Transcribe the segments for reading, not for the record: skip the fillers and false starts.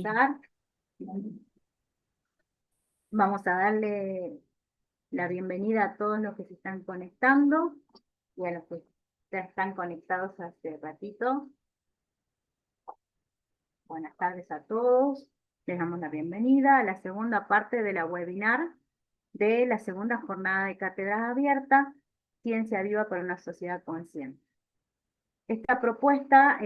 empezar. Vamos a darle la bienvenida a todos los que se están conectando y a los que ya están conectados hace ratito. Buenas tardes a todos. Les damos la bienvenida a la segunda parte de la webinar de la segunda jornada de Cátedra Abierta, Ciencia Viva para una Sociedad Consciente. Esta propuesta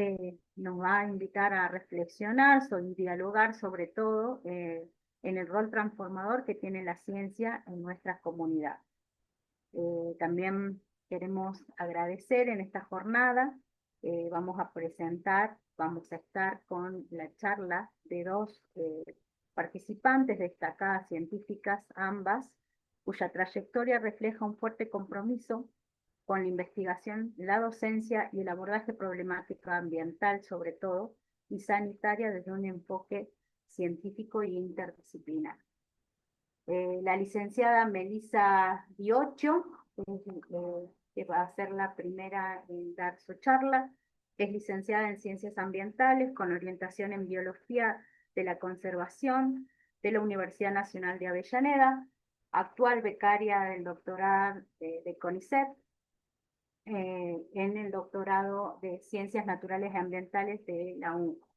nos va a invitar a reflexionar y dialogar sobre todo en el rol transformador que tiene la ciencia en nuestras comunidades. También queremos agradecer en esta jornada, vamos a estar con la charla de dos participantes destacadas científicas, ambas, cuya trayectoria refleja un fuerte compromiso con la investigación, la docencia y el abordaje problemático ambiental, sobre todo, y sanitaria desde un enfoque científico e interdisciplinar. La licenciada Melissa Diocho, que va a ser la primera en dar su charla, es licenciada en Ciencias Ambientales con orientación en Biología de la Conservación de la Universidad Nacional de Avellaneda, actual becaria del doctorado de CONICET, en el doctorado de Ciencias Naturales y Ambientales de la UNCO.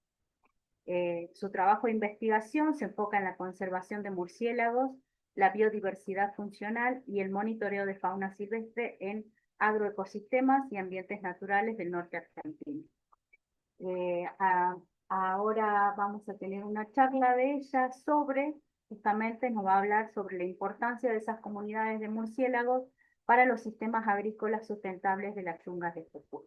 Su trabajo de investigación se enfoca en la conservación de murciélagos, la biodiversidad funcional y el monitoreo de fauna silvestre en agroecosistemas y ambientes naturales del norte argentino. Ahora vamos a tener una charla de ella justamente nos va a hablar sobre la importancia de esas comunidades de murciélagos para los sistemas agrícolas sustentables de las yungas de Jujuy.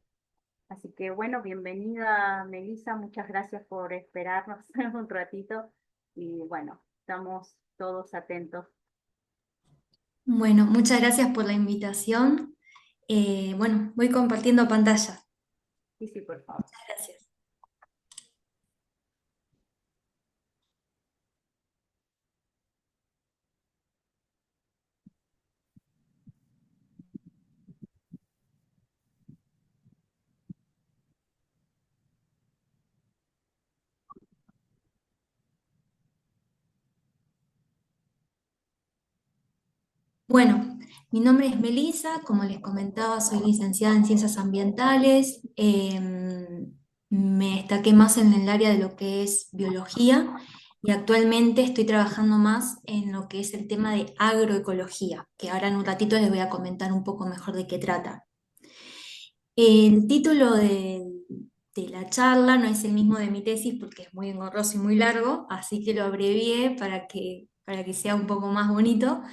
Así que bueno, bienvenida Melissa, muchas gracias por esperarnos un ratito y bueno, estamos todos atentos. Bueno, muchas gracias por la invitación. Bueno, voy compartiendo pantalla. Sí, sí, por favor. Gracias. Bueno, mi nombre es Melissa, como les comentaba, soy licenciada en Ciencias Ambientales. Me destaqué más en el área de lo que es biología y actualmente estoy trabajando más en lo que es el tema de agroecología, que ahora en un ratito les voy a comentar un poco mejor de qué trata. El título de la charla no es el mismo de mi tesis porque es muy engorroso y muy largo, así que lo abrevié para que sea un poco más bonito.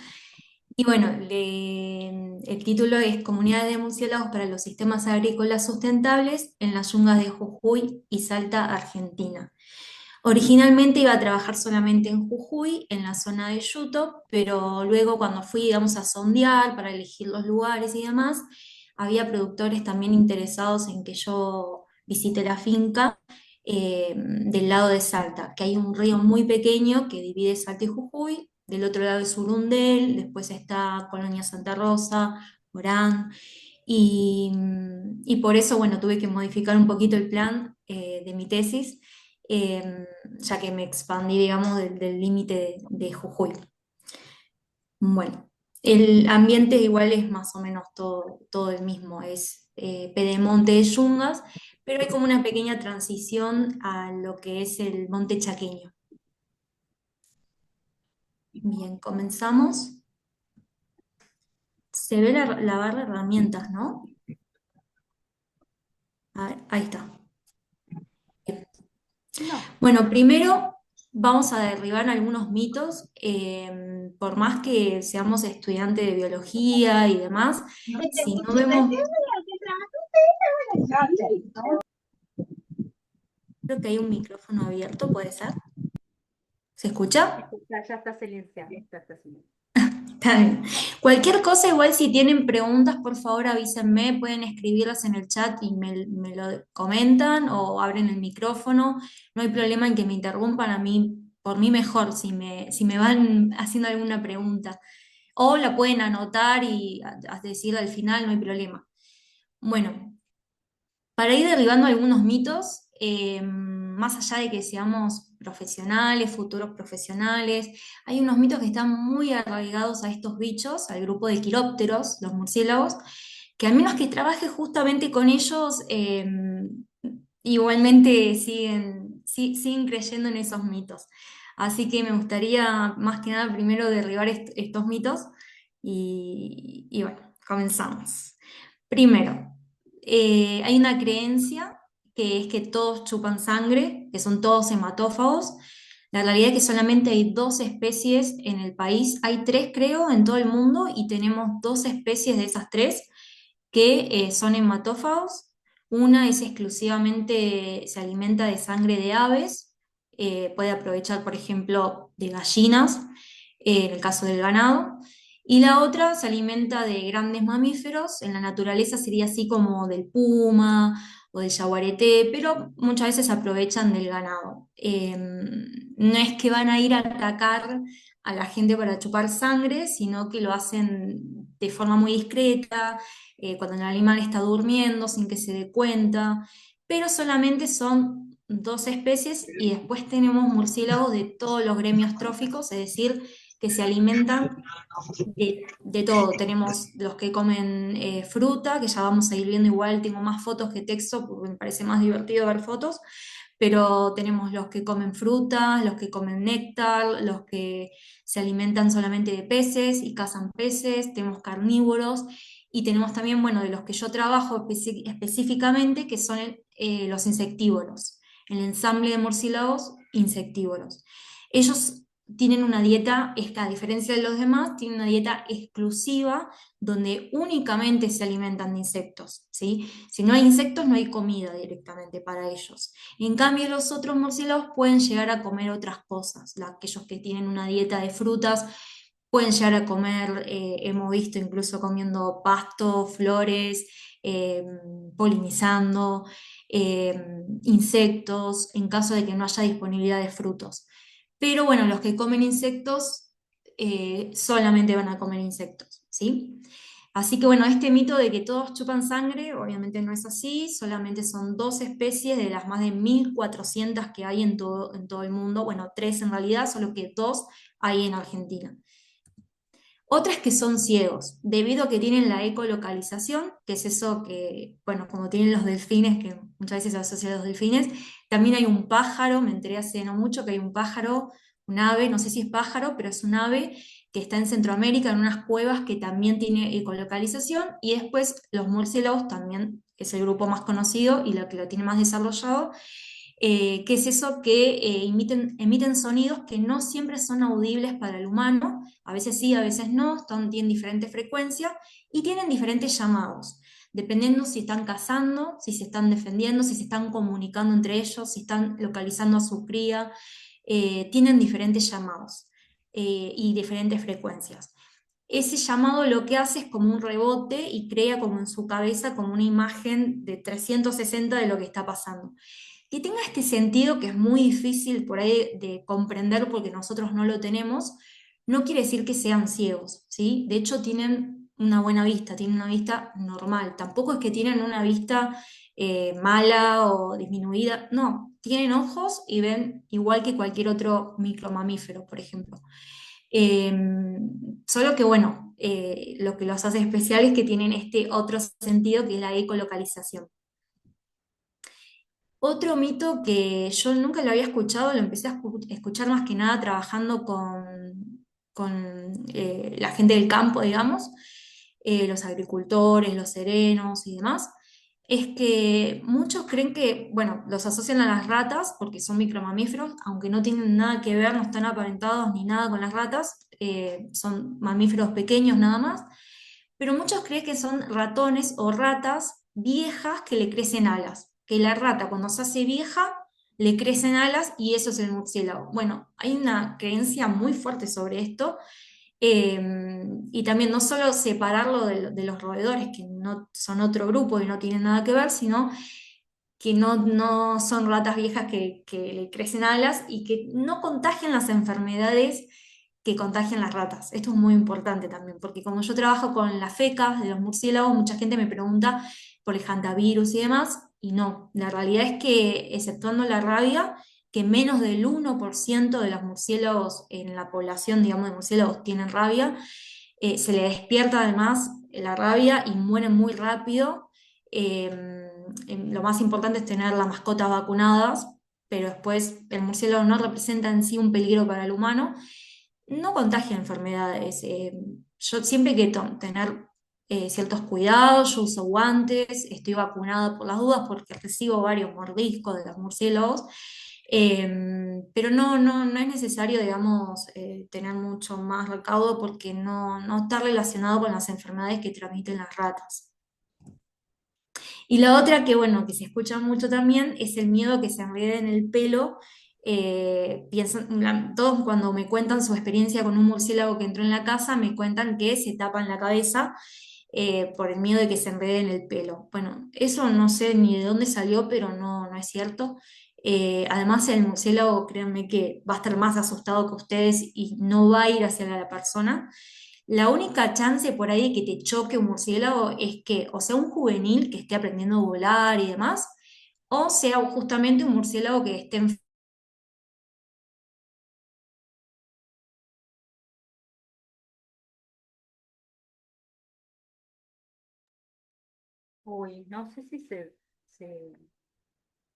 Y bueno, el título es Comunidades de murciélagos para los sistemas agrícolas sustentables en las yungas de Jujuy y Salta, Argentina. Originalmente iba a trabajar solamente en Jujuy, en la zona de Yuto, pero luego cuando fui, digamos, a sondear para elegir los lugares y demás, había productores también interesados en que yo visite la finca del lado de Salta, que hay un río muy pequeño que divide Salta y Jujuy, del otro lado es Urundel, después está Colonia Santa Rosa, Orán, y por eso, bueno, tuve que modificar un poquito el plan de mi tesis ya que me expandí, digamos, del límite de Jujuy. Bueno, el ambiente igual es más o menos todo el mismo, es pedemonte de yungas, pero hay como una pequeña transición a lo que es el monte chaqueño. Bien, comenzamos. Se ve la barra de herramientas, ¿no? A ver, ahí está. No, Bueno, primero vamos a derribar algunos mitos, por más que seamos estudiantes de biología y demás, si no vemos, creo que hay un micrófono abierto, ¿puede ser? ¿Se escucha? ya está silenciado, ya está silenciado. Está bien. Cualquier cosa, igual si tienen preguntas, por favor avísenme, pueden escribirlas en el chat y me lo comentan o abren el micrófono. No hay problema en que me interrumpan a mí, por mí mejor, si me van haciendo alguna pregunta. O la pueden anotar y decirla al final, no hay problema. Bueno, para ir derribando algunos mitos, más allá de que seamos profesionales, futuros profesionales, hay unos mitos que están muy arraigados a estos bichos, al grupo de quirópteros, los murciélagos, que al menos que trabaje justamente con ellos, igualmente siguen creyendo en esos mitos. Así que me gustaría más que nada primero derribar estos mitos y bueno, comenzamos. Primero, hay una creencia que es que todos chupan sangre, que son todos hematófagos. La realidad es que solamente hay dos especies en el país, hay tres creo en todo el mundo y tenemos dos especies de esas tres que son hematófagos. Una es exclusivamente, se alimenta de sangre de aves, puede aprovechar, por ejemplo, de gallinas, en el caso del ganado. Y la otra se alimenta de grandes mamíferos, en la naturaleza sería así como del puma o del yaguareté, pero muchas veces aprovechan del ganado. No es que van a ir a atacar a la gente para chupar sangre, sino que lo hacen de forma muy discreta, cuando el animal está durmiendo sin que se dé cuenta, pero solamente son dos especies y después tenemos murciélagos de todos los gremios tróficos, es decir, que se alimentan de todo. Tenemos los que comen fruta, que ya vamos a ir viendo igual, tengo más fotos que texto porque me parece más divertido ver fotos, pero tenemos los que comen frutas, los que comen néctar, los que se alimentan solamente de peces y cazan peces, tenemos carnívoros y tenemos también, bueno, de los que yo trabajo específicamente, que son los insectívoros, el ensamble de murciélagos insectívoros. Ellos tienen una dieta, a diferencia de los demás, tienen una dieta exclusiva donde únicamente se alimentan de insectos, ¿sí? Si no hay insectos, no hay comida directamente para ellos. En cambio, los otros murciélagos pueden llegar a comer otras cosas. Aquellos que tienen una dieta de frutas pueden llegar a comer, hemos visto incluso comiendo pasto, flores, eh, polinizando, insectos, en caso de que no haya disponibilidad de frutos. Pero bueno, los que comen insectos solamente van a comer insectos, ¿sí? Así que bueno, este mito de que todos chupan sangre, obviamente no es así, solamente son dos especies de las más de 1.400 que hay en todo el mundo, bueno, tres en realidad, solo que dos hay en Argentina. Otras que son ciegos, debido a que tienen la ecolocalización, que es eso que, bueno, como tienen los delfines, que muchas veces se asocia a los delfines, también hay un pájaro, me enteré hace no mucho que hay un pájaro, un ave, no sé si es pájaro, pero es un ave que está en Centroamérica, en unas cuevas que también tiene ecolocalización, y después los murciélagos también, que es el grupo más conocido y lo que lo tiene más desarrollado, que es eso que emiten sonidos que no siempre son audibles para el humano, a veces sí, a veces no, tienen diferentes frecuencias y tienen diferentes llamados, dependiendo si están cazando, si se están defendiendo, si se están comunicando entre ellos, si están localizando a su cría, tienen diferentes llamados y diferentes frecuencias. Ese llamado lo que hace es como un rebote y crea como en su cabeza como una imagen de 360 de lo que está pasando. Que tenga este sentido que es muy difícil por ahí de comprender porque nosotros no lo tenemos, no quiere decir que sean ciegos, ¿sí? De hecho tienen una buena vista, tienen una vista normal, tampoco es que tienen una vista mala o disminuida, no, tienen ojos y ven igual que cualquier otro micromamífero, por ejemplo. Eh, Solo que bueno, lo que los hace especiales es que tienen este otro sentido que es la ecolocalización. Otro mito que yo nunca lo había escuchado, lo empecé a escuchar más que nada trabajando con la gente del campo, digamos, los agricultores, los serenos y demás, es que muchos creen que, bueno, los asocian a las ratas porque son micromamíferos, aunque no tienen nada que ver, no están aparentados ni nada con las ratas, son mamíferos pequeños nada más, pero muchos creen que son ratones o ratas viejas que le crecen alas, que la rata cuando se hace vieja le crecen alas y eso es el murciélago. Bueno, hay una creencia muy fuerte sobre esto y también no solo separarlo de los roedores, que no son otro grupo y no tienen nada que ver, sino que no son ratas viejas que le crecen alas y que no contagian las enfermedades que contagian las ratas. Esto es muy importante también, porque como yo trabajo con las fecas de los murciélagos, mucha gente me pregunta por el hantavirus y demás, y no, la realidad es que, exceptuando la rabia, que menos del 1% de los murciélagos en la población, digamos, de murciélagos tienen rabia. Se le despierta además la rabia y mueren muy rápido. Lo más importante es tener las mascotas vacunadas, pero después el murciélago no representa en sí un peligro para el humano, no contagia enfermedades. Yo siempre hay que tener ciertos cuidados, yo uso guantes, estoy vacunada por las dudas porque recibo varios mordiscos de los murciélagos, pero no es necesario, digamos, tener mucho más recaudo porque no está relacionado con las enfermedades que transmiten las ratas. Y la otra que, bueno, que se escucha mucho también es el miedo a que se enrede en el pelo. Todos cuando me cuentan su experiencia con un murciélago que entró en la casa, me cuentan que se tapan la cabeza por el miedo de que se enrede en el pelo. Bueno, eso no sé ni de dónde salió, pero no es cierto. Además, el murciélago, créanme que va a estar más asustado que ustedes y no va a ir hacia la persona. La única chance por ahí de que te choque un murciélago es que o sea un juvenil que esté aprendiendo a volar y demás, o sea justamente un murciélago que esté Uy, no sé si se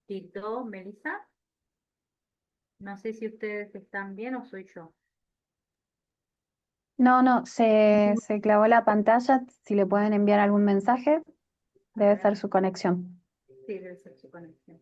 tildó, Melissa. No sé si ustedes están bien o soy yo. No, no, se clavó la pantalla. Si le pueden enviar algún mensaje, A debe ver, ser su conexión. sí, debe ser su conexión.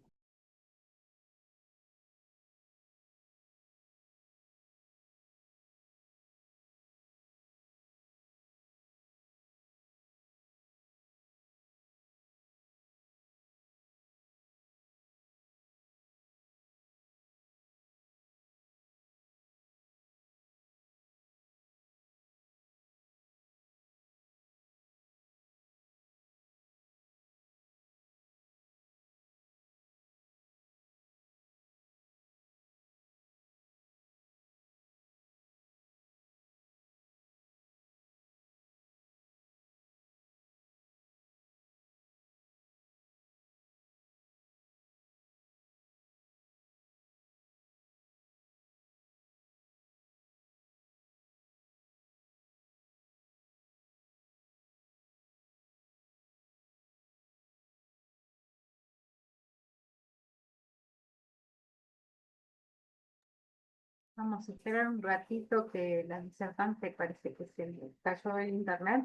Vamos a esperar un ratito que la disertante parece que se le cayó el internet.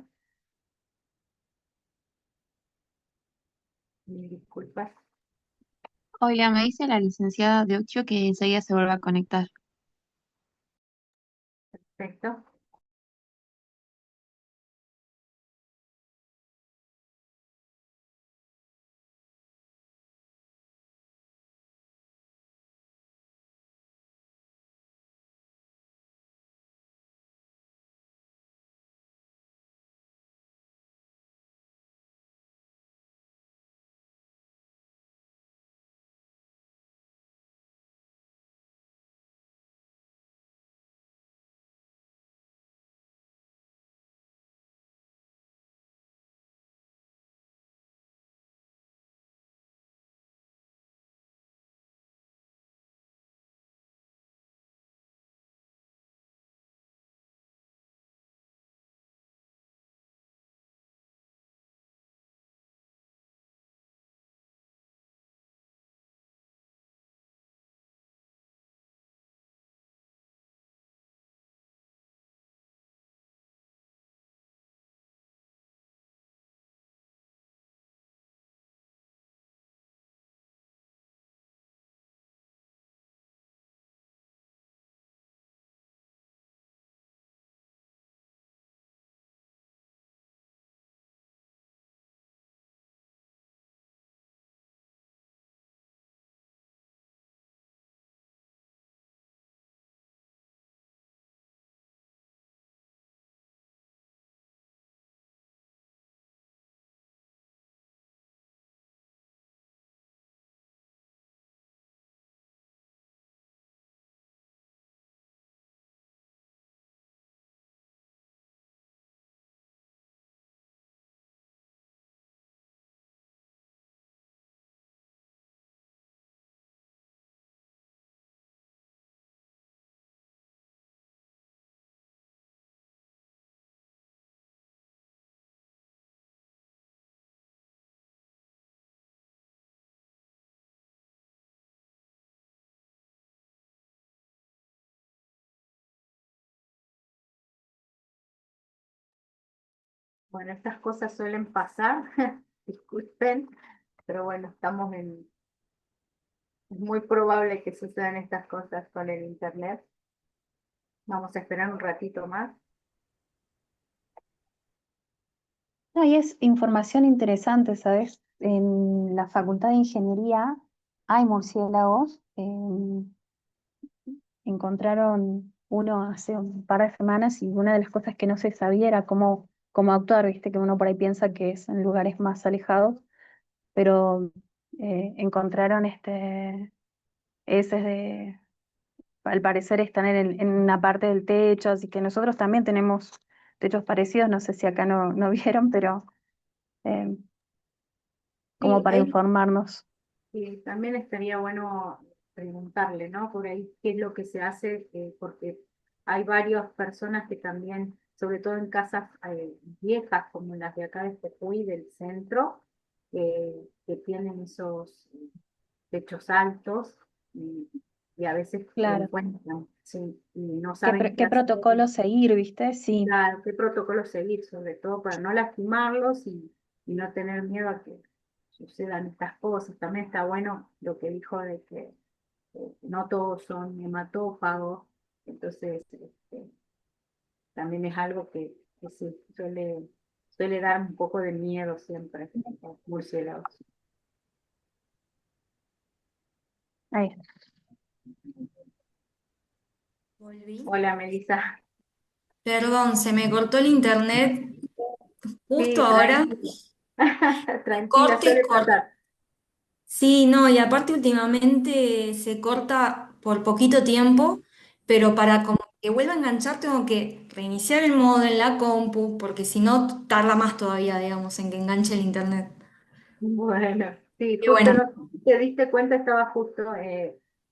Mil disculpas. Oiga, me dice la licenciada de 8 que enseguida se vuelve a conectar. Perfecto. Bueno, estas cosas suelen pasar, disculpen, pero bueno, es muy probable que sucedan estas cosas con el internet. Vamos a esperar un ratito más. No, y es información interesante, ¿sabes? En la Facultad de Ingeniería hay murciélagos. Encontraron uno hace un par de semanas y una de las cosas que no se sabía era cómo actuar, viste que uno por ahí piensa que es en lugares más alejados, pero encontraron heces al parecer están en una parte del techo, así que nosotros también tenemos techos parecidos, no sé si acá no vieron, pero eh, como Sí, para informarnos. y también estaría bueno preguntarle, ¿no? Por ahí qué es lo que se hace, porque hay varias personas que también, sobre todo en casas viejas como las de acá de Jujuy, del centro, que tienen esos techos altos y, y a veces lo Claro. encuentran, sí, y no ¿Qué, saben qué qué hacer. protocolo seguir, viste? Sí. Claro, qué protocolo seguir, sobre todo para no lastimarlos y no tener miedo a que sucedan estas cosas. También está bueno lo que dijo de que no todos son hematófagos, entonces también es algo que sí, suele dar un poco de miedo siempre, los murciélagos. Ahí está. Volví. Hola, Melissa. Perdón, se me cortó el internet justo Sí, ahora. tranquila. Tranquila, Corte y suele corte. pasar. Sí, no, y aparte últimamente se corta por poquito tiempo, pero para como que vuelva a enganchar tengo que reiniciar el modo en la compu, porque si no tarda más todavía, digamos, en que enganche el internet. Bueno, sí, Y justo bueno, no te diste cuenta, estaba justo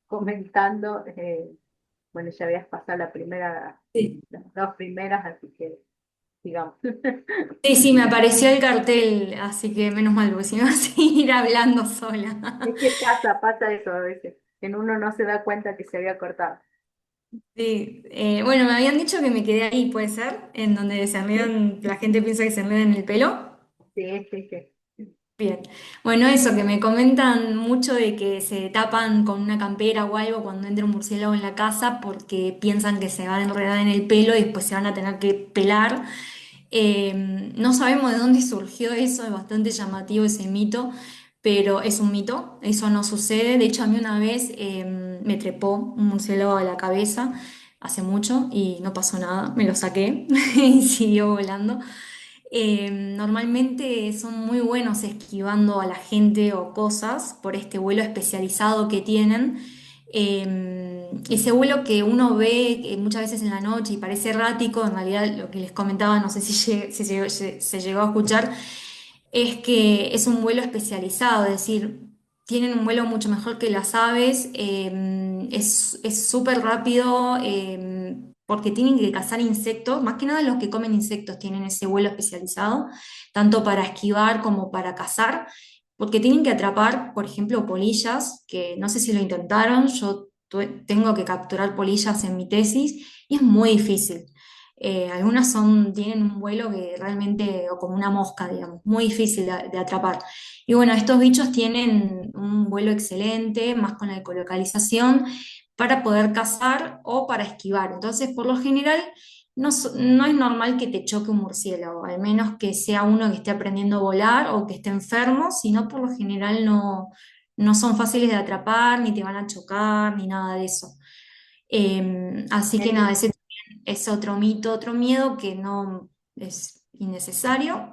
comentando, bueno, ya habías pasado sí. las dos primeras, así que digamos. Sí, sí, me apareció el cartel, así que menos mal, porque si no, seguir hablando sola. Es que pasa eso a veces, que uno no se da cuenta que se había cortado. Sí, bueno, me habían dicho que me quedé ahí, puede ser, en donde se Sí, enredan, la gente piensa que se enredan en el pelo. sí, sí, sí. Bien, bueno, eso que me comentan mucho de que se tapan con una campera o algo cuando entra un murciélago en la casa porque piensan que se van a enredar en el pelo y después se van a tener que pelar. No sabemos de dónde surgió eso, es bastante llamativo ese mito, pero es un mito, eso no sucede. De hecho, a mí una vez me trepó un murciélago a la cabeza hace mucho y no pasó nada, me lo saqué y siguió volando. Normalmente son muy buenos esquivando a la gente o cosas por este vuelo especializado que tienen. Ese vuelo que uno ve muchas veces en la noche y parece errático, en realidad lo que les comentaba, no sé si se llegó a escuchar, es que es un vuelo especializado, es decir, tienen un vuelo mucho mejor que las aves, es súper rápido porque tienen que cazar insectos, más que nada los que comen insectos tienen ese vuelo especializado, tanto para esquivar como para cazar, porque tienen que atrapar, por ejemplo, polillas, que no sé si lo intentaron, yo tengo que capturar polillas en mi tesis y es muy difícil. Algunas tienen un vuelo que realmente, o como una mosca, digamos, muy difícil de atrapar. Y bueno, estos bichos tienen un vuelo excelente, más con la ecolocalización, para poder cazar o para esquivar. Entonces, por lo general, no es normal que te choque un murciélago, al menos que sea uno que esté aprendiendo a volar o que esté enfermo, sino por lo general no son fáciles de atrapar, ni te van a chocar, ni nada de eso. Así que nada, Meli, ese es otro mito, otro miedo que no es innecesario.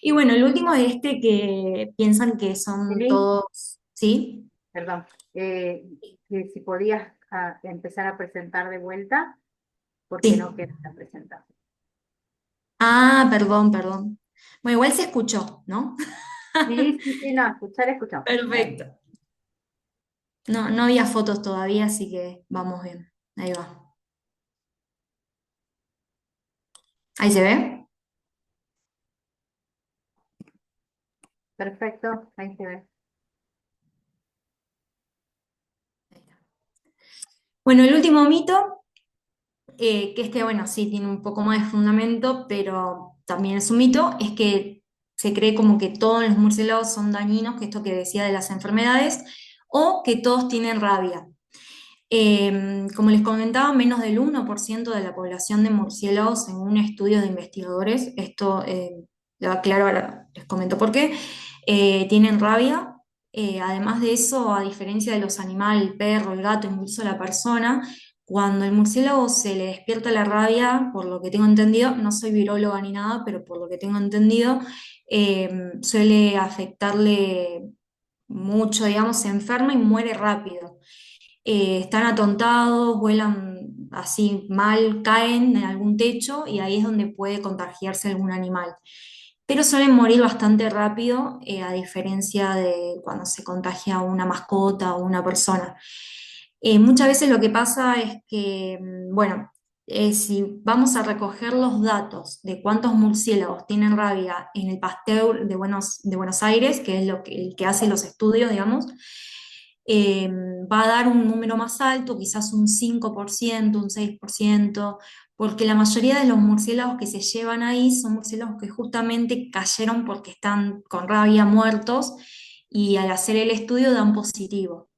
Y bueno, el último es este que piensan que son Meli, todos, ¿sí? perdón, que si podías empezar a presentar de vuelta, porque Sí. no queda presentar. Ah, perdón, perdón. Bueno, igual se escuchó, ¿no? Sí, sí, sí, no, escuchar, escuchamos. Perfecto. No había fotos todavía, así que vamos bien. Ahí va. ¿Ahí se ve? Perfecto, ahí se ve. Ahí está. Bueno, el último mito que este, bueno, sí, tiene un poco más de fundamento, pero también es un mito, es que se cree como que todos los murciélagos son dañinos, que esto que decía de las enfermedades, o que todos tienen rabia. Como les comentaba, menos del 1% de la población de murciélagos en un estudio de investigadores, esto lo aclaro ahora, les comento por qué, tienen rabia. Además de eso, a diferencia de los animales, el perro, el gato, incluso la persona, cuando el murciélago se le despierta la rabia, por lo que tengo entendido, no soy viróloga ni nada, pero por lo que tengo entendido, suele afectarle mucho, digamos, se enferma y muere rápido. Están atontados, vuelan así mal, caen en algún techo y ahí es donde puede contagiarse algún animal. Pero suelen morir bastante rápido, a diferencia de cuando se contagia una mascota o una persona. Muchas veces lo que pasa es que, bueno, si vamos a recoger los datos de cuántos murciélagos tienen rabia en el Pasteur de Buenos Aires, que es el que hace los estudios, digamos, eh, va a dar un número más alto, quizás un 5%, un 6%, porque la mayoría de los murciélagos que se llevan ahí son murciélagos que justamente cayeron porque están con rabia muertos y al hacer el estudio dan positivo.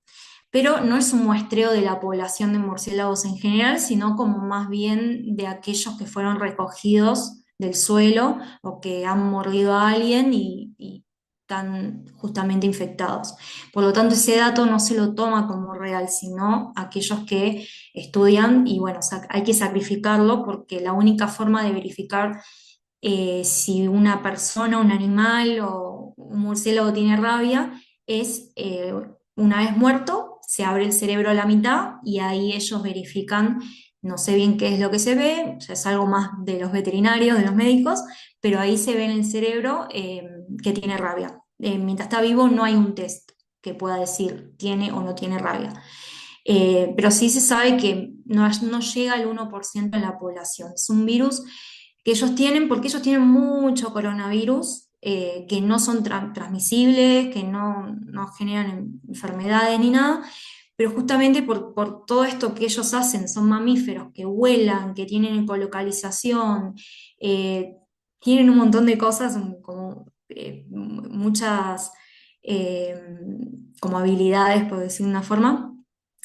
Pero no es un muestreo de la población de murciélagos en general, sino como más bien de aquellos que fueron recogidos del suelo o que han mordido a alguien y están justamente infectados. Por lo tanto, ese dato no se lo toma como real, sino aquellos que estudian y bueno, hay que sacrificarlo porque la única forma de verificar si una persona, un animal o un murciélago tiene rabia es una vez muerto, se abre el cerebro a la mitad y ahí ellos verifican, no sé bien qué es lo que se ve, ya es algo más de los veterinarios, de los médicos, pero ahí se ve en el cerebro que tiene rabia. Mientras está vivo no hay un test que pueda decir tiene o no tiene rabia. Pero sí se sabe que no llega al 1% de la población. Es un virus que ellos tienen porque ellos tienen mucho coronavirus que no son transmisibles, que no generan enfermedades ni nada, pero justamente por todo esto que ellos hacen, son mamíferos que vuelan, que tienen ecolocalización, tienen un montón de cosas, como muchas eh, como habilidades, por decir de una forma.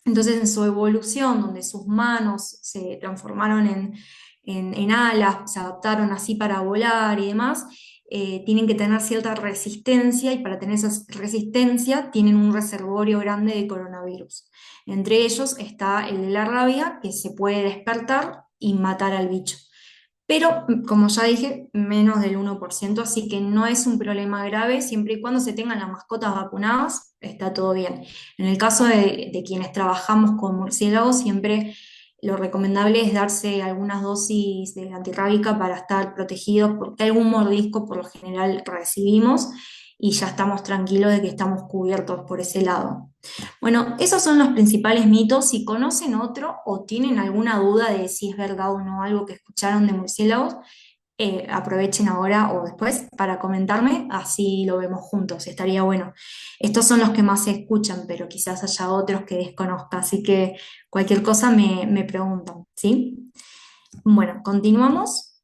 Entonces, en su evolución, donde sus manos se transformaron en alas, se adaptaron así para volar y demás, tienen que tener cierta resistencia y para tener esa resistencia tienen un reservorio grande de coronavirus. Entre ellos está el de la rabia, que se puede despertar y matar al bicho. Pero, como ya dije, menos del 1%, así que no es un problema grave, siempre y cuando se tengan las mascotas vacunadas, está todo bien. En el caso de quienes trabajamos con murciélagos, siempre lo recomendable es darse algunas dosis de antirrábica para estar protegidos, porque algún mordisco por lo general recibimos y ya estamos tranquilos de que estamos cubiertos por ese lado. Bueno, esos son los principales mitos. Si conocen otro o tienen alguna duda de si es verdad o no algo que escucharon de murciélagos, aprovechen ahora o después para comentarme, así lo vemos juntos, estaría bueno. Estos son los que más se escuchan, pero quizás haya otros que desconozca, así que cualquier cosa me preguntan, ¿sí? Bueno, continuamos.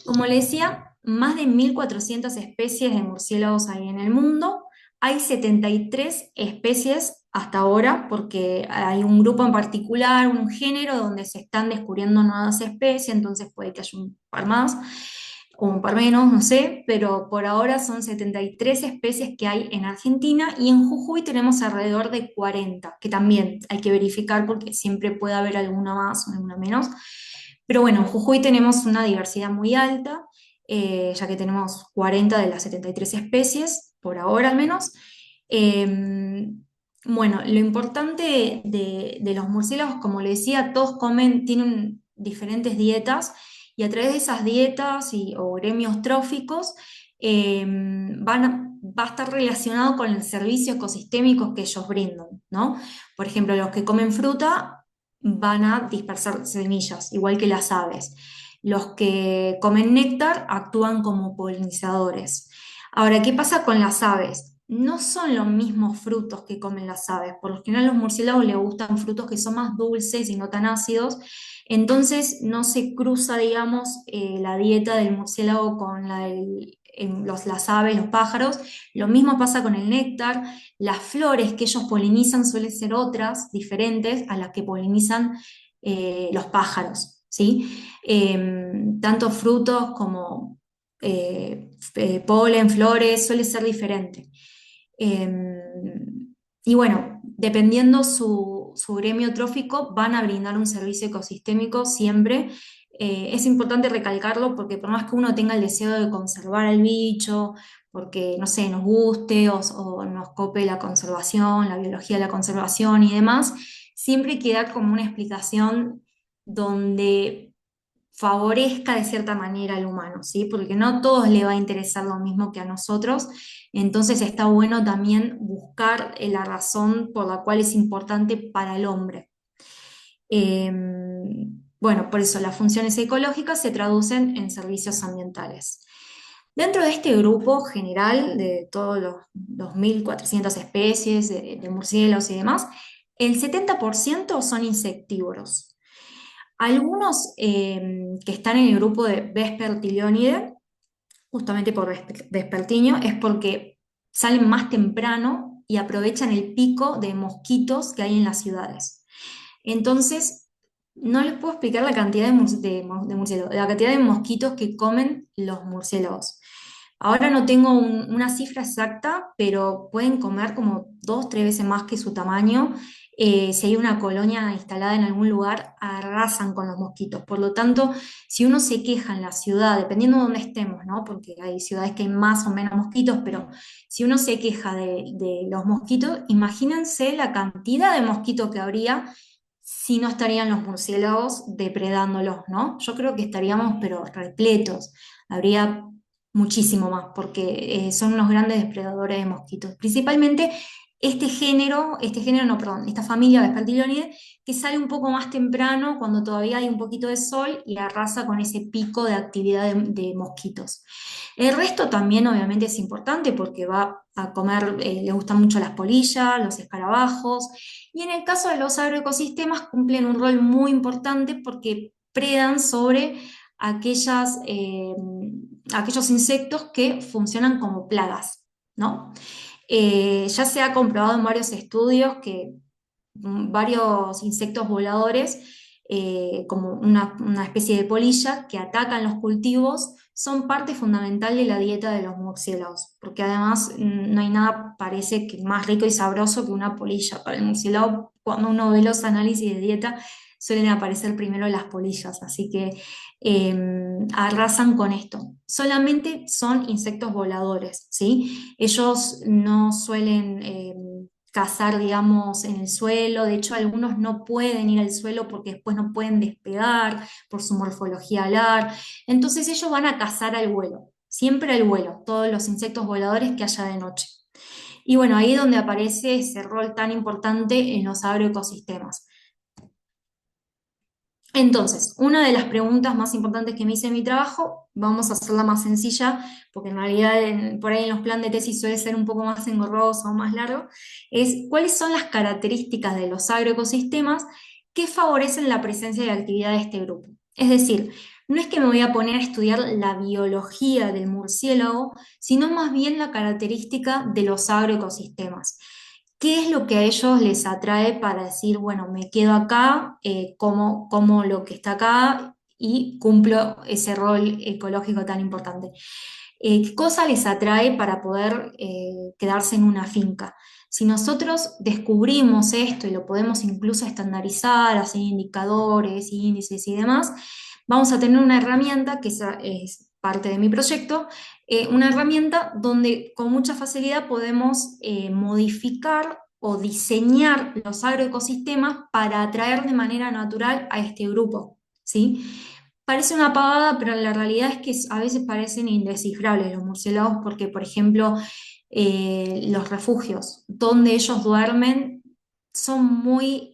Como le decía, más de 1.400 especies de murciélagos hay en el mundo. Hay 73 especies hasta ahora, porque hay un grupo en particular, un género donde se están descubriendo nuevas especies, entonces puede que haya un par más o un par menos, no sé, pero por ahora son 73 especies que hay en Argentina y en Jujuy tenemos alrededor de 40, que también hay que verificar porque siempre puede haber alguna más o alguna menos. Pero bueno, en Jujuy tenemos una diversidad muy alta, ya que tenemos 40 de las 73 especies, por ahora al menos. Eh, bueno, lo importante de los murciélagos, como le decía, todos comen, tienen diferentes dietas y a través de esas dietas o gremios tróficos va a estar relacionado con el servicio ecosistémico que ellos brindan, ¿no? Por ejemplo, los que comen fruta van a dispersar semillas, igual que las aves. Los que comen néctar actúan como polinizadores. Ahora, ¿qué pasa con las aves? no son los mismos frutos que comen las aves. Por lo general, a los murciélagos les gustan frutos que son más dulces y no tan ácidos. Entonces, no se cruza, digamos, la dieta del murciélago con las aves, los pájaros. Lo mismo pasa con el néctar. Las flores que ellos polinizan suelen ser otras, diferentes a las que polinizan los pájaros, ¿sí? Tanto frutos como polen, flores, suele ser diferente. Y bueno, dependiendo su gremio trófico, van a brindar un servicio ecosistémico siempre. Es importante recalcarlo porque por más que uno tenga el deseo de conservar al bicho, porque, no sé, nos guste o nos cope la conservación, la biología de la conservación y demás, siempre hay que dar como una explicación donde favorezca de cierta manera al humano, ¿sí? Porque no a todos le va a interesar lo mismo que a nosotros, entonces está bueno también buscar la razón por la cual es importante para el hombre. Eh, bueno, por eso las funciones ecológicas se traducen en servicios ambientales. Dentro de este grupo general de todos los 2.400 especies de murciélagos y demás, el 70% son insectívoros. Algunos que están en el grupo de Vespertilionidae, justamente por vespertinio, es porque salen más temprano y aprovechan el pico de mosquitos que hay en las ciudades. Entonces, no les puedo explicar la cantidad de murciélagos, la cantidad de mosquitos que comen los murciélagos. Ahora no tengo una cifra exacta, pero pueden comer como 2, 3 veces más que su tamaño. Si hay una colonia instalada en algún lugar, arrasan con los mosquitos. Por lo tanto, si uno se queja en la ciudad, dependiendo de dónde estemos, ¿no? Porque hay ciudades que hay más o menos mosquitos, pero si uno se queja de los mosquitos, imagínense la cantidad de mosquitos que habría si no estarían los murciélagos depredándolos, ¿no? Yo creo que estaríamos, pero repletos. Habría muchísimo más, porque son unos grandes depredadores de mosquitos. Principalmente no, perdón, esta familia Vespertilionidae, que sale un poco más temprano, cuando todavía hay un poquito de sol, y arrasa con ese pico de actividad de mosquitos. El resto también obviamente es importante porque va a comer, le gustan mucho las polillas, los escarabajos, y en el caso de los agroecosistemas cumplen un rol muy importante porque predan sobre aquellos insectos que funcionan como plagas, ¿no? Ya se ha comprobado en varios estudios que varios insectos voladores, como una especie de polilla, que atacan los cultivos, son parte fundamental de la dieta de los murciélagos, porque además no hay nada, parece que más rico y sabroso que una polilla. Para el murciélago, cuando uno ve los análisis de dieta, suelen aparecer primero las polillas, así que arrasan con esto. Solamente son insectos voladores, ¿sí? Ellos no suelen cazar, digamos, en el suelo. De hecho, algunos no pueden ir al suelo porque después no pueden despegar por su morfología alar. Entonces ellos van a cazar al vuelo, siempre al vuelo, todos los insectos voladores que haya de noche. Y bueno, ahí es donde aparece ese rol tan importante en los agroecosistemas. Entonces, una de las preguntas más importantes que me hice en mi trabajo, vamos a hacerla más sencilla, porque en realidad por ahí en los planes de tesis suele ser un poco más engorroso o más largo, es cuáles son las características de los agroecosistemas que favorecen la presencia y la actividad de este grupo. Es decir, no es que me voy a poner a estudiar la biología del murciélago, sino más bien la característica de los agroecosistemas. ¿Qué es lo que a ellos les atrae para decir, bueno, me quedo acá, como lo que está acá y cumplo ese rol ecológico tan importante? ¿Qué cosa les atrae para poder quedarse en una finca? Si nosotros descubrimos esto y lo podemos incluso estandarizar, hacer indicadores, índices y demás, vamos a tener una herramienta que es parte de mi proyecto, una herramienta donde con mucha facilidad podemos modificar o diseñar los agroecosistemas para atraer de manera natural a este grupo, ¿sí? Parece una pavada, pero la realidad es que a veces parecen indescifrables los murciélagos porque, por ejemplo, los refugios donde ellos duermen son muy,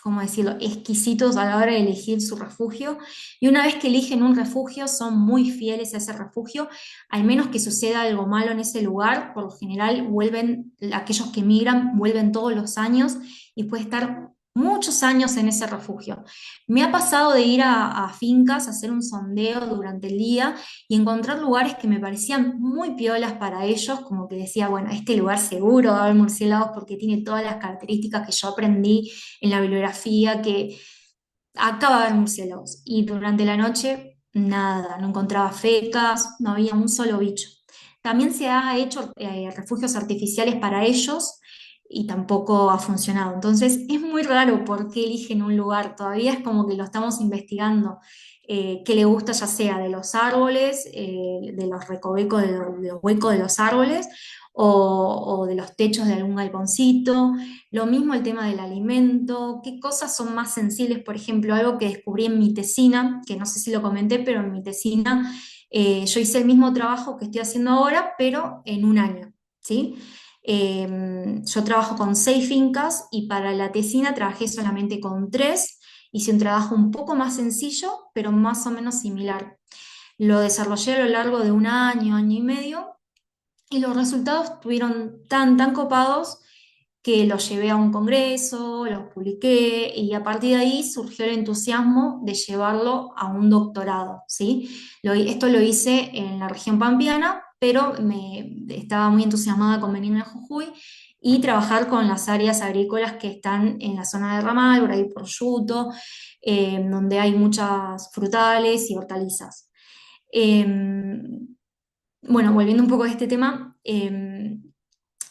¿cómo decirlo?, exquisitos a la hora de elegir su refugio. Y una vez que eligen un refugio, son muy fieles a ese refugio. Al menos que suceda algo malo en ese lugar, por lo general vuelven, aquellos que migran, vuelven todos los años y puede estar muchos años en ese refugio. Me ha pasado de ir a fincas, a hacer un sondeo durante el día y encontrar lugares que me parecían muy piolas para ellos, como que decía, bueno, este lugar seguro va a haber murciélagos porque tiene todas las características que yo aprendí en la bibliografía, que acá va a haber murciélagos. Y durante la noche, nada, no encontraba fecas, no había un solo bicho. También se ha hecho refugios artificiales para ellos y tampoco ha funcionado. Entonces es muy raro por qué eligen un lugar. Todavía es como que lo estamos investigando. Qué le gusta ya sea de los árboles, de los recovecos, de los huecos de los árboles o de los techos de algún galponcito. Lo mismo el tema del alimento, qué cosas son más sensibles, por ejemplo, algo que descubrí en mi tesina, que no sé si lo comenté, pero en mi tesina yo hice el mismo trabajo que estoy haciendo ahora, pero en un año, ¿sí? Yo trabajo con 6 fincas y para la tesina trabajé solamente con 3. Hice un trabajo un poco más sencillo, pero más o menos similar. Lo desarrollé a lo largo de un año, año y medio, y los resultados estuvieron tan copados que los llevé a un congreso, los publiqué y a partir de ahí surgió el entusiasmo de llevarlo a un doctorado, ¿sí? Esto lo hice en la región pampeana, pero estaba muy entusiasmada con venirme a Jujuy y trabajar con las áreas agrícolas que están en la zona de Ramal, por ahí por Yuto, donde hay muchas frutales y hortalizas. Bueno, volviendo un poco a este tema,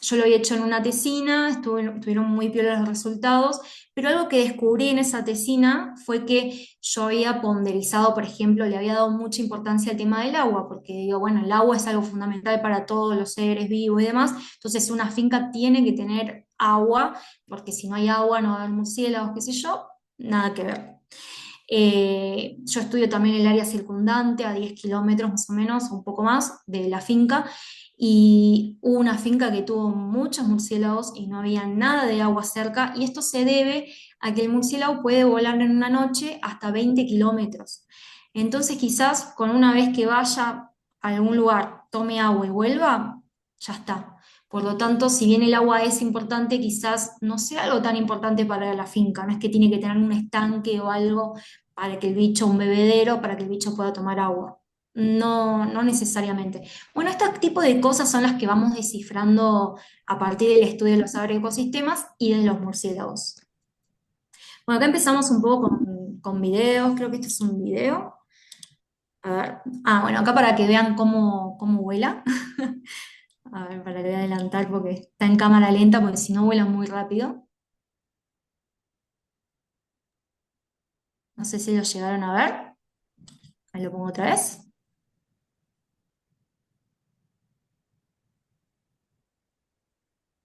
yo lo había hecho en una tesina, estuvieron muy piola los resultados, pero algo que descubrí en esa tesina fue que yo había ponderizado, por ejemplo, le había dado mucha importancia al tema del agua, porque digo, bueno, el agua es algo fundamental para todos los seres vivos y demás, entonces una finca tiene que tener agua, porque si no hay agua no va a haber murciélagos, qué sé yo, nada que ver. Yo estudio también el área circundante, a 10 kilómetros más o menos, un poco más, de la finca, y hubo una finca que tuvo muchos murciélagos y no había nada de agua cerca, y esto se debe a que el murciélago puede volar en una noche hasta 20 kilómetros. Entonces quizás con una vez que vaya a algún lugar, tome agua y vuelva, ya está. Por lo tanto, si bien el agua es importante, quizás no sea algo tan importante para la finca, no es que tiene que tener un estanque o algo para que el bicho, un bebedero, para que el bicho pueda tomar agua. No, no necesariamente. Bueno, este tipo de cosas son las que vamos descifrando a partir del estudio de los agroecosistemas y de los murciélagos. Bueno, acá empezamos un poco con videos, creo que este es un video. A ver. Bueno, acá para que vean cómo vuela. A ver, para que voy a adelantar porque está en cámara lenta, porque si no vuela muy rápido. No sé si lo llegaron a ver. Ahí lo pongo otra vez.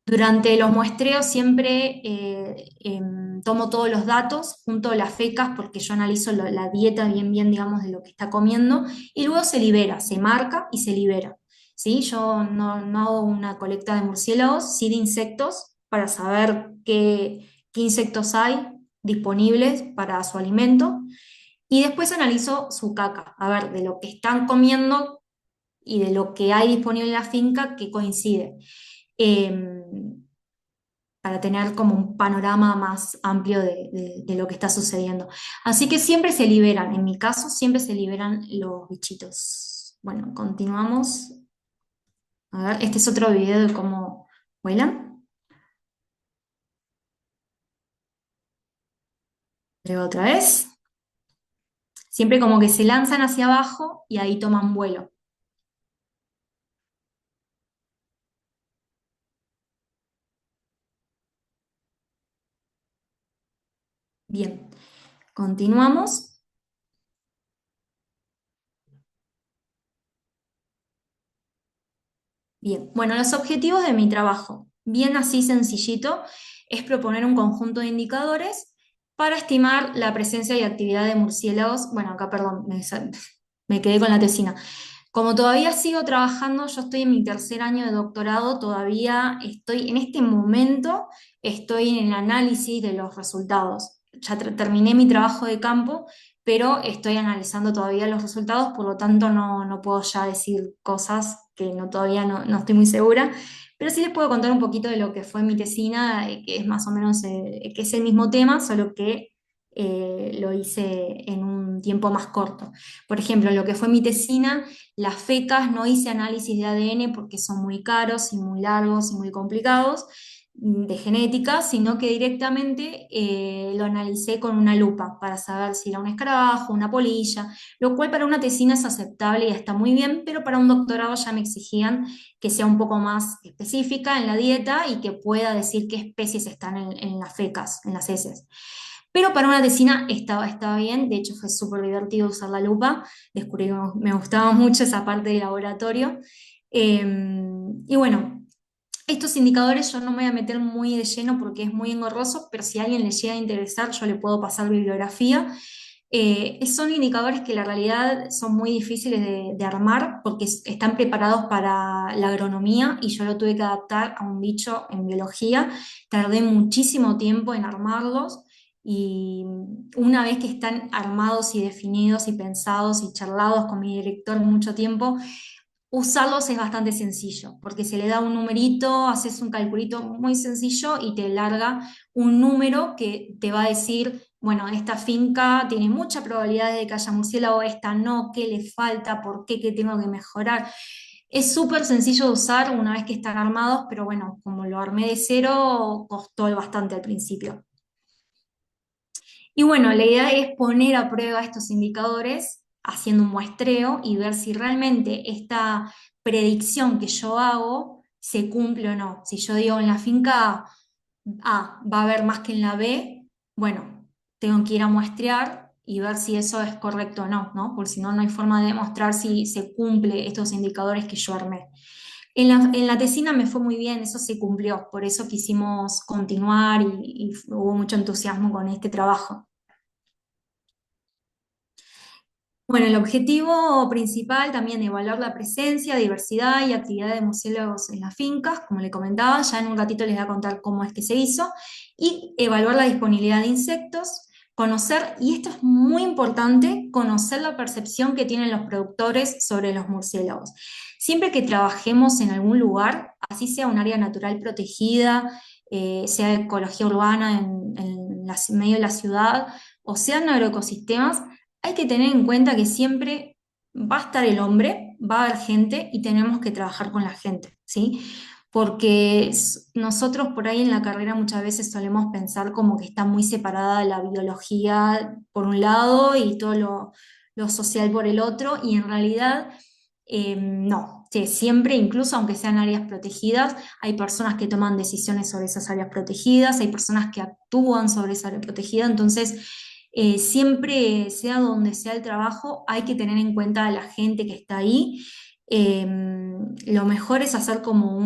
Durante los muestreos siempre tomo todos los datos junto a las fecas porque yo analizo la dieta bien, digamos, de lo que está comiendo y luego se libera, se marca y se libera. ¿Sí? Yo no hago una colecta de murciélagos, sí de insectos para saber qué insectos hay disponibles para su alimento y después analizo su caca, a ver, de lo que están comiendo y de lo que hay disponible en la finca, qué coincide. Para tener como un panorama más amplio de lo que está sucediendo. Así que siempre se liberan, en mi caso, siempre se liberan los bichitos. Bueno, continuamos. A ver, este es otro video de cómo vuelan. Luego otra vez. Siempre como que se lanzan hacia abajo y ahí toman vuelo. Bien, continuamos. Bien, bueno, los objetivos de mi trabajo, bien así sencillito, es proponer un conjunto de indicadores para estimar la presencia y actividad de murciélagos. Bueno, acá, perdón, me quedé con la tesina. Como todavía sigo trabajando, yo estoy en mi tercer año de doctorado, todavía estoy en este momento estoy en el análisis de los resultados. Ya terminé mi trabajo de campo, pero estoy analizando todavía los resultados, por lo tanto no puedo ya decir cosas que todavía no estoy muy segura, pero sí les puedo contar un poquito de lo que fue mi tesina, que es más o menos, que es el mismo tema, solo que lo hice en un tiempo más corto. Por ejemplo, lo que fue mi tesina, las fecas, no hice análisis de ADN porque son muy caros y muy largos y muy complicados de genética, sino que directamente lo analicé con una lupa para saber si era un escarabajo, una polilla, lo cual para una tesina es aceptable y está muy bien, pero para un doctorado ya me exigían que sea un poco más específica en la dieta y que pueda decir qué especies están en las fecas, en las heces. Pero para una tesina estaba bien, de hecho fue súper divertido usar la lupa, descubrí que me gustaba mucho esa parte del laboratorio. Y bueno, estos indicadores yo no me voy a meter muy de lleno porque es muy engorroso, pero si a alguien le llega a interesar, yo le puedo pasar bibliografía. Son indicadores que la realidad son muy difíciles de armar porque están preparados para la agronomía y yo lo tuve que adaptar a un bicho en biología. Tardé muchísimo tiempo en armarlos y una vez que están armados y definidos y pensados y charlados con mi director mucho tiempo, usarlos es bastante sencillo, porque se le da un numerito, haces un calculito muy sencillo y te larga un número que te va a decir, bueno, esta finca tiene mucha probabilidad de que haya murciélago, esta no, qué le falta, por qué, qué tengo que mejorar. Es súper sencillo de usar una vez que están armados, pero bueno, como lo armé de cero, costó bastante al principio. Y bueno, la idea es poner a prueba estos indicadores haciendo un muestreo y ver si realmente esta predicción que yo hago se cumple o no. Si yo digo en la finca A va a haber más que en la B, bueno, tengo que ir a muestrear y ver si eso es correcto o no, ¿no? Porque si no, no hay forma de demostrar si se cumple estos indicadores que yo armé. En la tesina me fue muy bien, eso se cumplió, por eso quisimos continuar y hubo mucho entusiasmo con este trabajo. Bueno, el objetivo principal también de evaluar la presencia, diversidad y actividad de murciélagos en las fincas, como le comentaba, ya en un ratito les voy a contar cómo es que se hizo, y evaluar la disponibilidad de insectos, conocer, y esto es muy importante, conocer la percepción que tienen los productores sobre los murciélagos. Siempre que trabajemos en algún lugar, así sea un área natural protegida, sea ecología urbana en medio de la ciudad, o sean agroecosistemas, hay que tener en cuenta que siempre va a estar el hombre, va a haber gente y tenemos que trabajar con la gente, ¿sí? Porque nosotros por ahí en la carrera muchas veces solemos pensar como que está muy separada la biología por un lado y todo lo social por el otro, y en realidad no. Sí, siempre, incluso aunque sean áreas protegidas, hay personas que toman decisiones sobre esas áreas protegidas, hay personas que actúan sobre esa área protegida, entonces siempre, sea donde sea el trabajo, hay que tener en cuenta a la gente que está ahí. Eh, lo mejor es hacer como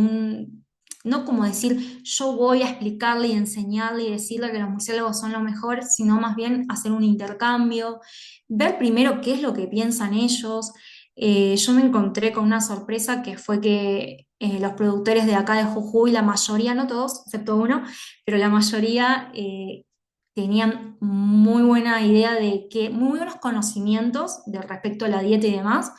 no como decir, yo voy a explicarle y enseñarle y decirle que los murciélagos son lo mejor, sino más bien hacer un intercambio, ver primero qué es lo que piensan ellos. Yo me encontré con una sorpresa que fue que los productores de acá de Jujuy, la mayoría, no todos, excepto uno, pero la mayoría tenían muy buena idea muy buenos conocimientos de respecto a la dieta y demás,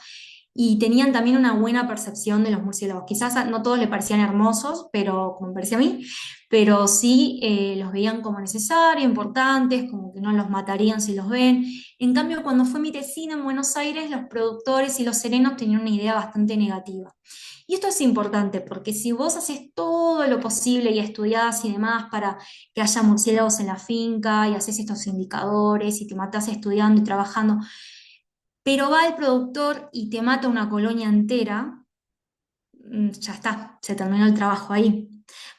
y tenían también una buena percepción de los murciélagos. Quizás no todos les parecían hermosos, pero como me parecía a mí, pero sí los veían como necesarios, importantes, como que no los matarían si los ven. En cambio, cuando fue mi tesina en Buenos Aires, los productores y los serenos tenían una idea bastante negativa. Y esto es importante porque si vos haces todo lo posible y estudiás y demás para que haya murciélagos en la finca y haces estos indicadores y te matás estudiando y trabajando, pero va el productor y te mata una colonia entera, ya está, se terminó el trabajo ahí.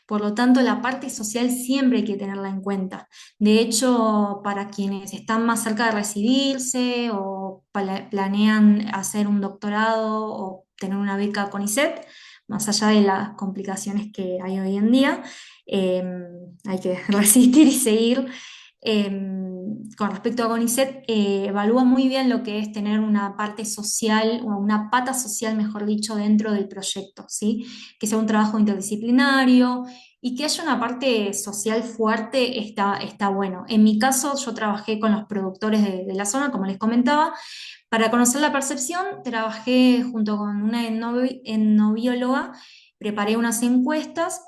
Por lo tanto, la parte social siempre hay que tenerla en cuenta. De hecho, para quienes están más cerca de recibirse o planean hacer un doctorado o tener una beca CONICET, más allá de las complicaciones que hay hoy en día, hay que resistir y seguir. con respecto a CONICET, evalúa muy bien lo que es tener una parte social, o una pata social, mejor dicho, dentro del proyecto, ¿sí? Que sea un trabajo interdisciplinario y que haya una parte social fuerte, está bueno. En mi caso, yo trabajé con los productores de la zona, como les comentaba. Para conocer la percepción, trabajé junto con una etnobióloga, preparé unas encuestas.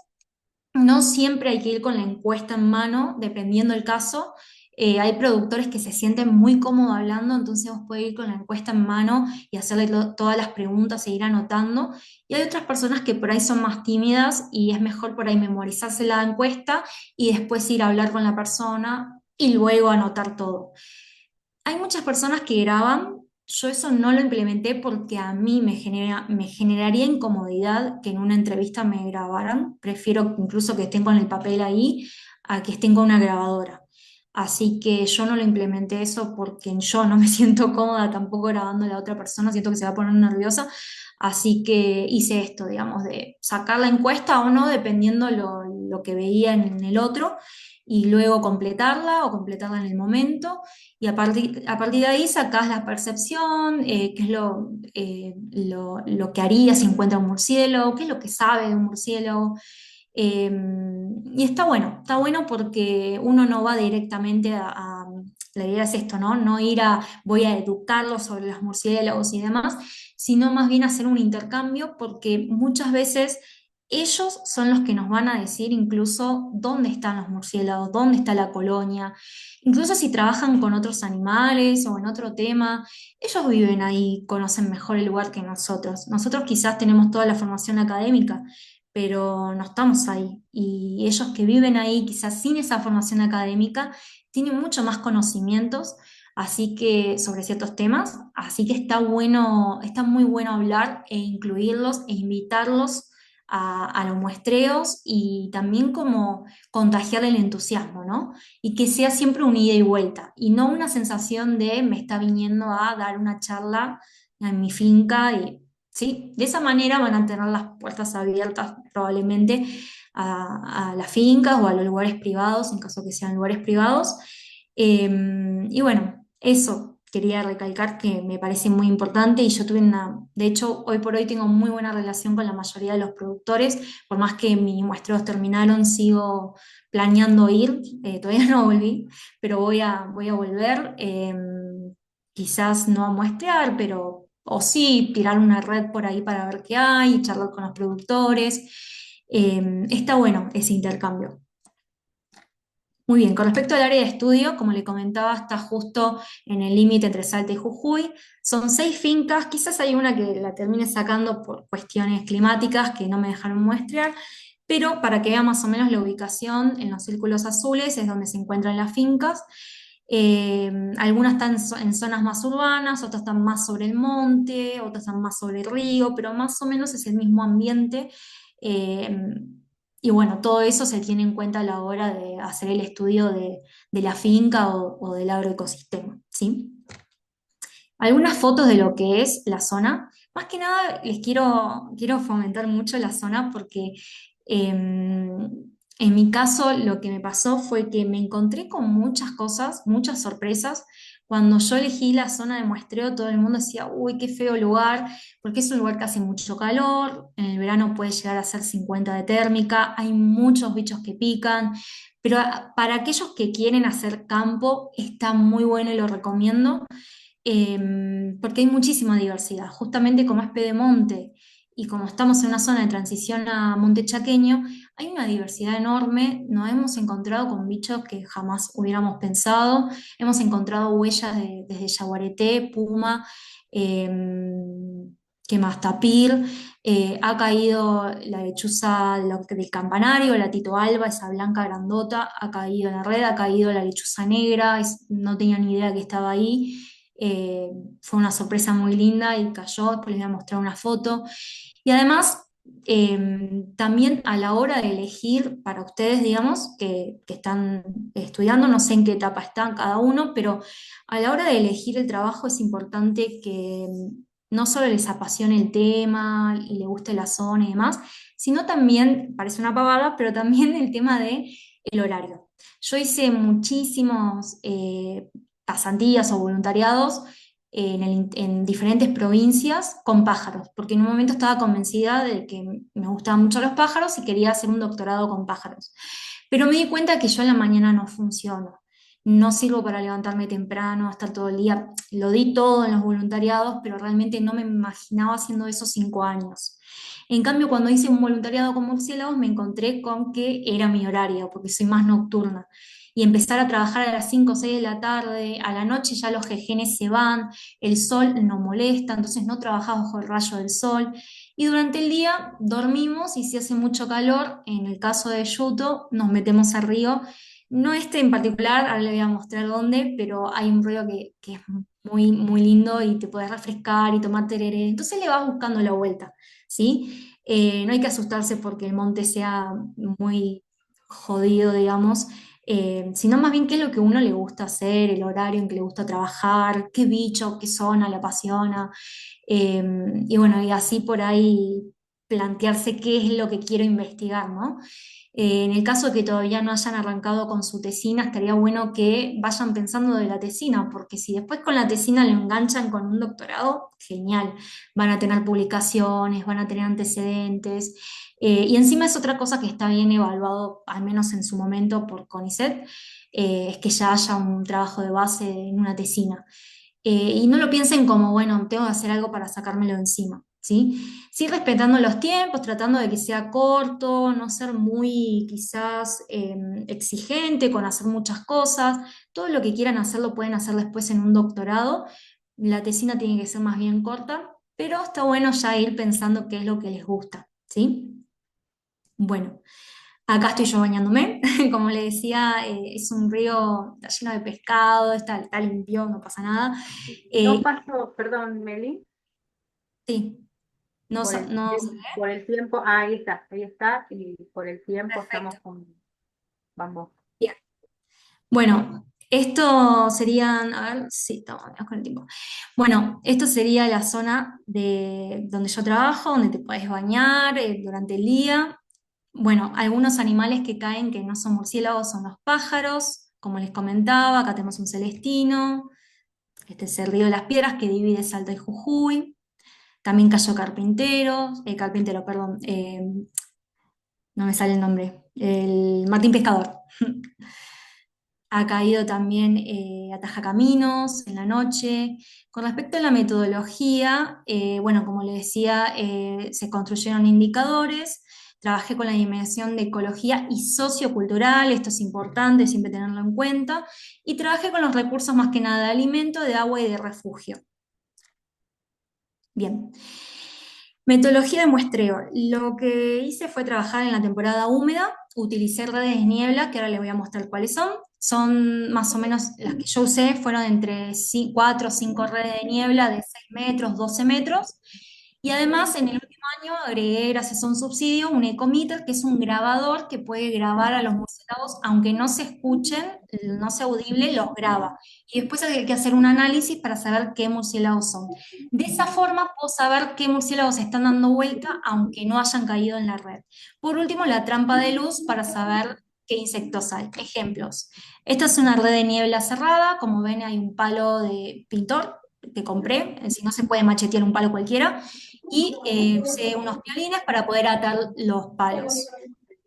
No siempre hay que ir con la encuesta en mano, dependiendo del caso. Hay productores que se sienten muy cómodos hablando, entonces vos podés ir con la encuesta en mano y hacerle todas las preguntas e ir anotando. Y hay otras personas que por ahí son más tímidas y es mejor por ahí memorizarse la encuesta y después ir a hablar con la persona y luego anotar todo. Hay muchas personas que graban, yo eso no lo implementé porque a mí me generaría incomodidad que en una entrevista me grabaran. Prefiero incluso que estén con el papel ahí a que estén con una grabadora. Así que yo no lo implementé eso porque yo no me siento cómoda tampoco grabando a la otra persona, siento que se va a poner nerviosa. Así que hice esto, digamos, de sacar la encuesta o no, dependiendo lo que veía en el otro, y luego completarla o completarla en el momento. Y a partir de ahí sacás la percepción, qué es lo que haría si encuentra un murciélago, qué es lo que sabe de un murciélago. Eh, y está bueno porque uno no va directamente la idea es esto, ¿no? No ir voy a educarlos sobre los murciélagos y demás, sino más bien hacer un intercambio porque muchas veces ellos son los que nos van a decir incluso dónde están los murciélagos, dónde está la colonia. Incluso si trabajan con otros animales o en otro tema, ellos viven ahí, conocen mejor el lugar que nosotros. Nosotros quizás tenemos toda la formación académica, pero no estamos ahí. Y ellos que viven ahí, quizás sin esa formación académica, tienen mucho más conocimientos, así que sobre ciertos temas, así que está bueno, está muy bueno hablar e incluirlos e invitarlos a los muestreos y también como contagiar el entusiasmo, ¿no? Y que sea siempre un ida y vuelta, y no una sensación de me está viniendo a dar una charla en mi finca, y sí, de esa manera van a tener las puertas abiertas probablemente a las fincas o a los lugares privados, en caso que sean lugares privados. Y bueno, eso quería recalcar que me parece muy importante y yo de hecho, hoy por hoy tengo muy buena relación con la mayoría de los productores, por más que mis muestreos terminaron, sigo planeando ir, todavía no volví, pero voy a volver, quizás no a muestrear, pero o sí tirar una red por ahí para ver qué hay, charlar con los productores. Está bueno ese intercambio. Muy bien, con respecto al área de estudio, como le comentaba, está justo en el límite entre Salta y Jujuy. Son 6 fincas, quizás hay una que la termine sacando por cuestiones climáticas que no me dejaron muestrear, pero para que vea más o menos la ubicación en los círculos azules es donde se encuentran las fincas. Algunas están en zonas más urbanas, otras están más sobre el monte, otras están más sobre el río, pero más o menos es el mismo ambiente. Eh, y bueno, todo eso se tiene en cuenta a la hora de hacer el estudio de la finca o del agroecosistema, ¿sí? Algunas fotos de lo que es la zona. Más que nada les quiero fomentar mucho la zona porque en mi caso lo que me pasó fue que me encontré con muchas cosas, muchas sorpresas. Cuando yo elegí la zona de muestreo, todo el mundo decía, uy, qué feo lugar, porque es un lugar que hace mucho calor, en el verano puede llegar a ser 50 de térmica, hay muchos bichos que pican, pero para aquellos que quieren hacer campo está muy bueno y lo recomiendo, porque hay muchísima diversidad. Justamente como es Pedemonte y como estamos en una zona de transición a Monte Chaqueño, hay una diversidad enorme. Nos hemos encontrado con bichos que jamás hubiéramos pensado. Hemos encontrado huellas desde yaguareté, puma, ¿qué más? Tapir. Ha caído la lechuza del campanario, la Tito Alba, esa blanca grandota, ha caído en la red, ha caído la lechuza negra, no tenía ni idea que estaba ahí. Eh, Fue una sorpresa muy linda y cayó, después les voy a mostrar una foto. Y además, también a la hora de elegir para ustedes, digamos, que están estudiando, no sé en qué etapa están cada uno, pero a la hora de elegir el trabajo es importante que no solo les apasione el tema y le guste la zona y demás, sino también, parece una pavada, pero también el tema de el horario. Yo hice muchísimos pasantías o voluntariados en diferentes provincias con pájaros, porque en un momento estaba convencida de que me gustaban mucho los pájaros y quería hacer un doctorado con pájaros. Pero me di cuenta que yo en la mañana no funciono. No sirvo para levantarme temprano, estar todo el día. Lo di todo en los voluntariados, pero realmente no me imaginaba haciendo eso 5 años. En cambio, cuando hice un voluntariado con murciélagos, me encontré con que era mi horario, porque soy más nocturna. Y empezar a trabajar a las 5 o 6 de la tarde, a la noche ya los jejenes se van, el sol no molesta, entonces no trabajas bajo el rayo del sol. Y durante el día dormimos y si hace mucho calor, en el caso de Yuto, nos metemos al río. No este en particular, ahora le voy a mostrar dónde, pero hay un río que es muy, muy lindo y te puedes refrescar y tomar tereré. Entonces le vas buscando la vuelta, ¿sí? No hay que asustarse porque el monte sea muy jodido, digamos, sino más bien qué es lo que a uno le gusta hacer, el horario en que le gusta trabajar, qué bicho, qué zona le apasiona. Y bueno, y así por ahí plantearse qué es lo que quiero investigar, ¿no? En el caso de que todavía no hayan arrancado con su tesina, estaría bueno que vayan pensando de la tesina, porque si después con la tesina lo enganchan con un doctorado, genial, van a tener publicaciones, van a tener antecedentes, y encima es otra cosa que está bien evaluado, al menos en su momento por CONICET, es que ya haya un trabajo de base en una tesina. Y no lo piensen como, bueno, tengo que hacer algo para sacármelo de encima, ¿sí? Sí, respetando los tiempos, tratando de que sea corto, no ser muy quizás exigente con hacer muchas cosas. Todo lo que quieran hacer lo pueden hacer después en un doctorado. La tesina tiene que ser más bien corta, pero está bueno ya ir pensando qué es lo que les gusta, ¿sí? Bueno. Acá estoy yo bañándome, como le decía, es un río, está lleno de pescado, está limpio, no pasa nada. No Eh, paso, perdón, Meli, sí, no, no, por el tiempo, ahí está, y por el tiempo estamos con, vamos. bien. Bueno, esto serían, a ver, sí, estamos bien con el tiempo. Bueno, esto sería la zona de donde yo trabajo, donde te puedes bañar durante el día. Bueno, algunos animales que caen que no son murciélagos son los pájaros, como les comentaba, acá tenemos un celestino. Este es el río de las Piedras que divide Salta y Jujuy. También cayó Carpintero, perdón, no me sale el nombre, el Martín Pescador. Ha caído también Ataja Caminos en la noche. Con respecto a la metodología, bueno, como le decía, se construyeron indicadores. Trabajé con la dimensión de ecología y sociocultural, esto es importante siempre tenerlo en cuenta, y trabajé con los recursos más que nada de alimento, de agua y de refugio. Bien. Metodología de muestreo. Lo que hice fue trabajar en la temporada húmeda, utilicé redes de niebla, que ahora les voy a mostrar cuáles son. Son más o menos las que yo usé, fueron entre 4 o 5 redes de niebla de 6 metros, 12 metros. Y además, en el último año agregué, gracias a un subsidio, un ecometer, que es un grabador que puede grabar a los murciélagos, aunque no se escuchen, no sea audible, los graba. Y después hay que hacer un análisis para saber qué murciélagos son. De esa forma puedo saber qué murciélagos están dando vuelta, aunque no hayan caído en la red. Por último, la trampa de luz para saber qué insectos hay. Ejemplos. Esta es una red de niebla cerrada. Como ven, hay un palo de pintor que compré. Si no se puede machetear un palo cualquiera. Y usé unos violines para poder atar los palos.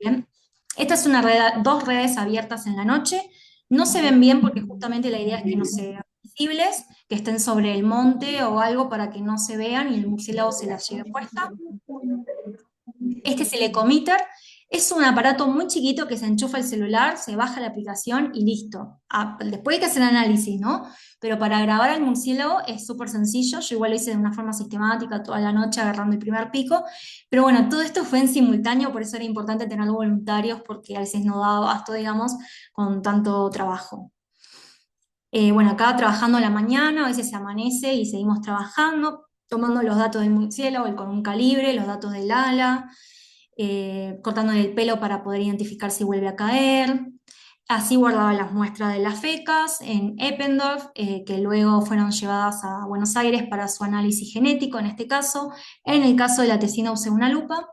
Bien. Esta es una red, dos redes abiertas en la noche. No se ven bien porque justamente la idea es que no se vean visibles, que estén sobre el monte o algo para que no se vean y el murciélago se las lleve puesta. Este es el Ecometer. Es un aparato muy chiquito que se enchufa el celular, se baja la aplicación y listo. Después hay que hacer análisis, ¿no? Pero para grabar al murciélago es súper sencillo. Yo igual lo hice de una forma sistemática toda la noche agarrando el primer pico. Pero bueno, todo esto fue en simultáneo, por eso era importante tener voluntarios porque a veces no daba abasto, digamos, con tanto trabajo. Bueno, acá trabajando a la mañana, a veces se amanece y seguimos trabajando, tomando los datos del murciélago con un calibre, los datos del ala, cortándole el pelo para poder identificar si vuelve a caer. Así guardaba las muestras de las fecas en Eppendorf, que luego fueron llevadas a Buenos Aires para su análisis genético, en este caso. En el caso de la tesina usé una lupa.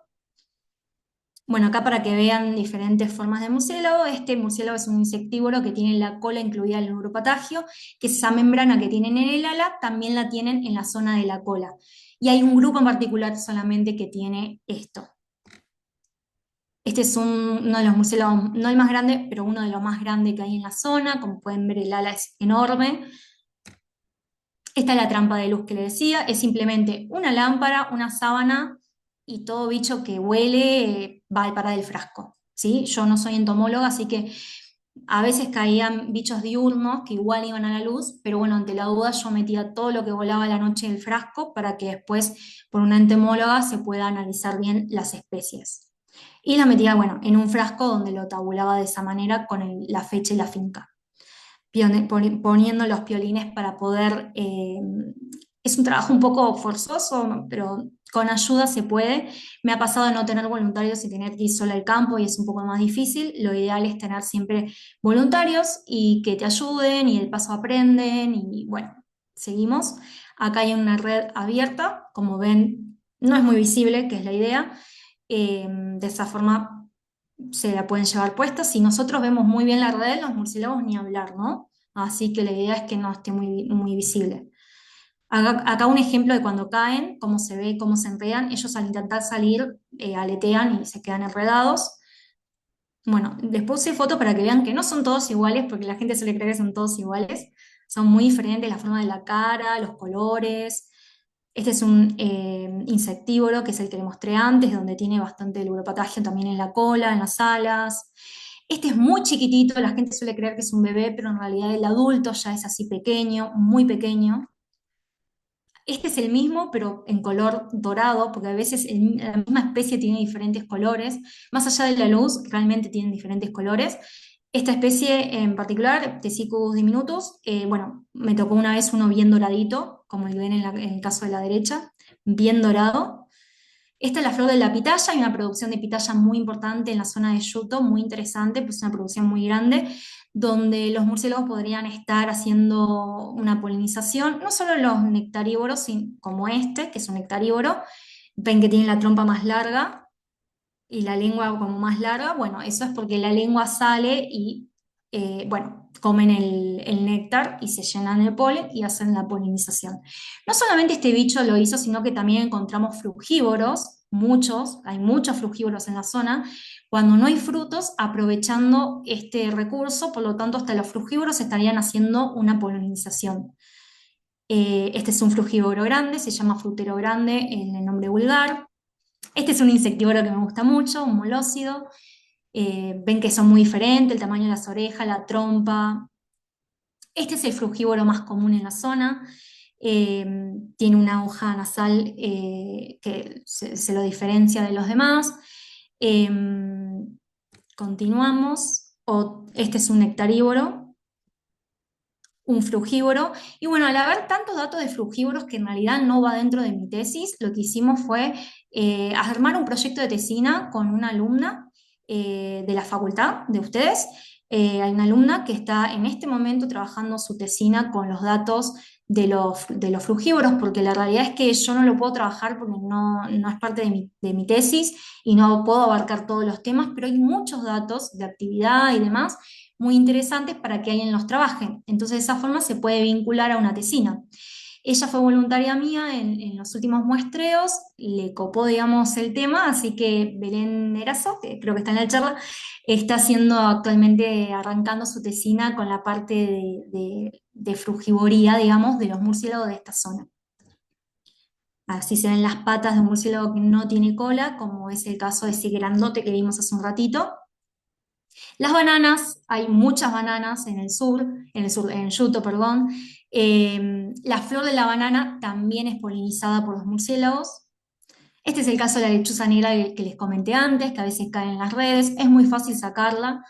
Bueno, acá para que vean diferentes formas de murciélago, este murciélago es un insectívoro que tiene la cola incluida en el uropatagio, que es esa membrana que tienen en el ala, también la tienen en la zona de la cola. Y hay un grupo en particular solamente que tiene esto. Este es uno de los murciélagos, no el más grande, pero uno de los más grandes que hay en la zona. Como pueden ver, el ala es enorme. Esta es la trampa de luz que le decía, es simplemente una lámpara, una sábana y todo bicho que huele va al parar del frasco, ¿sí? Yo no soy entomóloga, así que a veces caían bichos diurnos que igual iban a la luz, pero bueno, ante la duda yo metía todo lo que volaba a la noche en el frasco para que después, por una entomóloga, se pueda analizar bien las especies. Y la metía, bueno, en un frasco donde lo tabulaba de esa manera con la fecha y la finca poniendo los piolines para poder... es un trabajo un poco forzoso, pero con ayuda se puede. Me ha pasado de no tener voluntarios y tener que ir sola al campo y es un poco más difícil. Lo ideal es tener siempre voluntarios y que te ayuden y del paso aprenden y bueno, seguimos. Acá hay una red abierta, como ven, no es muy visible, que es la idea. De esa forma se la pueden llevar puesta. Si nosotros vemos muy bien la red, los murciélagos ni hablar, ¿no? Así que la idea es que no esté muy visible. Acá un ejemplo de cuando caen, cómo se ve, cómo se enredan. Ellos al intentar salir aletean y se quedan enredados. Bueno, les puse fotos para que vean que no son todos iguales, porque la gente suele creer que son todos iguales. Son muy diferentes la forma de la cara, los colores. Este es un insectívoro, que es el que le mostré antes, donde tiene bastante el uropatagio también en la cola, en las alas. Este es muy chiquitito, la gente suele creer que es un bebé, pero en realidad el adulto ya es así pequeño, muy pequeño. Este es el mismo, pero en color dorado, porque a veces la misma especie tiene diferentes colores. Más allá de la luz, realmente tienen diferentes colores. Esta especie en particular, Pthecicus diminutus, bueno, me tocó una vez uno bien doradito, como el que ven en el caso de la derecha, bien dorado. Esta es la flor de la pitaya, hay una producción de pitaya muy importante en la zona de Yuto, muy interesante, pues es una producción muy grande, donde los murciélagos podrían estar haciendo una polinización, no solo los nectarívoros, como este, que es un nectarívoro, ven que tiene la trompa más larga y la lengua como más larga, bueno, eso es porque la lengua sale y, bueno, comen el néctar y se llenan de polen y hacen la polinización. No solamente este bicho lo hizo, sino que también encontramos frugívoros, muchos, hay muchos frugívoros en la zona, cuando no hay frutos, aprovechando este recurso, por lo tanto, hasta los frugívoros estarían haciendo una polinización. Este es un frugívoro grande, se llama frutero grande en el nombre vulgar. Este es un insectívoro que me gusta mucho, un molócido. Ven que son muy diferentes, el tamaño de las orejas, la trompa. Este es el frugívoro más común en la zona. Eh, Tiene una hoja nasal que se lo diferencia de los demás. Eh, Continuamos. Este es un nectarívoro, un frugívoro. Y bueno, al haber tantos datos de frugívoros que en realidad no va dentro de mi tesis, lo que hicimos fue armar un proyecto de tesina con una alumna de la facultad de ustedes. Hay una alumna que está en este momento trabajando su tesina con los datos de los frugívoros, porque la realidad es que yo no lo puedo trabajar porque no es parte de mi tesis y no puedo abarcar todos los temas, pero hay muchos datos de actividad y demás muy interesantes para que alguien los trabaje. Entonces, de esa forma se puede vincular a una tesina. Ella fue voluntaria mía en los últimos muestreos, le copó, digamos, el tema, así que Belén Erazo, que creo que está en la charla, está haciendo actualmente, arrancando su tesina con la parte de frugivoría, digamos, de los murciélagos de esta zona. Así se ven las patas de un murciélago que no tiene cola, como es el caso de ese grandote que vimos hace un ratito. Las bananas, hay muchas bananas en Yuto, perdón. La flor de la banana también es polinizada por los murciélagos. Este es el caso de la lechuza negra que les comenté antes, que a veces cae en las redes, es muy fácil sacarla.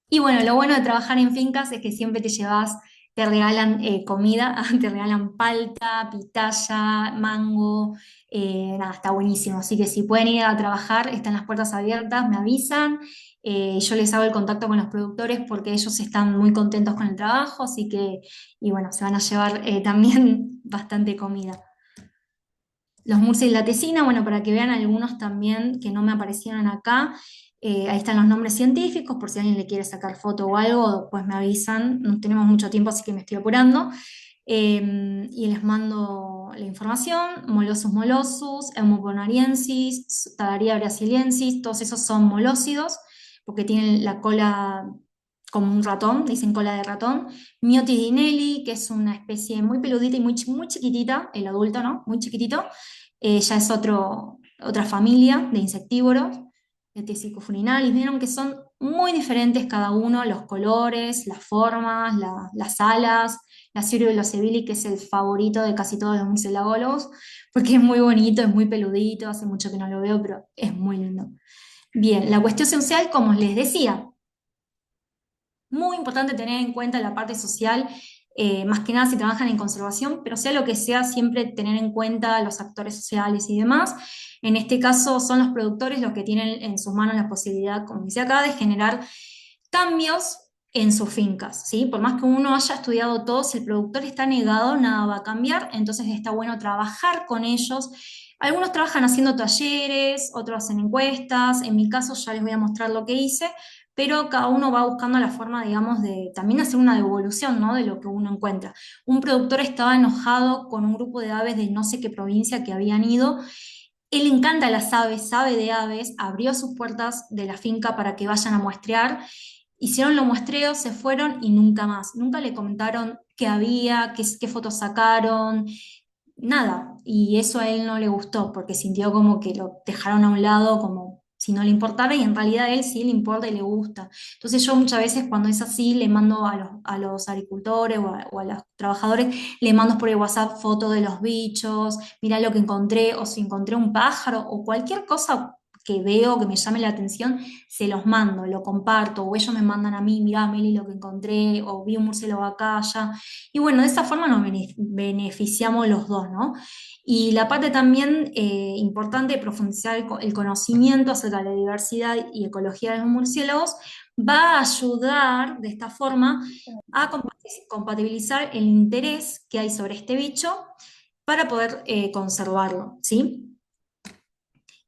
Y bueno, lo bueno de trabajar en fincas es que siempre te regalan comida, te regalan palta, pitaya, mango, nada, está buenísimo. Así que si pueden ir a trabajar, están las puertas abiertas, me avisan. Yo les hago el contacto con los productores porque ellos están muy contentos con el trabajo, así que, y bueno, se van a llevar también bastante comida. Los Murcia y la Tesina, bueno, para que vean algunos también que no me aparecieron acá. Ahí están los nombres científicos, por si alguien le quiere sacar foto o algo, pues me avisan. No tenemos mucho tiempo, así que me estoy apurando. Y les mando la información. Molossus molossus, Eumobonariensis, Tagaria brasiliensis, todos esos son molósidos, porque tienen la cola como un ratón, dicen cola de ratón. Myotis dinelli, que es una especie muy peludita y muy chiquitita, el adulto, ¿no? Muy chiquitito. Ya es otra familia de insectívoros, Tesicofuninalis. Vieron que son muy diferentes cada uno, los colores, las formas, las alas. La Ciruelosebili, que es el favorito de casi todos los murciélagos, porque es muy bonito, es muy peludito, hace mucho que no lo veo, pero es muy lindo. Bien, la cuestión social, como les decía, muy importante tener en cuenta la parte social, más que nada si trabajan en conservación, pero sea lo que sea, siempre tener en cuenta los actores sociales y demás. En este caso son los productores los que tienen en sus manos la posibilidad, como decía acá, de generar cambios en sus fincas, ¿sí? Por más que uno haya estudiado todo, si el productor está negado, nada va a cambiar, entonces está bueno trabajar con ellos. Algunos trabajan haciendo talleres, otros hacen encuestas, en mi caso ya les voy a mostrar lo que hice, pero cada uno va buscando la forma, digamos, de también hacer una devolución, ¿no? De lo que uno encuentra. Un productor estaba enojado con un grupo de aves de no sé qué provincia que habían ido. Él le encanta las aves, sabe de aves, abrió sus puertas de la finca para que vayan a muestrear. Hicieron los muestreos, se fueron y nunca más. Nunca le comentaron qué había, qué fotos sacaron, nada. Y eso a él no le gustó porque sintió como que lo dejaron a un lado, como si no le importara, y en realidad a él sí le importa y le gusta. Entonces yo muchas veces cuando es así le mando a los agricultores o a los trabajadores, le mando por el WhatsApp fotos de los bichos, mirá lo que encontré, o si encontré un pájaro o cualquier cosa que veo que me llame la atención, se los mando, lo comparto, o ellos me mandan a mí, mirá Meli lo que encontré, o vi un murciélago acá, allá. Y bueno, de esa forma nos beneficiamos los dos, ¿no? Y la parte también importante de profundizar el conocimiento acerca de la diversidad y ecología de los murciélagos va a ayudar de esta forma a compatibilizar el interés que hay sobre este bicho para poder conservarlo, ¿sí?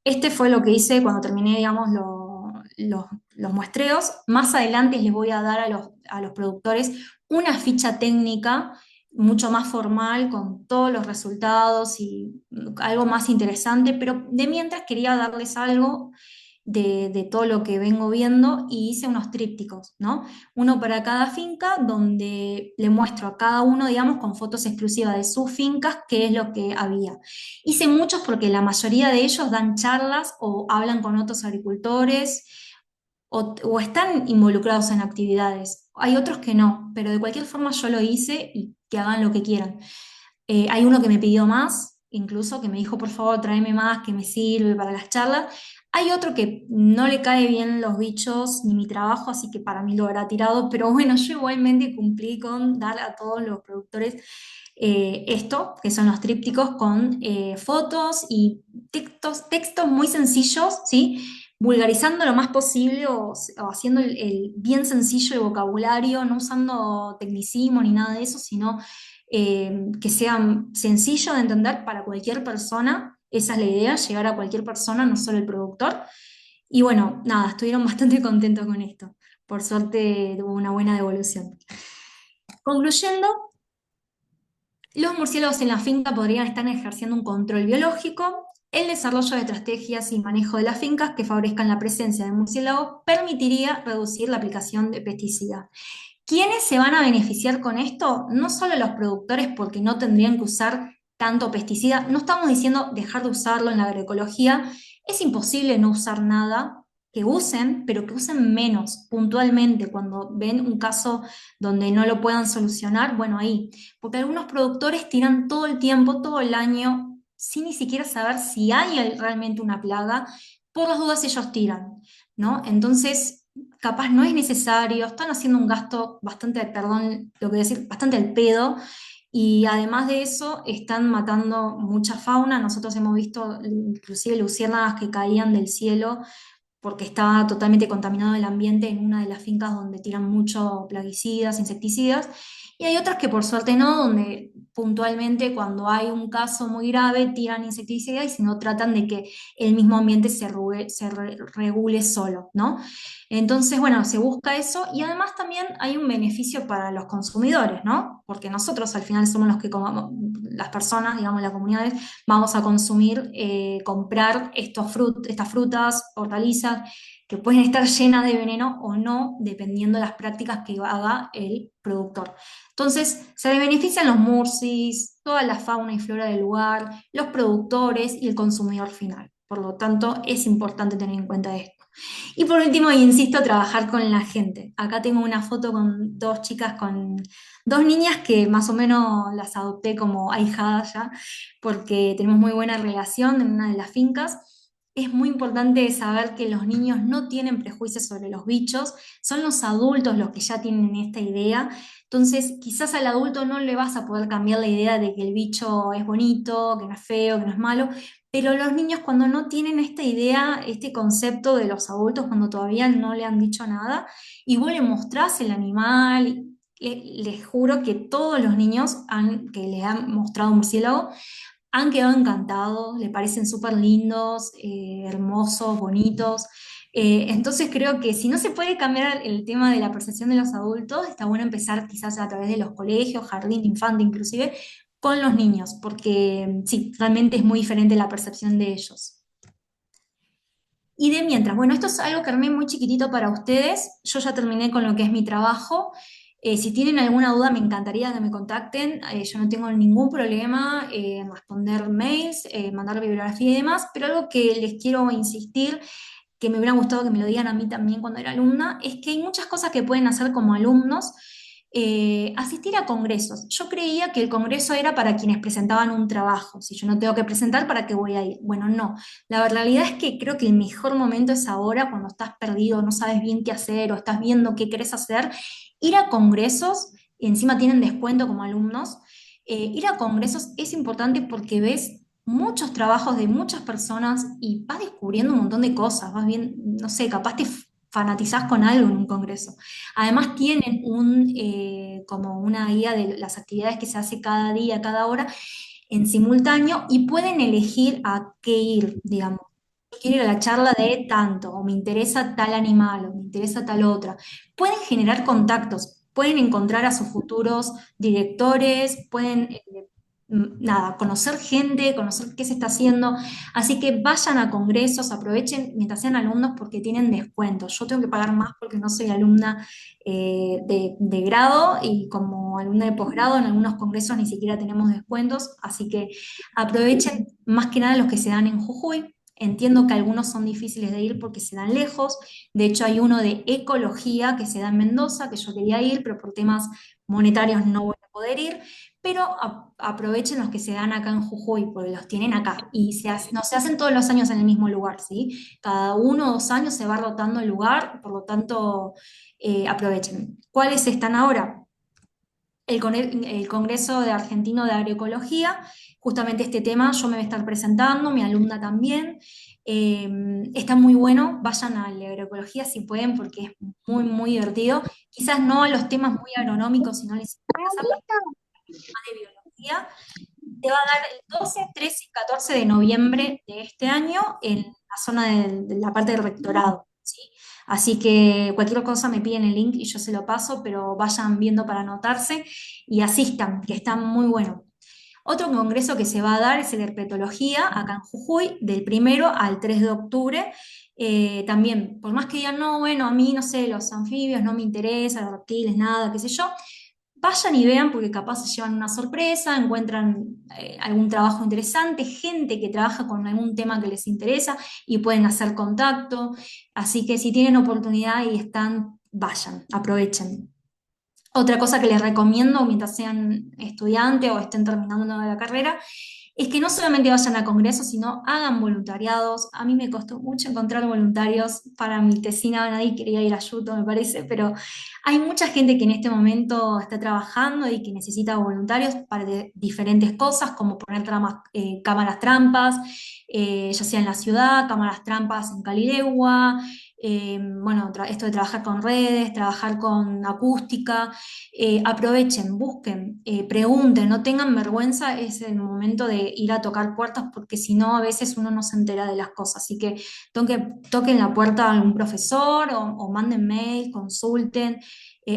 Este fue lo que hice cuando terminé, digamos, los muestreos. Más adelante les voy a dar a los productores una ficha técnica mucho más formal con todos los resultados y algo más interesante, pero de mientras quería darles algo de todo lo que vengo viendo y hice unos trípticos, ¿no? Uno para cada finca donde le muestro a cada uno, digamos, con fotos exclusivas de sus fincas qué es lo que había. Hice muchos porque la mayoría de ellos dan charlas o hablan con otros agricultores o están involucrados en actividades. Hay otros que no, pero de cualquier forma yo lo hice y que hagan lo que quieran. Hay uno que me pidió más, incluso que me dijo, por favor, tráeme más, que me sirve para las charlas. Hay otro que no le cae bien los bichos ni mi trabajo, así que para mí lo habrá tirado, pero bueno, yo igualmente cumplí con dar a todos los productores esto, que son los trípticos con fotos y textos muy sencillos, ¿sí? Vulgarizando lo más posible o haciendo el bien sencillo el vocabulario, no usando tecnicismo ni nada de eso, sino que sea sencillo de entender para cualquier persona. Esa es la idea, llegar a cualquier persona, no solo el productor. Y bueno, nada, estuvieron bastante contentos con esto. Por suerte tuvo una buena devolución. Concluyendo, los murciélagos en la finca podrían estar ejerciendo un control biológico. El desarrollo de estrategias y manejo de las fincas que favorezcan la presencia de murciélagos permitiría reducir la aplicación de pesticidas. ¿Quiénes se van a beneficiar con esto? No solo los productores porque no tendrían que usar tanto pesticida. No estamos diciendo dejar de usarlo en la agroecología. Es imposible no usar nada. Que usen, pero que usen menos puntualmente cuando ven un caso donde no lo puedan solucionar. Bueno, ahí. Porque algunos productores tiran todo el tiempo, todo el año, sin ni siquiera saber si hay realmente una plaga. Por las dudas ellos tiran, ¿no? Entonces capaz no es necesario, están haciendo un gasto bastante, perdón, lo que voy a decir, bastante al pedo, y además de eso están matando mucha fauna. Nosotros hemos visto inclusive luciérnagas que caían del cielo porque estaba totalmente contaminado el ambiente en una de las fincas donde tiran mucho plaguicidas, insecticidas, y hay otras que por suerte no, donde puntualmente cuando hay un caso muy grave tiran insecticida y si no tratan de que el mismo ambiente regule solo, ¿no? Entonces, bueno, se busca eso y además también hay un beneficio para los consumidores, ¿no? Porque nosotros al final somos los que, como las personas, digamos, las comunidades, vamos a consumir, comprar estas frutas, hortalizas, que pueden estar llenas de veneno o no, dependiendo de las prácticas que haga el productor. Entonces, se benefician los mursis, toda la fauna y flora del lugar, los productores y el consumidor final. Por lo tanto, es importante tener en cuenta esto. Y por último, insisto, trabajar con la gente. Acá tengo una foto con dos chicas, con dos niñas que más o menos las adopté como ahijadas ya, porque tenemos muy buena relación en una de las fincas. Es muy importante saber que los niños no tienen prejuicios sobre los bichos, son los adultos los que ya tienen esta idea. Entonces, quizás al adulto no le vas a poder cambiar la idea de que el bicho es bonito, que no es feo, que no es malo, pero los niños cuando no tienen esta idea, este concepto de los adultos, cuando todavía no le han dicho nada, y vos le mostrás el animal, les juro que todos los niños que les han mostrado un murciélago han quedado encantados, le parecen súper lindos, hermosos, bonitos. Entonces creo que si no se puede cambiar el tema de la percepción de los adultos, está bueno empezar quizás a través de los colegios, jardín de infante inclusive, con los niños, porque sí, realmente es muy diferente la percepción de ellos. Y de mientras, bueno, esto es algo que armé muy chiquitito para ustedes. Yo ya terminé con lo que es mi trabajo. Si tienen alguna duda, me encantaría que me contacten. Yo no tengo ningún problema en responder mails, mandar bibliografía y demás, pero algo que les quiero insistir, que me hubiera gustado que me lo digan a mí también cuando era alumna, es que hay muchas cosas que pueden hacer como alumnos. Asistir a congresos. Yo creía que el congreso era para quienes presentaban un trabajo. Si yo no tengo que presentar, ¿para qué voy a ir? Bueno, no. La realidad es que creo que el mejor momento es ahora, cuando estás perdido, no sabes bien qué hacer o estás viendo qué querés hacer. Ir a congresos, y encima tienen descuento como alumnos. Ir a congresos es importante porque ves muchos trabajos de muchas personas y vas descubriendo un montón de cosas, vas bien, no sé, capaz te fanatizás con algo en un congreso. Además tienen como una guía de las actividades que se hace cada día, cada hora, en simultáneo y pueden elegir a qué ir, digamos. Yo quiero ir a la charla de tanto, o me interesa tal animal, o me interesa tal otra. Pueden generar contactos, pueden encontrar a sus futuros directores, pueden nada, conocer gente, conocer qué se está haciendo. Así que vayan a congresos, aprovechen mientras sean alumnos porque tienen descuentos. Yo tengo que pagar más porque no soy alumna de grado y como alumna de posgrado en algunos congresos ni siquiera tenemos descuentos. Así que aprovechen más que nada los que se dan en Jujuy. Entiendo que algunos son difíciles de ir porque se dan lejos. De hecho, hay uno de ecología que se da en Mendoza, que yo quería ir, pero por temas monetarios no voy a poder ir, pero aprovechen los que se dan acá en Jujuy, porque los tienen acá, y no se hacen todos los años en el mismo lugar, ¿sí? Cada 1 o 2 años se va rotando el lugar, por lo tanto, aprovechen. ¿Cuáles están ahora? El Congreso de Argentino de Agroecología, justamente este tema yo me voy a estar presentando, mi alumna también. Está muy bueno, vayan a la agroecología si pueden porque es muy, muy divertido. Quizás no a los temas muy agronómicos, si no les interesa, más de biología. Se va a dar el 12, 13 y 14 de noviembre de este año en la zona de la parte del rectorado, ¿sí? Así que cualquier cosa me piden el link y yo se lo paso, pero vayan viendo para anotarse y asistan, que está muy bueno. Otro congreso que se va a dar es el de herpetología, acá en Jujuy, del 1 al 3 de octubre. También, por más que digan, no, bueno, a mí, no sé, los anfibios no me interesan, los reptiles, nada, qué sé yo, vayan y vean porque capaz se llevan una sorpresa, encuentran algún trabajo interesante, gente que trabaja con algún tema que les interesa y pueden hacer contacto. Así que si tienen oportunidad y están, vayan, aprovechen. Otra cosa que les recomiendo mientras sean estudiantes o estén terminando la carrera es que no solamente vayan a congresos, sino hagan voluntariados. A mí me costó mucho encontrar voluntarios para mi tesina, nadie quería ir a Yuto, me parece, pero hay mucha gente que en este momento está trabajando y que necesita voluntarios para diferentes cosas, como poner cámaras trampas, ya sea en la ciudad, cámaras trampas en Calilegua, bueno, esto de trabajar con redes, trabajar con acústica, aprovechen, busquen, pregunten, no tengan vergüenza, es el momento de ir a tocar puertas porque si no a veces uno no se entera de las cosas, así que toquen la puerta a algún profesor o manden mail, consulten.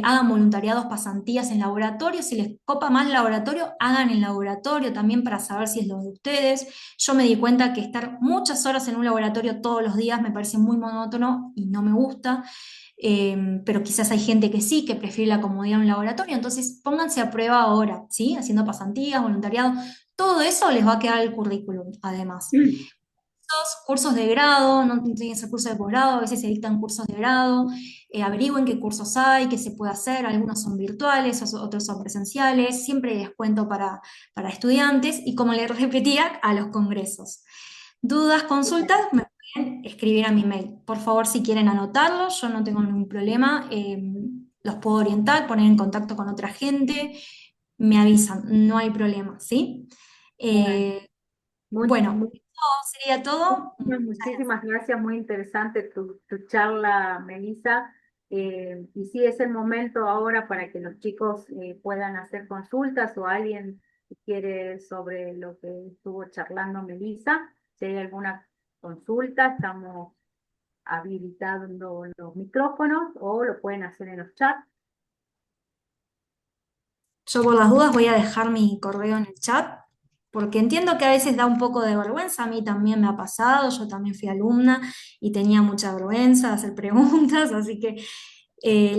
Hagan voluntariados, pasantías en laboratorio, si les copa más el laboratorio, hagan el laboratorio también para saber si es lo de ustedes. Yo me di cuenta que estar muchas horas en un laboratorio todos los días me parece muy monótono y no me gusta, pero quizás hay gente que sí, que prefiere la comodidad de un laboratorio, entonces pónganse a prueba ahora, ¿sí? Haciendo pasantías, voluntariado, todo eso les va a quedar el currículum, además. Cursos de grado, no tienen que ser cursos de posgrado, a veces se dictan cursos de grado, averigüen qué cursos hay, qué se puede hacer, algunos son virtuales, otros son presenciales, siempre hay descuento para estudiantes y como les repetía, a los congresos. Dudas, consultas, me pueden escribir a mi mail. Por favor, si quieren anotarlo, yo no tengo ningún problema, los puedo orientar, poner en contacto con otra gente, me avisan, no hay problema, ¿sí? Bueno, Bueno, eso sería todo. muchísimas gracias, muy interesante tu charla, Melissa. Y sí, es el momento ahora para que los chicos puedan hacer consultas o alguien que quiere sobre lo que estuvo charlando Melissa. Si hay alguna consulta, estamos habilitando los micrófonos o lo pueden hacer en los chats. Yo por las dudas voy a dejar mi correo en el chat, porque entiendo que a veces da un poco de vergüenza, a mí también me ha pasado, yo también fui alumna y tenía mucha vergüenza de hacer preguntas, así que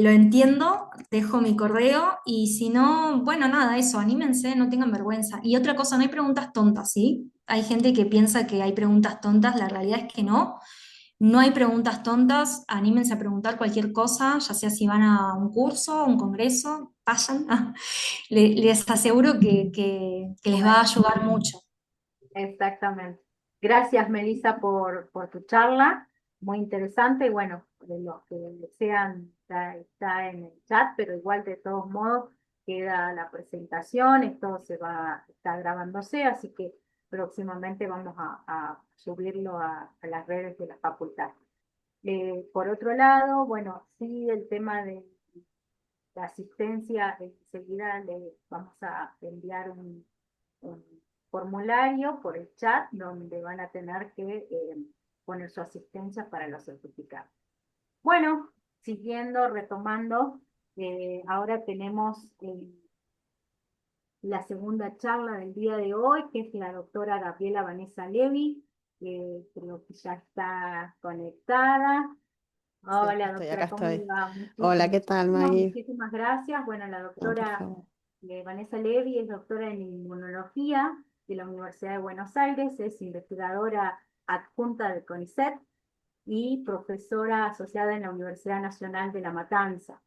lo entiendo, dejo mi correo y si no, bueno, nada, eso, anímense, no tengan vergüenza. Y otra cosa, no hay preguntas tontas, ¿sí? Hay gente que piensa que hay preguntas tontas, la realidad es que no. No hay preguntas tontas, anímense a preguntar cualquier cosa, ya sea si van a un curso, un congreso, vayan. Les aseguro que les va a Bueno, ayudar mucho. exactamente. Gracias, Melissa, por tu charla, muy interesante. Y bueno, de los que desean, está en el chat, pero igual de todos modos queda la presentación, esto está grabándose, así que próximamente vamos a subirlo a las redes de la facultad. Por otro lado, bueno, sí, el tema de la asistencia, enseguida le vamos a enviar un formulario por el chat donde van a tener que poner su asistencia para los certificados. Bueno, siguiendo, retomando, ahora tenemos la segunda charla del día de hoy, que es la doctora Gabriela Vanessa Levi, que creo que ya está conectada. Sí, acá Hola, estoy, acá doctora, ¿cómo le estoy. va? Hola, ¿qué tal, Maggie? Muchísimas gracias. Bueno, la No, por doctora favor. Vanessa Levi es doctora en inmunología de la Universidad de Buenos Aires, es investigadora adjunta del CONICET y profesora asociada en la Universidad Nacional de La Matanza.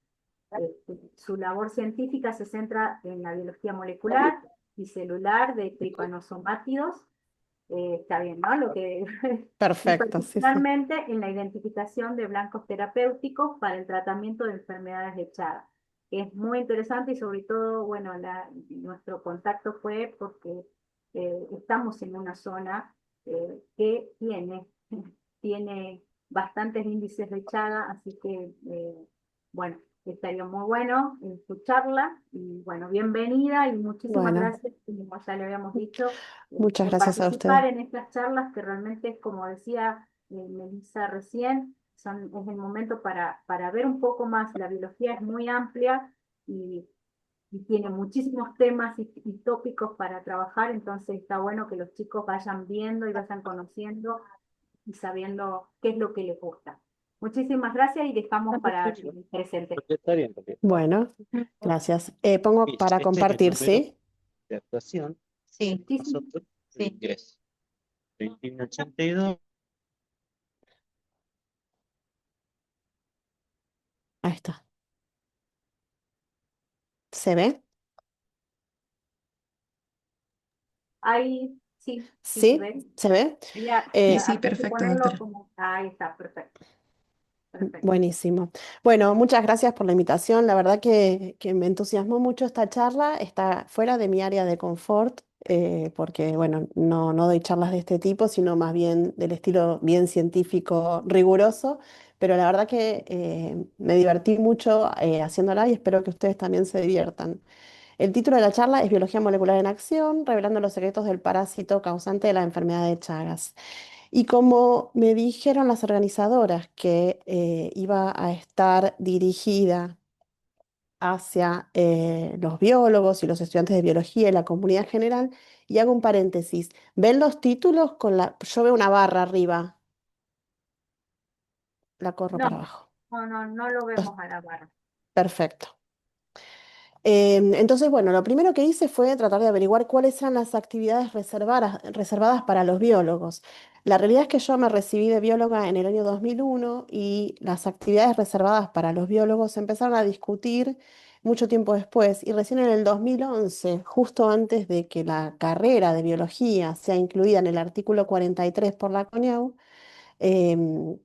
Su labor científica se centra en la biología molecular y celular de tripanosomátidos, está bien, ¿no? Y Perfecto, sí, sí. particularmente en la identificación de blancos terapéuticos para el tratamiento de enfermedades de Chagas, que es muy interesante y sobre todo, bueno, nuestro contacto fue porque estamos en una zona que tiene bastantes índices de Chaga, así que, bueno, estaría muy bueno escucharla y bueno, bienvenida y muchísimas Bueno, gracias, como ya le habíamos dicho, muchas por gracias a usted. participar en estas charlas que realmente, como decía Melissa recién, es el momento para ver un poco más. La biología es muy amplia y tiene muchísimos temas y tópicos para trabajar, entonces está bueno que los chicos vayan viendo y vayan conociendo y sabiendo qué es lo que les gusta. Muchísimas gracias y dejamos para el presente. Bueno, gracias. Pongo para compartir, ¿sí? Sí, Muchísimas sí. Ahí está. ¿Se ve? ahí, sí, sí se ¿Sí? ve. ¿Se ve? Ya, Eh, habría que ponerlo como, ahí está, perfecto, perfecto. Buenísimo. Bueno, muchas gracias por la invitación. La verdad que me entusiasmó mucho esta charla. Está fuera de mi área de confort, porque, bueno, no doy charlas de este tipo, sino más bien del estilo bien científico, riguroso. pero la verdad que me divertí mucho haciéndola y espero que ustedes también se diviertan. El título de la charla es Biología molecular en acción, revelando los secretos del parásito causante de la enfermedad de Chagas. Y como me dijeron las organizadoras que iba a estar dirigida hacia los biólogos y los estudiantes de biología y la comunidad general, y hago un paréntesis. ¿Ven los títulos con yo veo una barra arriba, la corro No, para abajo. no lo vemos a la barra. Perfecto. Entonces, bueno, lo primero que hice fue tratar de averiguar cuáles eran las actividades reservadas para los biólogos. La realidad es que yo me recibí de bióloga en el año 2001 y las actividades reservadas para los biólogos se empezaron a discutir mucho tiempo después y recién en el 2011, justo antes de que la carrera de biología sea incluida en el artículo 43 por la CONIAU, em,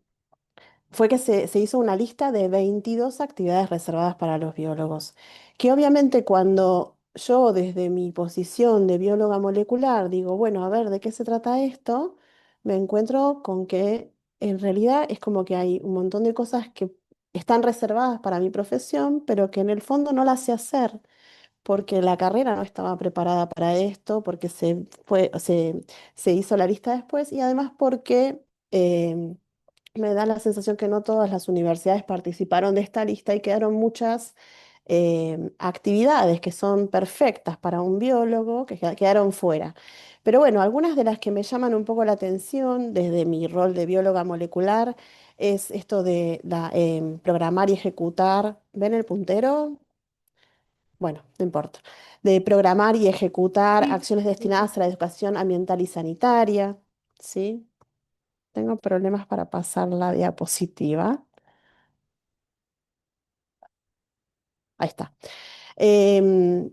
fue que se hizo una lista de 22 actividades reservadas para los biólogos, que obviamente cuando yo desde mi posición de bióloga molecular digo, bueno, a ver, ¿de qué se trata esto? Me encuentro con que en realidad es como que hay un montón de cosas que están reservadas para mi profesión, pero que en el fondo no las sé hacer. Porque la carrera no estaba preparada para esto, porque se hizo la lista después y además porque me da la sensación que no todas las universidades participaron de esta lista y quedaron muchas actividades que son perfectas para un biólogo que quedaron fuera. Pero bueno, algunas de las que me llaman un poco la atención desde mi rol de bióloga molecular es esto de programar y ejecutar. ¿Ven el puntero? Bueno, no importa. De programar y ejecutar Sí, acciones sí, sí. destinadas a la educación ambiental y sanitaria. ¿Sí? Tengo problemas para pasar la diapositiva. Ahí está. Em,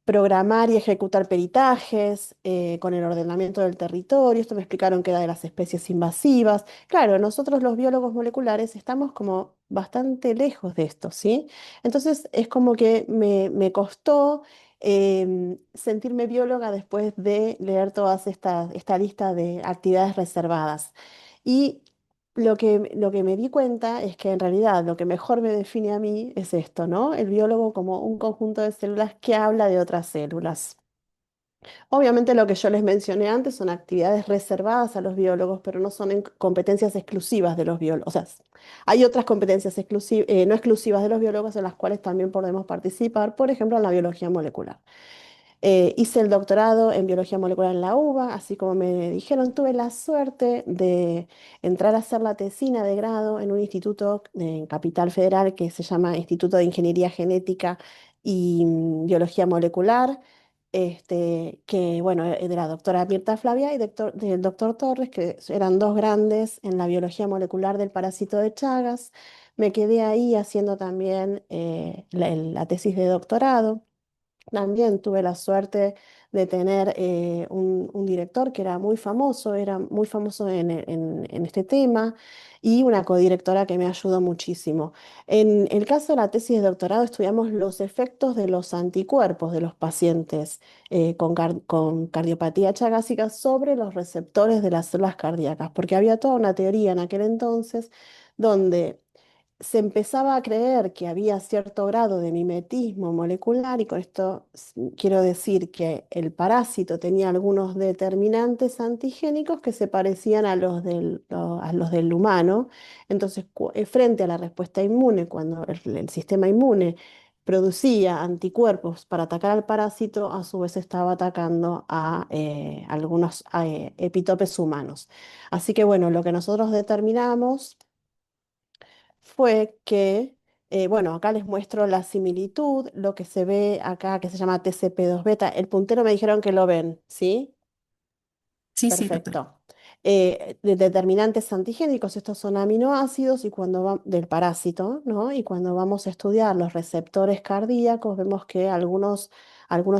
Programar y ejecutar peritajes con el ordenamiento del territorio. Esto me explicaron que era de las especies invasivas. Claro, nosotros los biólogos moleculares estamos como bastante lejos de esto, ¿sí? Entonces es como que me costó sentirme bióloga después de leer esta lista de actividades reservadas. Y lo que me di cuenta es que en realidad lo que mejor me define a mí es esto, ¿no? El biólogo como un conjunto de células que habla de otras células. Obviamente lo que yo les mencioné antes son actividades reservadas a los biólogos, pero no son competencias exclusivas de los biólogos. O sea, hay otras competencias no exclusivas de los biólogos en las cuales también podemos participar, por ejemplo, en la biología molecular. Hice el doctorado en biología molecular en la UBA, así como me dijeron, tuve la suerte de entrar a hacer la tesina de grado en un instituto en Capital Federal que se llama Instituto de Ingeniería Genética y Biología Molecular, que bueno, de la doctora Mirta Flavia y del doctor Torres, que eran dos grandes en la biología molecular del parásito de Chagas. Me quedé ahí haciendo también la tesis de doctorado. También tuve la suerte de tener un director que era muy famoso en este tema, y una codirectora que me ayudó muchísimo. En el caso de la tesis de doctorado estudiamos los efectos de los anticuerpos de los pacientes con cardiopatía chagásica sobre los receptores de las células cardíacas, porque había toda una teoría en aquel entonces donde se empezaba a creer que había cierto grado de mimetismo molecular y con esto quiero decir que el parásito tenía algunos determinantes antigénicos que se parecían a los del humano. Entonces, frente a la respuesta inmune, cuando el sistema inmune producía anticuerpos para atacar al parásito, a su vez estaba atacando a algunos epitopes humanos. Así que bueno, lo que nosotros determinamos fue que, bueno, acá les muestro la similitud, lo que se ve acá que se llama TCP2 beta. El puntero me dijeron que lo ven, ¿sí? Sí, sí, doctora. Perfecto. De determinantes antigénicos, estos son aminoácidos y del parásito, ¿no? Y cuando vamos a estudiar los receptores cardíacos, vemos que algunos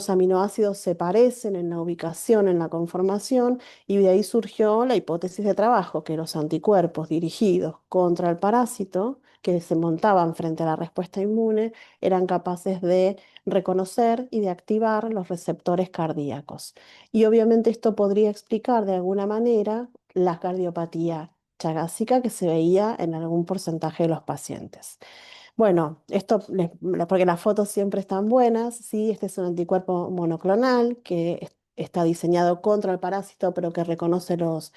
aminoácidos se parecen en la ubicación, en la conformación, y de ahí surgió la hipótesis de trabajo, que los anticuerpos dirigidos contra el parásito, que se montaban frente a la respuesta inmune, eran capaces de reconocer y de activar los receptores cardíacos. Y obviamente esto podría explicar de alguna manera la cardiopatía chagásica que se veía en algún porcentaje de los pacientes. Bueno, porque las fotos siempre están buenas, ¿sí? Este es un anticuerpo monoclonal que está diseñado contra el parásito, pero que reconoce los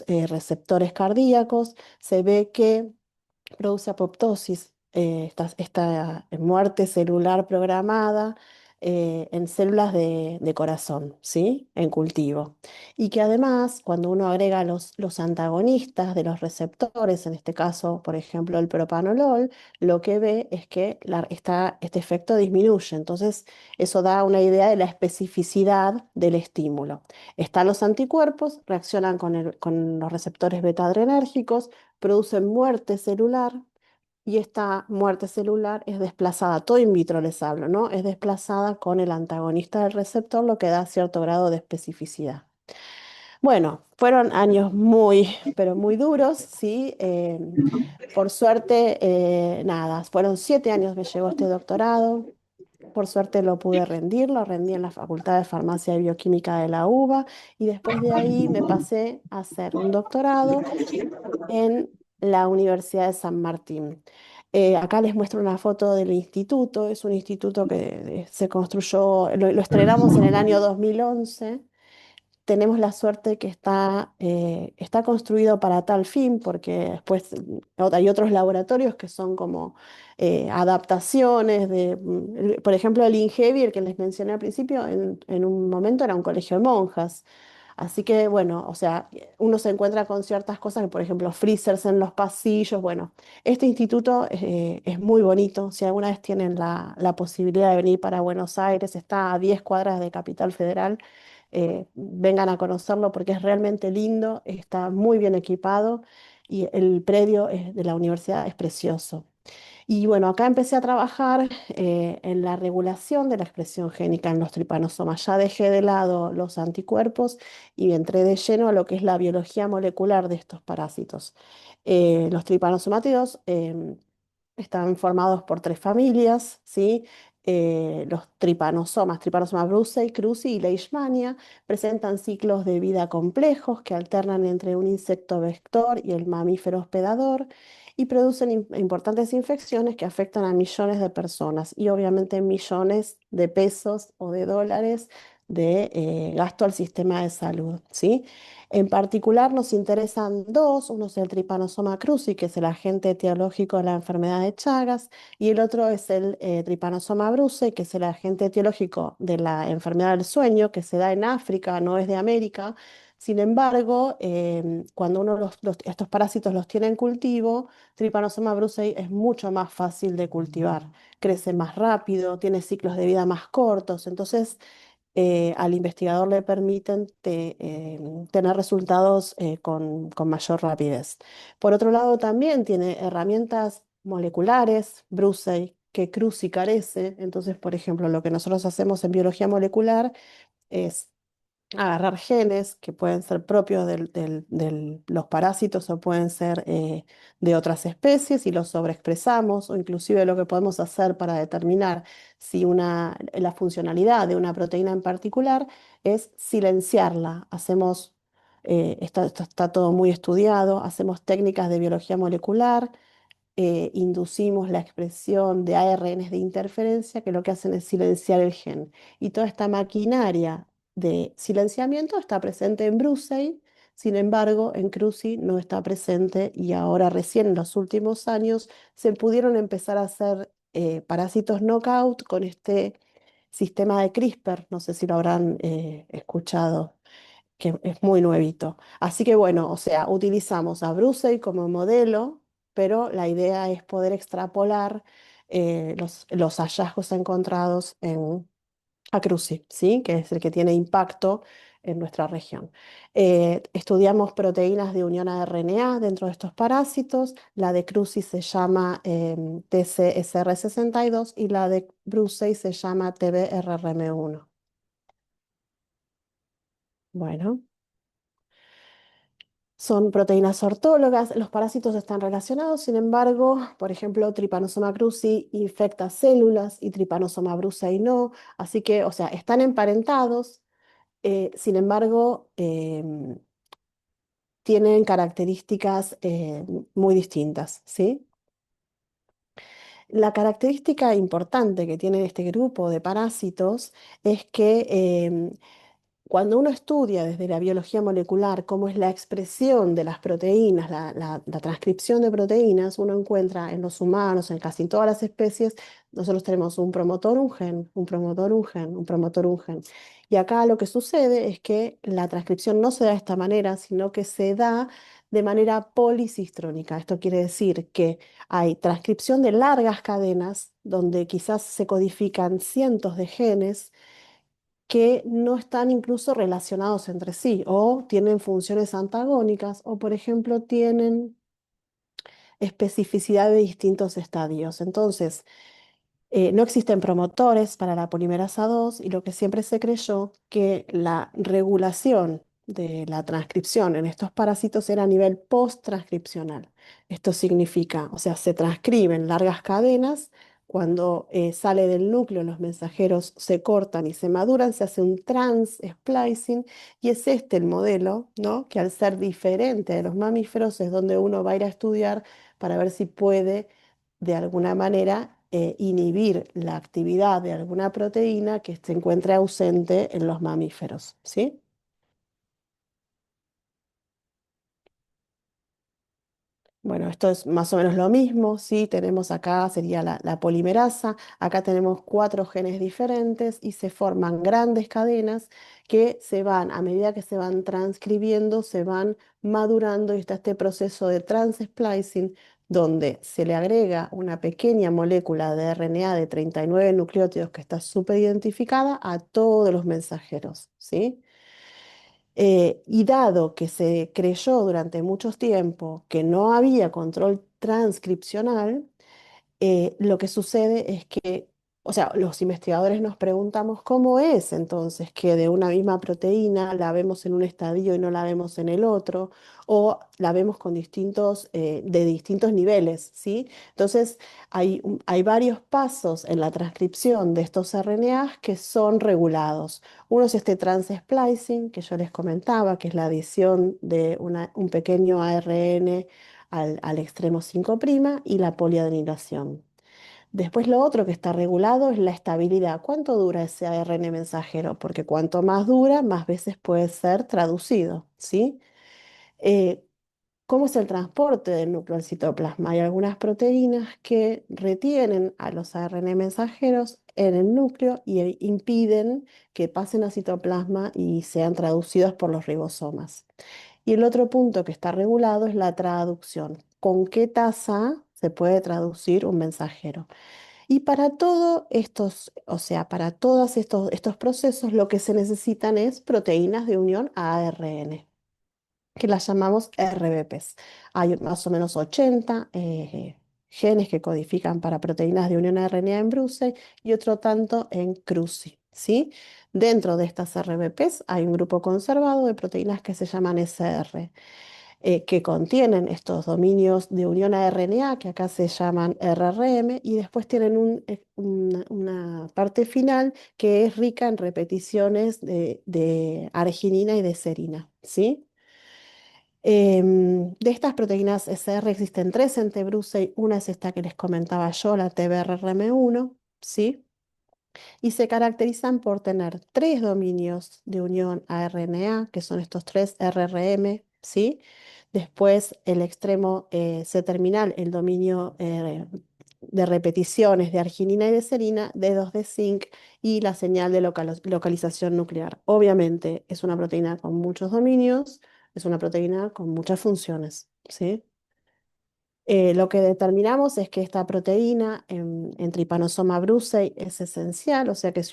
receptores cardíacos. Se ve que produce apoptosis, esta muerte celular programada en células de corazón, ¿sí? En cultivo. Y que además, cuando uno agrega los antagonistas de los receptores, en este caso, por ejemplo, el propanolol, lo que ve es que este efecto disminuye. Entonces, eso da una idea de la especificidad del estímulo. Están los anticuerpos, reaccionan con los receptores beta-adrenérgicos, producen muerte celular y esta muerte celular es desplazada, todo in vitro les hablo, ¿no? Es desplazada con el antagonista del receptor, lo que da cierto grado de especificidad. Bueno, fueron años muy, pero muy duros, ¿sí? Por suerte, nada, fueron 7 años me llevó este doctorado. Por suerte lo pude rendir, lo rendí en la Facultad de Farmacia y Bioquímica de la UBA y después de ahí me pasé a hacer un doctorado en la Universidad de San Martín. Acá les muestro una foto del instituto, es un instituto que se construyó, lo estrenamos en el año 2011. Tenemos la suerte que está construido para tal fin, porque después hay otros laboratorios que son como adaptaciones por ejemplo, el INGEVI, el que les mencioné al principio, en un momento era un colegio de monjas. Así que, bueno, o sea, uno se encuentra con ciertas cosas, que, por ejemplo, freezers en los pasillos. Bueno, este instituto es muy bonito. Si alguna vez tienen la posibilidad de venir para Buenos Aires, está a 10 cuadras de Capital Federal, vengan a conocerlo porque es realmente lindo, está muy bien equipado y el predio de la universidad es precioso. Y bueno, acá empecé a trabajar en la regulación de la expresión génica en los tripanosomas. Ya dejé de lado los anticuerpos y entré de lleno a lo que es la biología molecular de estos parásitos. Los tripanosomátidos están formados por 3 familias, ¿sí? Los tripanosomas, Trypanosoma brucei, cruzi y leishmania, presentan ciclos de vida complejos que alternan entre un insecto vector y el mamífero hospedador y producen importantes infecciones que afectan a millones de personas y obviamente millones de pesos o de dólares de gasto al sistema de salud, ¿sí? En particular nos interesan dos, uno es el Trypanosoma cruzi, que es el agente etiológico de la enfermedad de Chagas, y el otro es el Trypanosoma brucei, que es el agente etiológico de la enfermedad del sueño, que se da en África, no es de América. Sin embargo, cuando uno estos parásitos los tiene en cultivo, Trypanosoma brucei es mucho más fácil de cultivar, crece más rápido, tiene ciclos de vida más cortos, entonces al investigador le permiten tener resultados con mayor rapidez. Por otro lado, también tiene herramientas moleculares, Brucey, que Cruci carece. Entonces, por ejemplo, lo que nosotros hacemos en biología molecular es agarrar genes que pueden ser propios de los parásitos o pueden ser de otras especies y los sobreexpresamos, o inclusive lo que podemos hacer para determinar si la funcionalidad de una proteína en particular es silenciarla. Esto está todo muy estudiado, hacemos técnicas de biología molecular, inducimos la expresión de ARNs de interferencia que lo que hacen es silenciar el gen. Y toda esta maquinaria de silenciamiento está presente en Brucey, sin embargo, en Cruci no está presente y ahora recién en los últimos años se pudieron empezar a hacer parásitos knockout con este sistema de CRISPR, no sé si lo habrán escuchado, que es muy nuevito. Así que bueno, o sea, utilizamos a Brucey como modelo, pero la idea es poder extrapolar los hallazgos encontrados en Acruci, ¿sí? Que es el que tiene impacto en nuestra región. Estudiamos proteínas de unión a RNA dentro de estos parásitos. La de Cruci se llama TCSR62 y la de Brucey se llama TBRRM1. Bueno. Son proteínas ortólogas, los parásitos están relacionados, sin embargo, por ejemplo, Trypanosoma cruzi infecta células y Trypanosoma brucei no, así que, o sea, están emparentados, sin embargo, tienen características muy distintas, ¿sí? La característica importante que tiene este grupo de parásitos es que cuando uno estudia desde la biología molecular cómo es la expresión de las proteínas, la transcripción de proteínas, uno encuentra en los humanos, en casi todas las especies, nosotros tenemos un promotor, un gen, un promotor, un gen, un promotor, un gen. Y acá lo que sucede es que la transcripción no se da de esta manera, sino que se da de manera polisistrónica. Esto quiere decir que hay transcripción de largas cadenas donde quizás se codifican cientos de genes que no están incluso relacionados entre sí o tienen funciones antagónicas o, por ejemplo, tienen especificidad de distintos estadios. Entonces, no existen promotores para la polimerasa 2 y lo que siempre se creyó que la regulación de la transcripción en estos parásitos era a nivel post-transcripcional. Esto significa, o sea, se transcriben largas cadenas, cuando sale del núcleo los mensajeros se cortan y se maduran, se hace un trans-splicing y es este el modelo, ¿no? Que al ser diferente de los mamíferos es donde uno va a ir a estudiar para ver si puede de alguna manera inhibir la actividad de alguna proteína que se encuentre ausente en los mamíferos, ¿sí? Bueno, esto es más o menos lo mismo, ¿sí? Tenemos acá, sería la polimerasa, acá tenemos 4 genes diferentes y se forman grandes cadenas que se van, a medida que se van transcribiendo, se van madurando y está este proceso de trans-splicing donde se le agrega una pequeña molécula de RNA de 39 nucleótidos que está súper identificada a todos los mensajeros, ¿sí? Y dado que se creyó durante mucho tiempo que no había control transcripcional, lo que sucede es que, o sea, los investigadores nos preguntamos cómo es entonces que de una misma proteína la vemos en un estadio y no la vemos en el otro, o la vemos con de distintos niveles, ¿sí? Entonces, hay varios pasos en la transcripción de estos RNAs que son regulados. Uno es este trans-splicing que yo les comentaba, que es la adición de un pequeño ARN al extremo 5' y la poliadenilación. Después lo otro que está regulado es la estabilidad. ¿Cuánto dura ese ARN mensajero? Porque cuanto más dura, más veces puede ser traducido, ¿sí? Eh, ¿Cómo es el transporte del núcleo al citoplasma? Hay algunas proteínas que retienen a los ARN mensajeros en el núcleo y impiden que pasen al citoplasma y sean traducidos por los ribosomas. Y el otro punto que está regulado es la traducción. ¿Con qué tasa se puede traducir un mensajero? Y para todos estos, o sea, para todos estos procesos, lo que se necesitan es proteínas de unión a ARN, que las llamamos RBPs. Hay más o menos 80 genes que codifican para proteínas de unión a RNA en Brucey y otro tanto en Cruci, ¿sí? Dentro de estas RBPs hay un grupo conservado de proteínas que se llaman SR, que contienen estos dominios de unión a RNA, que acá se llaman RRM, y después tienen una parte final que es rica en repeticiones de arginina y de serina, ¿sí? De estas proteínas SR existen 3 en T-Brucey, una es esta que les comentaba yo, la TBRRM1, ¿sí? Y se caracterizan por tener 3 dominios de unión a RNA, que son estos 3 RRM, ¿sí? Después el extremo C-terminal, el dominio de repeticiones de arginina y de serina, dedos de zinc y la señal de localización nuclear. Obviamente es una proteína con muchos dominios, es una proteína con muchas funciones, ¿sí? Lo que determinamos es que esta proteína en Trypanosoma brucei es esencial, o sea que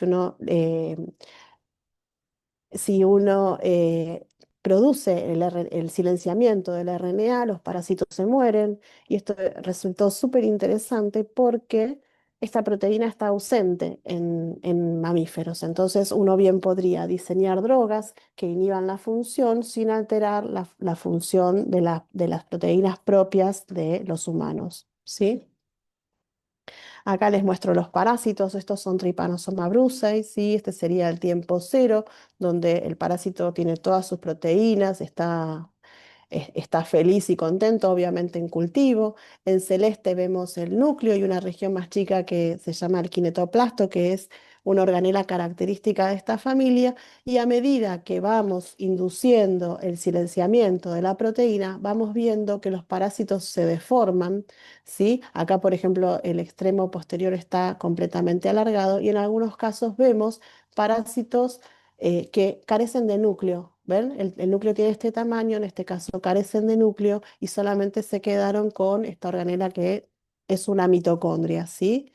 si uno produce el silenciamiento del RNA, los parásitos se mueren, y esto resultó súper interesante porque esta proteína está ausente en mamíferos. Entonces uno bien podría diseñar drogas que inhiban la función sin alterar la función de las proteínas propias de los humanos, ¿sí? Acá les muestro los parásitos, estos son Trypanosoma brucei, ¿sí? Este sería el tiempo cero, donde el parásito tiene todas sus proteínas, está está feliz y contento, obviamente en cultivo. En celeste vemos el núcleo y una región más chica que se llama el quinetoplasto, que es una organela característica de esta familia, y a medida que vamos induciendo el silenciamiento de la proteína, vamos viendo que los parásitos se deforman, ¿sí? Acá, por ejemplo, el extremo posterior está completamente alargado y en algunos casos vemos parásitos que carecen de núcleo. ¿Ven? El núcleo tiene este tamaño, en este caso carecen de núcleo y solamente se quedaron con esta organela que es una mitocondria, ¿sí?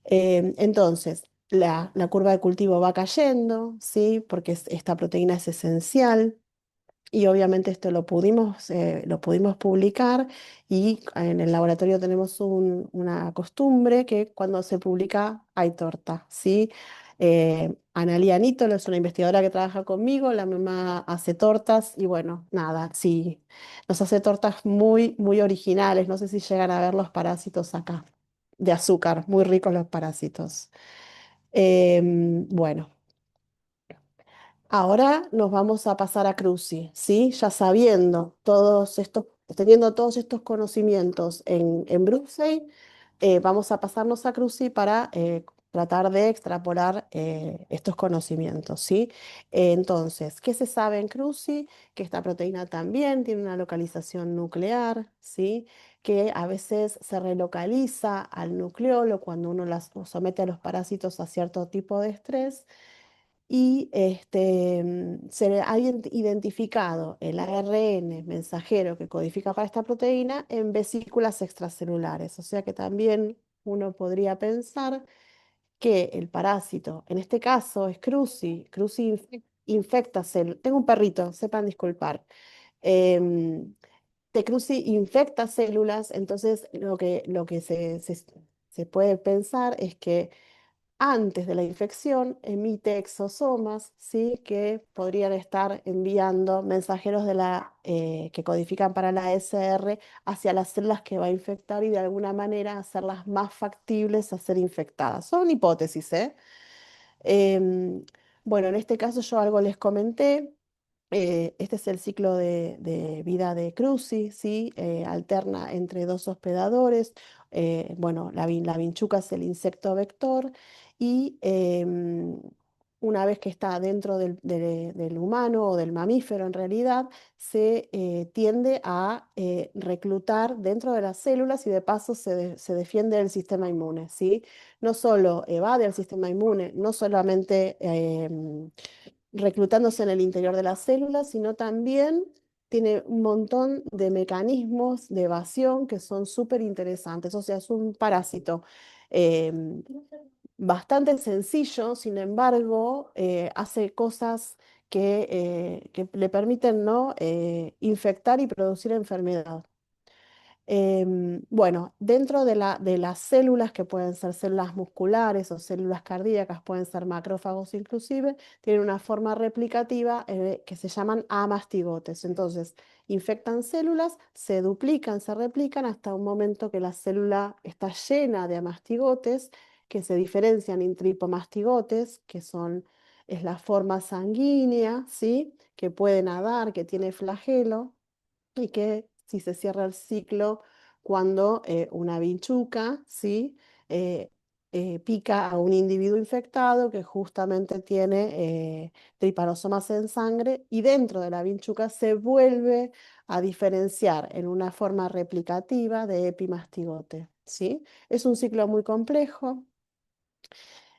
Entonces, la curva de cultivo va cayendo, ¿sí? Porque esta proteína es esencial. Y obviamente esto lo pudimos publicar y en el laboratorio tenemos una costumbre que cuando se publica hay torta, ¿sí? Analía Nítolo es una investigadora que trabaja conmigo, la mamá hace tortas y bueno, nada, sí, nos hace tortas muy, muy originales, no sé si llegan a ver los parásitos acá, de azúcar, muy ricos los parásitos. Bueno. Ahora nos vamos a pasar a Cruci, ¿sí? Ya sabiendo todos estos, teniendo todos estos conocimientos en Bruxelles, vamos a pasarnos a Cruci para tratar de extrapolar estos conocimientos, ¿sí? Entonces, ¿qué se sabe en Cruci? Que esta proteína también tiene una localización nuclear, ¿sí? Que a veces se relocaliza al nucleolo cuando uno las somete a los parásitos a cierto tipo de estrés y se ha identificado el ARN mensajero que codifica para esta proteína en vesículas extracelulares. O sea que también uno podría pensar que el parásito, en este caso es Cruci, infecta células. Tengo un perrito, sepan disculpar. Em, de Cruci infecta células, entonces lo que se puede pensar es que antes de la infección emite exosomas, ¿sí? Que podrían estar enviando mensajeros que codifican para la SR hacia las células que va a infectar y de alguna manera hacerlas más factibles a ser infectadas. Son hipótesis, ¿eh? Em, bueno, en este caso yo algo les comenté. Este es el ciclo de vida de Cruci, ¿sí? Alterna entre dos hospedadores. Bueno, la vinchuca es el insecto vector y una vez que está dentro del humano o del mamífero en realidad, se tiende a reclutar dentro de las células y de paso se defiende del sistema inmune, ¿sí? No solo evade al sistema inmune, no solamente reclutándose en el interior de las células, sino también tiene un montón de mecanismos de evasión que son súper interesantes. O sea, es un parásito bastante sencillo, sin embargo, hace cosas que le permiten, ¿no? Infectar y producir enfermedad. Bueno, dentro de las células, que pueden ser células musculares o células cardíacas, pueden ser macrófagos inclusive, tienen una forma replicativa que se llaman amastigotes. Entonces, infectan células, se duplican, se replican hasta un momento que la célula está llena de amastigotes, que se diferencian en tripomastigotes, es la forma sanguínea, ¿sí? Que puede nadar, que tiene flagelo y que si se cierra el ciclo cuando una vinchuca, ¿sí? eh, pica a un individuo infectado que justamente tiene tripanosomas en sangre y dentro de la vinchuca se vuelve a diferenciar en una forma replicativa de epimastigote, ¿sí? Es un ciclo muy complejo.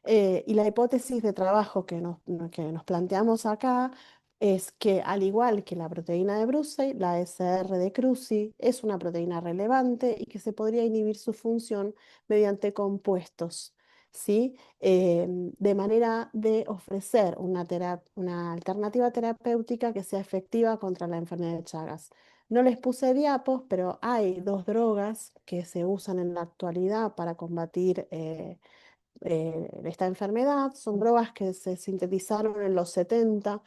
Y la hipótesis de trabajo que nos planteamos acá es que, al igual que la proteína de Brucey, la SR de Cruci es una proteína relevante y que se podría inhibir su función mediante compuestos, ¿sí? De manera de ofrecer una alternativa terapéutica que sea efectiva contra la enfermedad de Chagas. No les puse diapos, pero hay dos drogas que se usan en la actualidad para combatir esta enfermedad. Son drogas que se sintetizaron en los 70,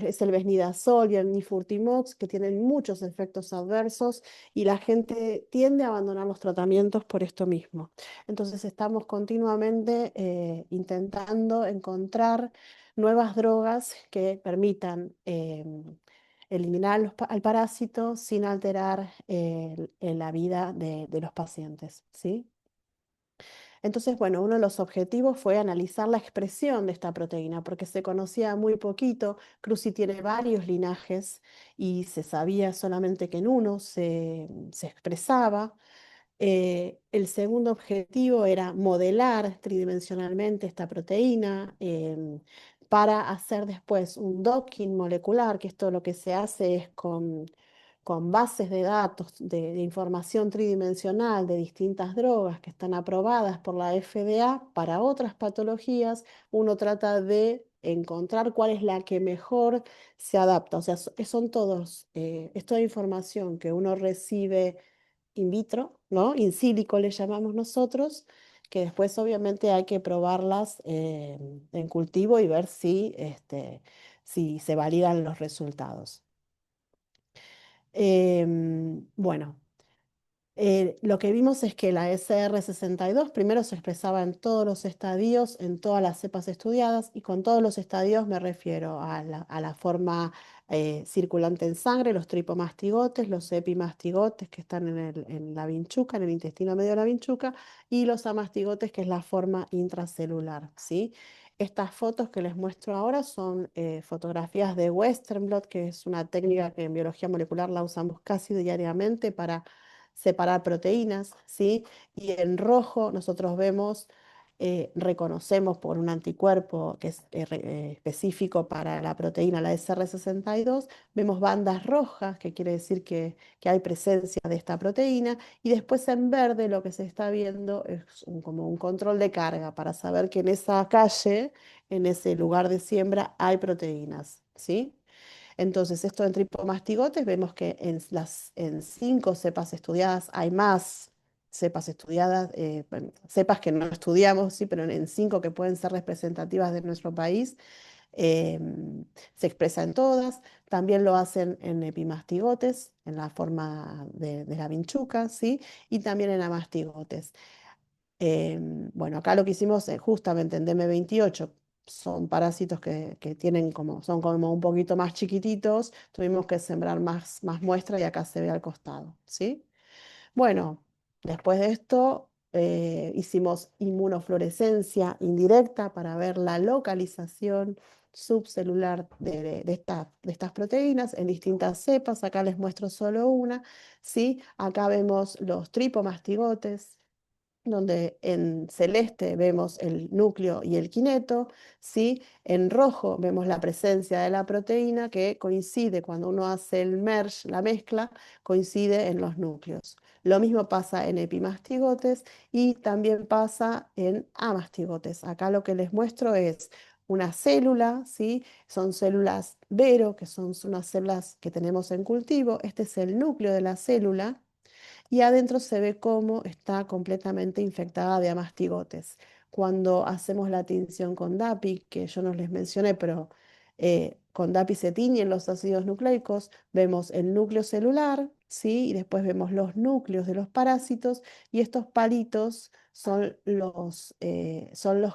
es el Vesnidazol y el Nifurtimox, que tienen muchos efectos adversos y la gente tiende a abandonar los tratamientos por esto mismo. Entonces estamos continuamente intentando encontrar nuevas drogas que permitan eliminar al parásito sin alterar la vida de los pacientes, ¿sí? Entonces, bueno, uno de los objetivos fue analizar la expresión de esta proteína, porque se conocía muy poquito. Cruzi tiene varios linajes y se sabía solamente que en uno se expresaba. El segundo objetivo era modelar tridimensionalmente esta proteína para hacer después un docking molecular, que esto lo que se hace es con bases de datos de información tridimensional de distintas drogas que están aprobadas por la FDA para otras patologías. Uno trata de encontrar cuál es la que mejor se adapta. O sea, son todos, es toda información que uno recibe in vitro, ¿no? In silico le llamamos nosotros, que después obviamente hay que probarlas en cultivo y ver si se validan los resultados. Bueno, lo que vimos es que la SR62 primero se expresaba en todos los estadios, en todas las cepas estudiadas, y con todos los estadios me refiero a la forma circulante en sangre, los tripomastigotes, los epimastigotes que están en la vinchuca, en el intestino medio de la vinchuca, y los amastigotes, que es la forma intracelular, ¿sí? Estas fotos que les muestro ahora son fotografías de Western blot, que es una técnica que en biología molecular la usamos casi diariamente para separar proteínas, ¿sí? Y en rojo nosotros vemos, reconocemos por un anticuerpo que es específico para la proteína, la SR62, vemos bandas rojas, que quiere decir que hay presencia de esta proteína, y después en verde lo que se está viendo es como un control de carga para saber que en esa calle, en ese lugar de siembra, hay proteínas, ¿sí? Entonces, esto en tripomastigotes, vemos que en 5 cepas estudiadas hay más cepas estudiadas, bueno, cepas que no estudiamos, sí, pero en 5 que pueden ser representativas de nuestro país, se expresa en todas. También lo hacen en epimastigotes, en la forma de la vinchuca, ¿sí? Y también en amastigotes. Bueno, acá lo que hicimos es justamente en DM28, son parásitos que son como un poquito más chiquititos, tuvimos que sembrar más muestra y acá se ve al costado, ¿sí? Bueno, después de esto hicimos inmunofluorescencia indirecta para ver la localización subcelular de estas proteínas en distintas cepas. Acá les muestro solo una, ¿sí? Acá vemos los tripomastigotes, donde en celeste vemos el núcleo y el kineto, ¿sí? En rojo vemos la presencia de la proteína que coincide cuando uno hace el merge, la mezcla, coincide en los núcleos. Lo mismo pasa en epimastigotes y también pasa en amastigotes. Acá lo que les muestro es una célula, ¿sí? Son células Vero, que son unas células que tenemos en cultivo. Este es el núcleo de la célula y adentro se ve cómo está completamente infectada de amastigotes. Cuando hacemos la tinción con DAPI, que yo no les mencioné, pero con DAPI se tiñen los ácidos nucleicos, vemos el núcleo celular, ¿sí? Y después vemos los núcleos de los parásitos, y estos palitos son los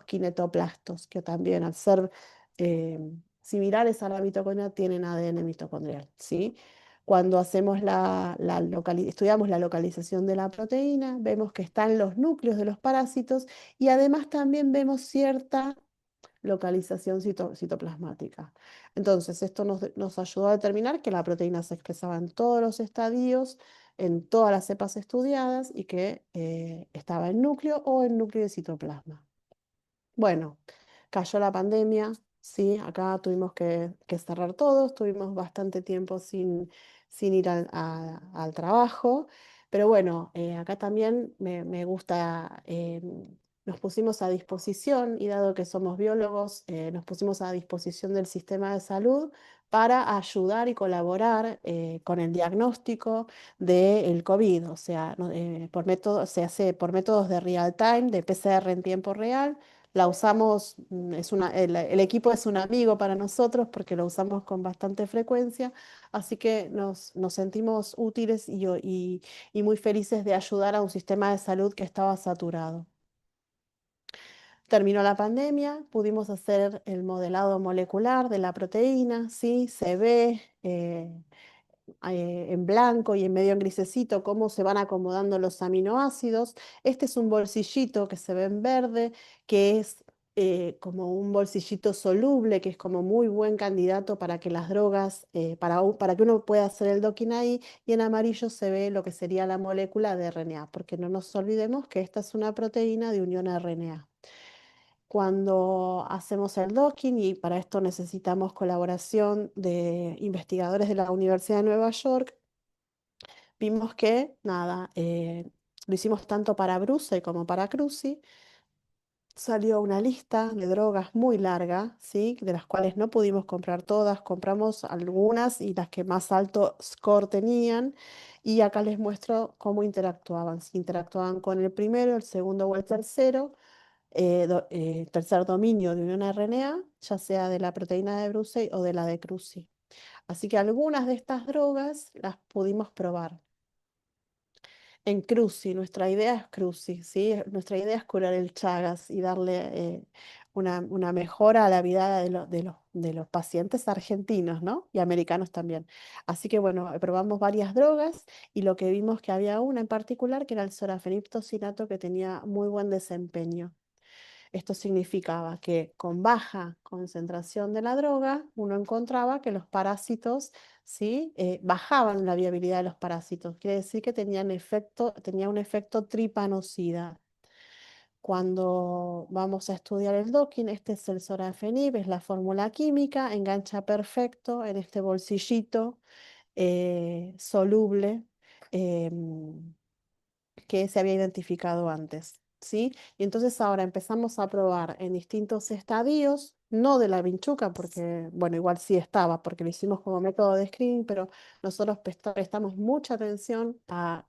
kinetoplastos, que también al ser eh, similares a la mitocondria tienen ADN mitocondrial, ¿sí? Cuando estudiamos la localización de la proteína, vemos que están los núcleos de los parásitos y además también vemos cierta localización citoplasmática. Entonces, esto nos ayudó a determinar que la proteína se expresaba en todos los estadios, en todas las cepas estudiadas y que estaba en núcleo o en núcleo de citoplasma. Bueno, cayó la pandemia, sí, acá tuvimos que cerrar todo, estuvimos bastante tiempo sin ir al trabajo, pero bueno, acá también me gusta, nos pusimos a disposición, y dado que somos biólogos, nos pusimos a disposición del sistema de salud para ayudar y colaborar con el diagnóstico del COVID, o sea, se hace por métodos de real time, de PCR en tiempo real. La usamos, el equipo es un amigo para nosotros porque lo usamos con bastante frecuencia, así que nos sentimos útiles y muy felices de ayudar a un sistema de salud que estaba saturado. Terminó la pandemia, pudimos hacer el modelado molecular de la proteína, ¿sí? Se ve en blanco y en medio en grisecito cómo se van acomodando los aminoácidos. Este es un bolsillito que se ve en verde, que es como un bolsillito soluble, que es como muy buen candidato para que las drogas, para que uno pueda hacer el docking ahí, y en amarillo se ve lo que sería la molécula de RNA, porque no nos olvidemos que esta es una proteína de unión a RNA. Cuando hacemos el docking, y para esto necesitamos colaboración de investigadores de la Universidad de Nueva York, vimos que, nada, lo hicimos tanto para Bruce como para Cruci. Salió una lista de drogas muy larga, ¿sí? De las cuales no pudimos comprar todas, compramos algunas y las que más alto score tenían. Y acá les muestro cómo interactuaban, si interactuaban con el primero, el segundo o el tercero, tercer dominio de un RNA, ya sea de la proteína de Brucey o de la de Cruci. Así que algunas de estas drogas las pudimos probar. En Cruci, nuestra idea es Cruci, ¿sí? Nuestra idea es curar el Chagas y darle una mejora a la vida de los pacientes argentinos, ¿no? Y americanos también. Así que bueno, probamos varias drogas y lo que vimos que había una en particular que era el sorafenib-tocinato, que tenía muy buen desempeño. Esto significaba que con baja concentración de la droga, uno encontraba que los parásitos, ¿sí? Bajaban la viabilidad de los parásitos. Quiere decir que tenía un efecto tripanocida. Cuando vamos a estudiar el docking, este es el sorafenib, es la fórmula química, engancha perfecto en este bolsillito soluble. em, que se había identificado antes, ¿sí? Y entonces ahora empezamos a probar en distintos estadios, no de la vinchuca, porque, bueno, igual sí estaba, porque lo hicimos como método de screening, pero nosotros prestamos mucha atención a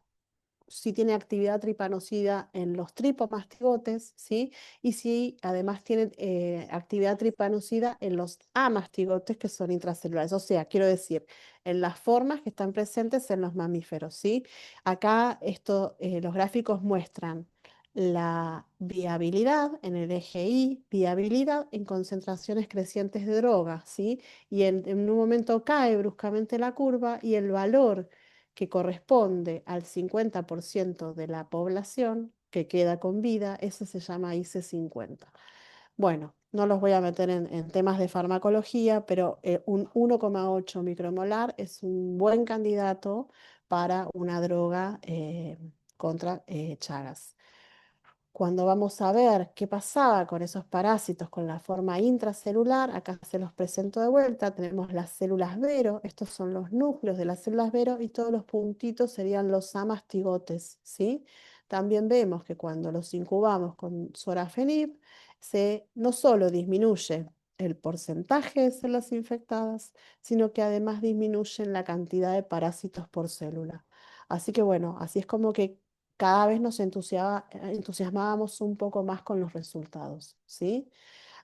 si tiene actividad tripanocida en los tripomastigotes, ¿sí? Y si además tiene actividad tripanocida en los amastigotes, que son intracelulares. O sea, quiero decir, en las formas que están presentes en los mamíferos, ¿sí? Acá los gráficos muestran la viabilidad en el eje Y, viabilidad en concentraciones crecientes de droga, ¿sí? Y en un momento cae bruscamente la curva y el valor que corresponde al 50% de la población que queda con vida, ese se llama IC50. Bueno, no los voy a meter en temas de farmacología, pero un 1,8 micromolar es un buen candidato para una droga contra Chagas. Cuando vamos a ver qué pasaba con esos parásitos con la forma intracelular, acá se los presento de vuelta, tenemos las células Vero, estos son los núcleos de las células Vero y todos los puntitos serían los amastigotes, ¿sí? También vemos que cuando los incubamos con sorafenib, no solo disminuye el porcentaje de células infectadas, sino que además disminuyen la cantidad de parásitos por célula. Así que bueno, así es como que cada vez nos entusiasmábamos un poco más con los resultados, ¿sí?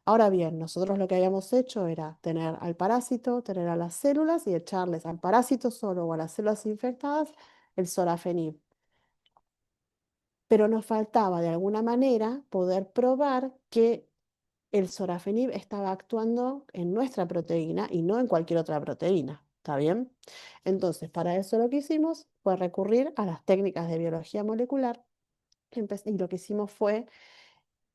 Ahora bien, nosotros lo que habíamos hecho era tener al parásito, tener a las células y echarles al parásito solo o a las células infectadas el sorafenib. Pero nos faltaba de alguna manera poder probar que el sorafenib estaba actuando en nuestra proteína y no en cualquier otra proteína. ¿Está bien? Entonces, para eso lo que hicimos fue recurrir a las técnicas de biología molecular y lo que hicimos fue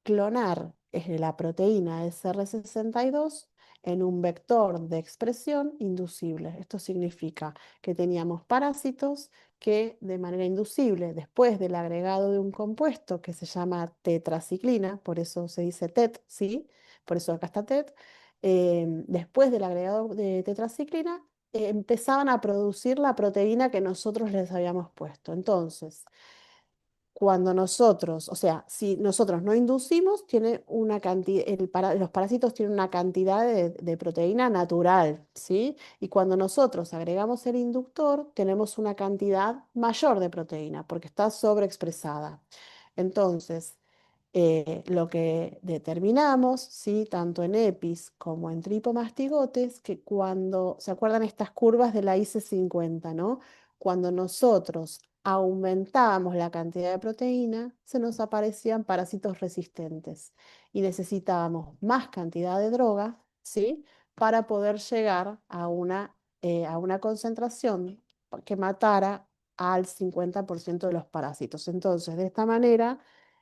clonar la proteína SR62 en un vector de expresión inducible. Esto significa que teníamos parásitos que de manera inducible, después del agregado de un compuesto que se llama tetraciclina, por eso se dice TET, ¿sí? Por eso acá está TET, después del agregado de tetraciclina, empezaban a producir la proteína que nosotros les habíamos puesto. Entonces, cuando nosotros, o sea, si nosotros no inducimos, tiene una cantidad, los parásitos tienen una cantidad de proteína natural, ¿sí? Y cuando nosotros agregamos el inductor, tenemos una cantidad mayor de proteína, porque está sobreexpresada. Entonces, lo que determinamos, ¿sí? Tanto en EPIs como en tripomastigotes, que cuando, ¿se acuerdan estas curvas de la IC50, ¿no? Cuando nosotros aumentábamos la cantidad de proteína, se nos aparecían parásitos resistentes y necesitábamos más cantidad de droga, ¿sí? Para poder llegar a una concentración que matara al 50% de los parásitos. Entonces, de esta manera,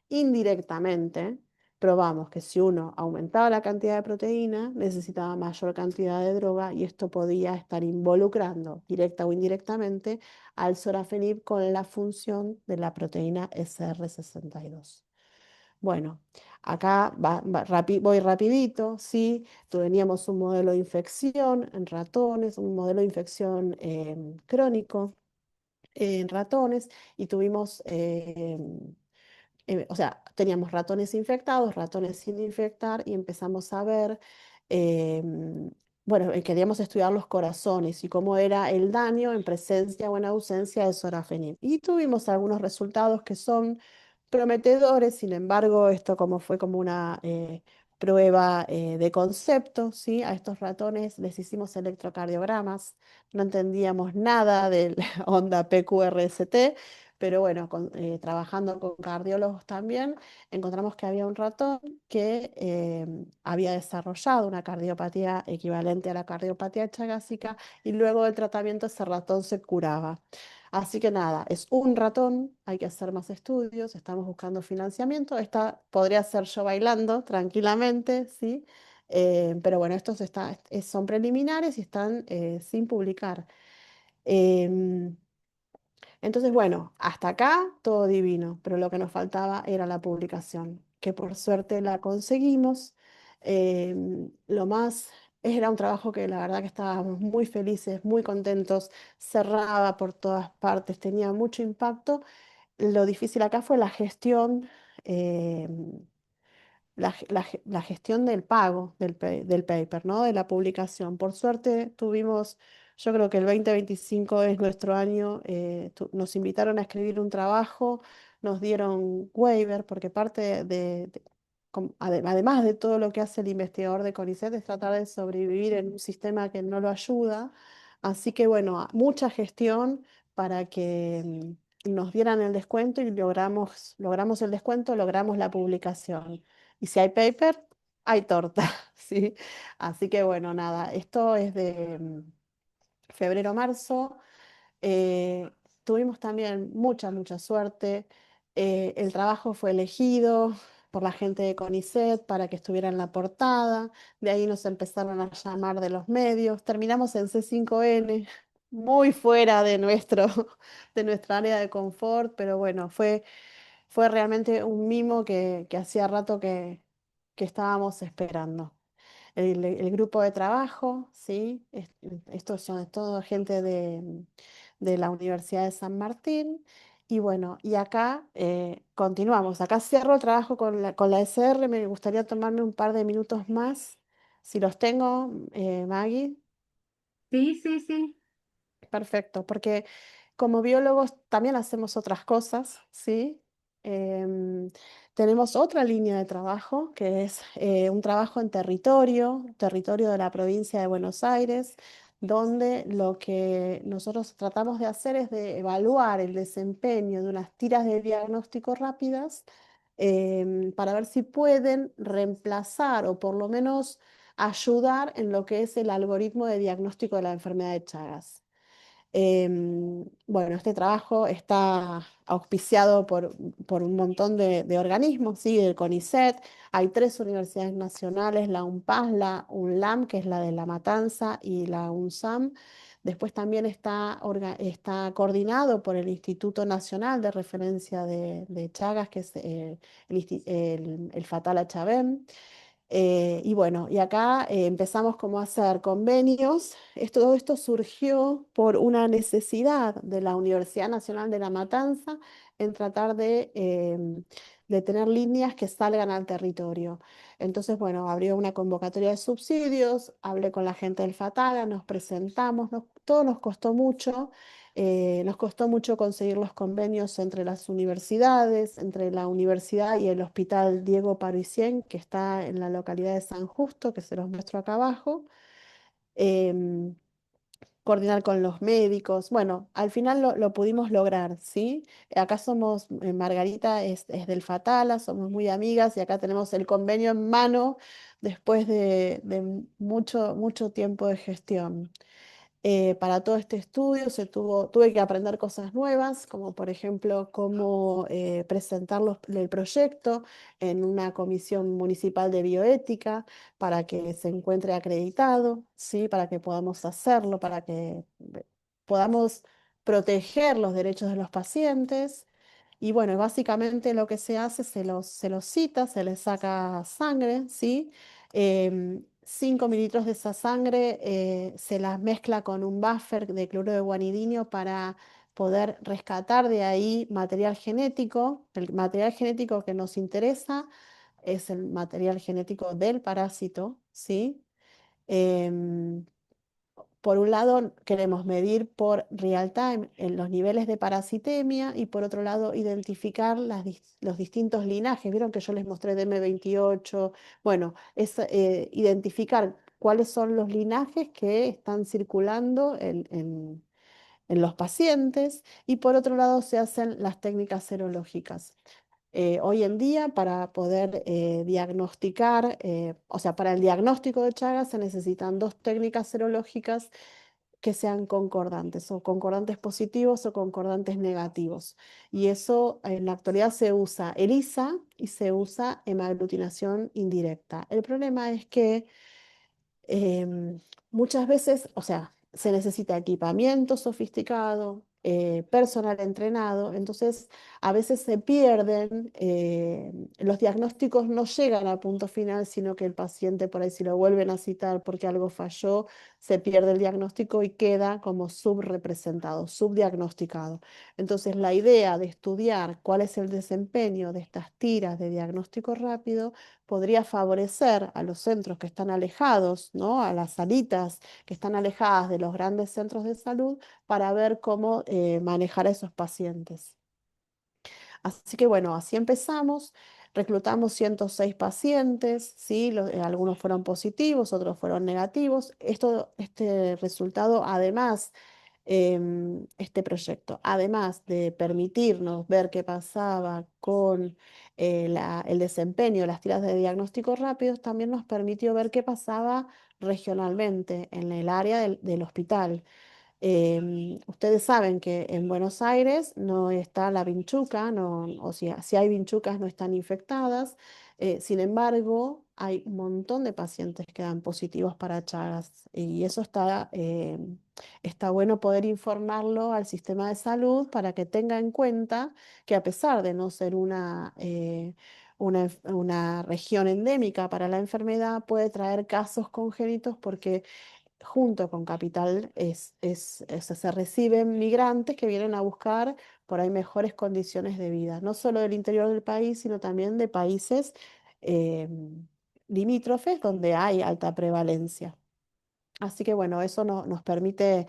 indirectamente, probamos que si uno aumentaba la cantidad de proteína, necesitaba mayor cantidad de droga y esto podía estar involucrando, directa o indirectamente, al sorafenib con la función de la proteína SR62. Bueno, acá voy rapidito, ¿sí? Teníamos un modelo de infección en ratones, un modelo de infección crónico en ratones y tuvimos o sea, teníamos ratones infectados, ratones sin infectar y empezamos a ver, bueno, queríamos estudiar los corazones y cómo era el daño en presencia o en ausencia de sorafenib. Y tuvimos algunos resultados que son prometedores, sin embargo, esto como fue como una prueba de concepto, ¿sí? A estos ratones les hicimos electrocardiogramas, no entendíamos nada de la onda PQRST, pero bueno, trabajando con cardiólogos también, encontramos que había un ratón que había desarrollado una cardiopatía equivalente a la cardiopatía chagásica y luego del tratamiento ese ratón se curaba. Así que nada, es un ratón, hay que hacer más estudios, estamos buscando financiamiento. Esta podría ser yo bailando tranquilamente, ¿sí? Pero bueno, son preliminares y están sin publicar. Em, entonces, bueno, hasta acá todo divino, pero lo que nos faltaba era la publicación, que por suerte la conseguimos. Lo más, era un trabajo que la verdad que estábamos muy felices, muy contentos, cerraba por todas partes, tenía mucho impacto. Lo difícil acá fue la gestión. La gestión del pago del paper, ¿no? De la publicación. Por suerte tuvimos, yo creo que el 2025 es nuestro año, nos invitaron a escribir un trabajo, nos dieron waiver, porque parte además de todo lo que hace el investigador de CONICET, es tratar de sobrevivir en un sistema que no lo ayuda. Así que bueno, mucha gestión para que nos dieran el descuento y logramos el descuento, logramos la publicación. Y si hay paper, hay torta, ¿sí? Así que bueno, nada, esto es de febrero-marzo. eh, Tuvimos también mucha suerte. El trabajo fue elegido por la gente de CONICET para que estuviera en la portada. De ahí nos empezaron a llamar de los medios. Terminamos en C5N, muy fuera de de nuestra área de confort, pero bueno, fue realmente un mimo que hacía rato que estábamos esperando. El grupo de trabajo, ¿sí? Estos son todo gente de la Universidad de San Martín. Y bueno, y acá continuamos. Acá cierro el trabajo con la SR. Me gustaría tomarme un par de minutos más, si los tengo, Maggie. Sí, sí, sí. Perfecto, porque como biólogos también hacemos otras cosas, ¿sí? Em, Tenemos otra línea de trabajo que es un trabajo en territorio de la provincia de Buenos Aires, donde lo que nosotros tratamos de hacer es de evaluar el desempeño de unas tiras de diagnóstico rápidas para ver si pueden reemplazar o por lo menos ayudar en lo que es el algoritmo de diagnóstico de la enfermedad de Chagas. Bueno, este trabajo está auspiciado por un montón de organismos, ¿sí? El CONICET, hay tres universidades nacionales, la UNPAS, la UNLAM, que es la de La Matanza, y la UNSAM. Después también está coordinado por el Instituto Nacional de Referencia de Chagas, que es el Fatal HAVEM. Y bueno, y acá empezamos como a hacer convenios. Todo esto surgió por una necesidad de la Universidad Nacional de La Matanza en tratar de tener líneas que salgan al territorio. Entonces, bueno, abrió una convocatoria de subsidios, hablé con la gente del FATAGA, nos presentamos, todo nos costó mucho conseguir los convenios entre las universidades, entre la universidad y el Hospital Diego Parisien, que está en la localidad de San Justo, que se los muestro acá abajo. Em, coordinar con los médicos. Bueno, al final lo pudimos lograr, ¿sí? Acá somos, Margarita es del Fatala, somos muy amigas y acá tenemos el convenio en mano después de mucho, mucho tiempo de gestión. Para todo este estudio tuve que aprender cosas nuevas, como por ejemplo cómo presentar el proyecto en una comisión municipal de bioética para que se encuentre acreditado, ¿sí? Para que podamos hacerlo, para que podamos proteger los derechos de los pacientes. Y bueno, básicamente lo que se hace, se los cita, se les saca sangre, ¿sí? 5 mililitros de esa sangre se las mezcla con un buffer de cloruro de guanidinio para poder rescatar de ahí material genético. El material genético que nos interesa es el material genético del parásito, ¿sí? Em, por un lado, queremos medir por real time los niveles de parasitemia y por otro lado, identificar los distintos linajes. Vieron que yo les mostré de M28. Bueno, es identificar cuáles son los linajes que están circulando en los pacientes y por otro lado se hacen las técnicas serológicas. Hoy en día, para poder diagnosticar, o sea, para el diagnóstico de Chagas se necesitan dos técnicas serológicas que sean concordantes, o concordantes positivos o concordantes negativos. Y eso en la actualidad se usa ELISA y se usa hemaglutinación indirecta. El problema es que muchas veces, o sea, se necesita equipamiento sofisticado, personal entrenado, entonces a veces se pierden, los diagnósticos no llegan a punto final, sino que el paciente por ahí si lo vuelven a citar porque algo falló, se pierde el diagnóstico y queda como subrepresentado, subdiagnosticado. Entonces la idea de estudiar cuál es el desempeño de estas tiras de diagnóstico rápido podría favorecer a los centros que están alejados, ¿no? A las salitas que están alejadas de los grandes centros de salud para ver cómo manejar a esos pacientes. Así que bueno, así empezamos. Reclutamos 106 pacientes, ¿sí? Algunos fueron positivos, otros fueron negativos. Este resultado, además, este proyecto, además de permitirnos ver qué pasaba con el desempeño de las tiras de diagnóstico rápidos, también nos permitió ver qué pasaba regionalmente en el área del hospital. Ustedes saben que en Buenos Aires no está la vinchuca, no, o sea, si hay vinchucas no están infectadas. Sin embargo, hay un montón de pacientes que dan positivos para Chagas y eso está bueno poder informarlo al sistema de salud para que tenga en cuenta que a pesar de no ser una región endémica para la enfermedad, puede traer casos congénitos porque junto con Capital se reciben migrantes que vienen a buscar por ahí mejores condiciones de vida, no solo del interior del país, sino también de países eh, limítrofes donde hay alta prevalencia. Así que bueno, eso nos permite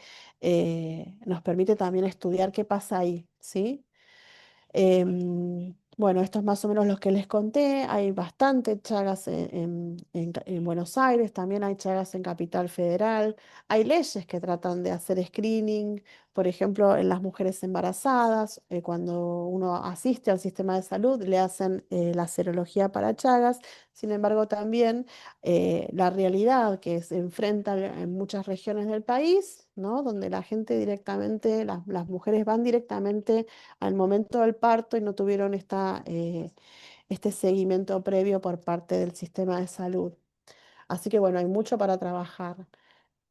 también estudiar qué pasa ahí, ¿sí? Bueno, esto es más o menos lo que les conté. Hay bastante Chagas en Buenos Aires, también hay Chagas en Capital Federal. Hay leyes que tratan de hacer screening, por ejemplo, en las mujeres embarazadas, cuando uno asiste al sistema de salud, le hacen la serología para Chagas. Sin embargo, también la realidad que se enfrenta en muchas regiones del país, ¿no? Donde la gente directamente, las mujeres van directamente al momento del parto y no tuvieron este seguimiento previo por parte del sistema de salud. Así que bueno, hay mucho para trabajar.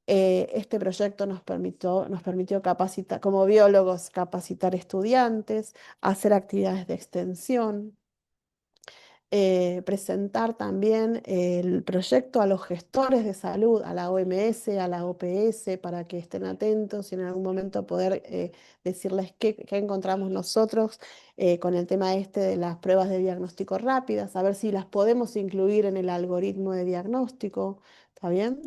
Este proyecto nos permitió capacitar, como biólogos, capacitar estudiantes, hacer actividades de extensión, presentar también el proyecto a los gestores de salud, a la OMS, a la OPS, para que estén atentos y en algún momento poder decirles qué encontramos nosotros con el tema este de las pruebas de diagnóstico rápidas, a ver si las podemos incluir en el algoritmo de diagnóstico. ¿Está bien?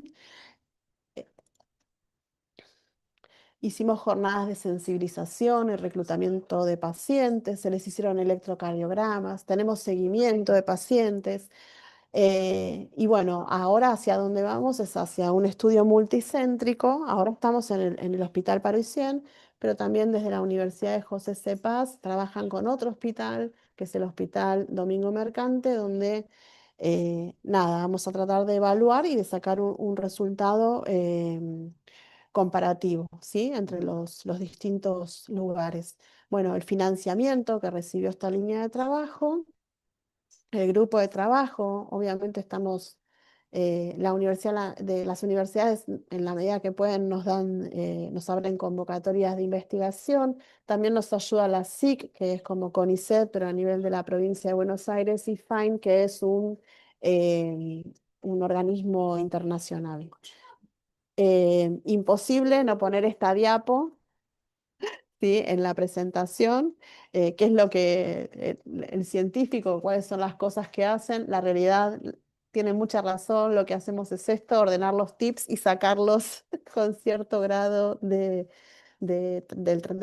Hicimos jornadas de sensibilización y reclutamiento de pacientes, se les hicieron electrocardiogramas, tenemos seguimiento de pacientes. Y bueno, ahora hacia dónde vamos es hacia un estudio multicéntrico. Ahora estamos en el Hospital Parisien, pero también desde la Universidad de José C. Paz trabajan con otro hospital, que es el Hospital Domingo Mercante, donde nada, vamos a tratar de evaluar y de sacar un resultado comparativo, ¿sí? Entre los distintos lugares. Bueno, el financiamiento que recibió esta línea de trabajo, el grupo de trabajo, obviamente estamos, la universidad, de las universidades en la medida que pueden nos dan, nos abren convocatorias de investigación, también nos ayuda la SIC, que es como CONICET, pero a nivel de la provincia de Buenos Aires, y FINE, que es un organismo internacional. Imposible no poner esta diapo, ¿sí? En la presentación, qué es lo que el científico, cuáles son las cosas que hacen. La realidad tiene mucha razón, lo que hacemos es esto, ordenar los tips y sacarlos con cierto grado de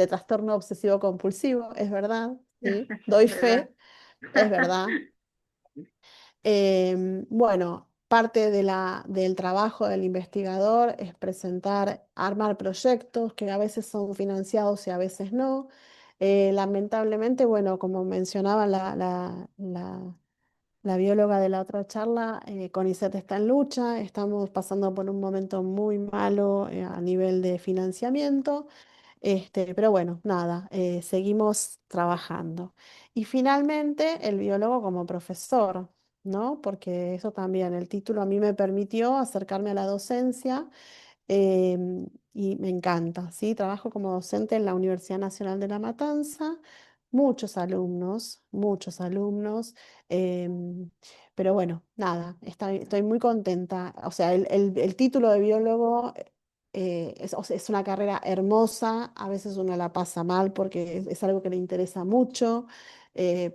trastorno obsesivo compulsivo, es verdad, ¿sí? Doy ¿Verdad? fe, es verdad. Bueno, parte del trabajo del investigador es presentar, armar proyectos que a veces son financiados y a veces no. Lamentablemente, bueno, como mencionaba la bióloga de la otra charla, CONICET está en lucha, estamos pasando por un momento muy malo a nivel de financiamiento. Pero bueno, nada, seguimos trabajando. Y finalmente, el biólogo como profesor, ¿no? Porque eso también, el título a mí me permitió acercarme a la docencia y me encanta, ¿sí? Trabajo como docente en la Universidad Nacional de La Matanza, muchos alumnos, em, pero bueno, nada, estoy muy contenta. O sea, el título de biólogo o sea, es una carrera hermosa, a veces uno la pasa mal porque es algo que le interesa mucho.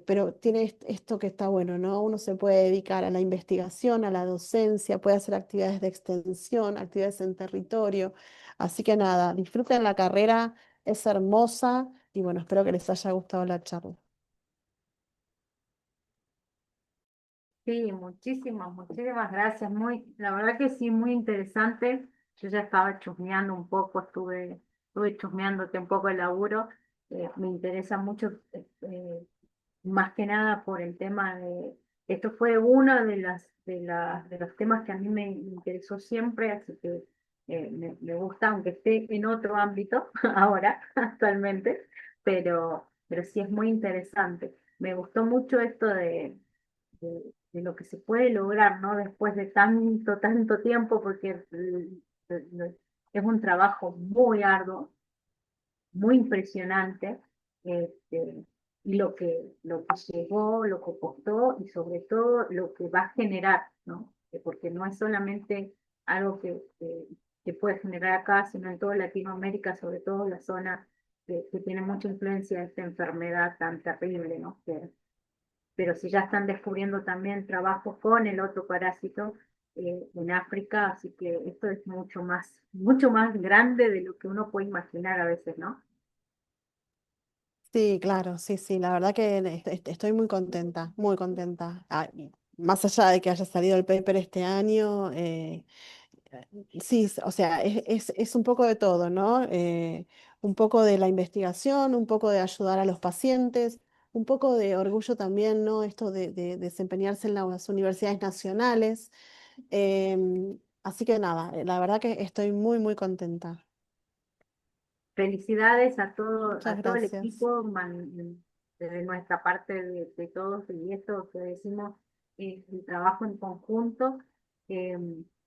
Pero tiene esto que está bueno, ¿no? Uno se puede dedicar a la investigación, a la docencia, puede hacer actividades de extensión, actividades en territorio. Así que nada, disfruten la carrera, es hermosa y bueno, espero que les haya gustado la charla. Sí, muchísimas gracias. La verdad que sí, muy interesante. Yo ya estaba chusmeando un poco, estuve chusmeándote un poco el laburo. Me interesa mucho, más que nada por el tema esto fue uno de los temas que a mí me interesó siempre, así que me gusta, aunque esté en otro ámbito ahora, actualmente, pero sí es muy interesante. Me gustó mucho esto de lo que se puede lograr, ¿no? Después de tanto tiempo, porque es un trabajo muy arduo, muy impresionante, este, y lo que llegó, lo que costó y sobre todo lo que va a generar, ¿no? Porque no es solamente algo que puede generar acá, sino en toda Latinoamérica, sobre todo la zona que tiene mucha influencia de esta enfermedad tan terrible, ¿no? Pero si ya están descubriendo también trabajos con el otro parásito en África, así que esto es mucho más grande de lo que uno puede imaginar a veces, ¿no? Sí, claro, sí, sí, la verdad que estoy muy contenta, muy contenta. Y más allá de que haya salido el paper este año, sí, o sea, es un poco de todo, ¿no? Un poco de la investigación, un poco de ayudar a los pacientes, un poco de orgullo también, ¿no? Esto de desempeñarse en las universidades nacionales. Así que nada, la verdad que estoy muy, muy contenta. Felicidades Muchas a todo el gracias. equipo, de nuestra parte de todos, y esto que decimos, el trabajo en conjunto. eh,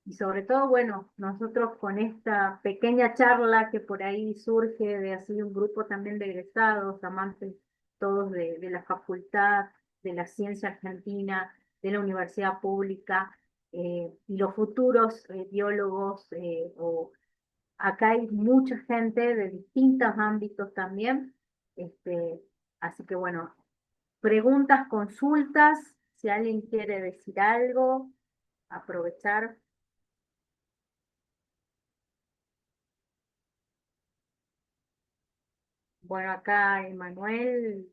y sobre todo, bueno, nosotros con esta pequeña charla que por ahí surge de así un grupo también de egresados, amantes todos de la facultad, de la ciencia argentina, de la universidad pública, y los futuros biólogos o acá hay mucha gente de distintos ámbitos también, este, así que bueno, preguntas, consultas, si alguien quiere decir algo, aprovechar. Bueno, acá Emanuel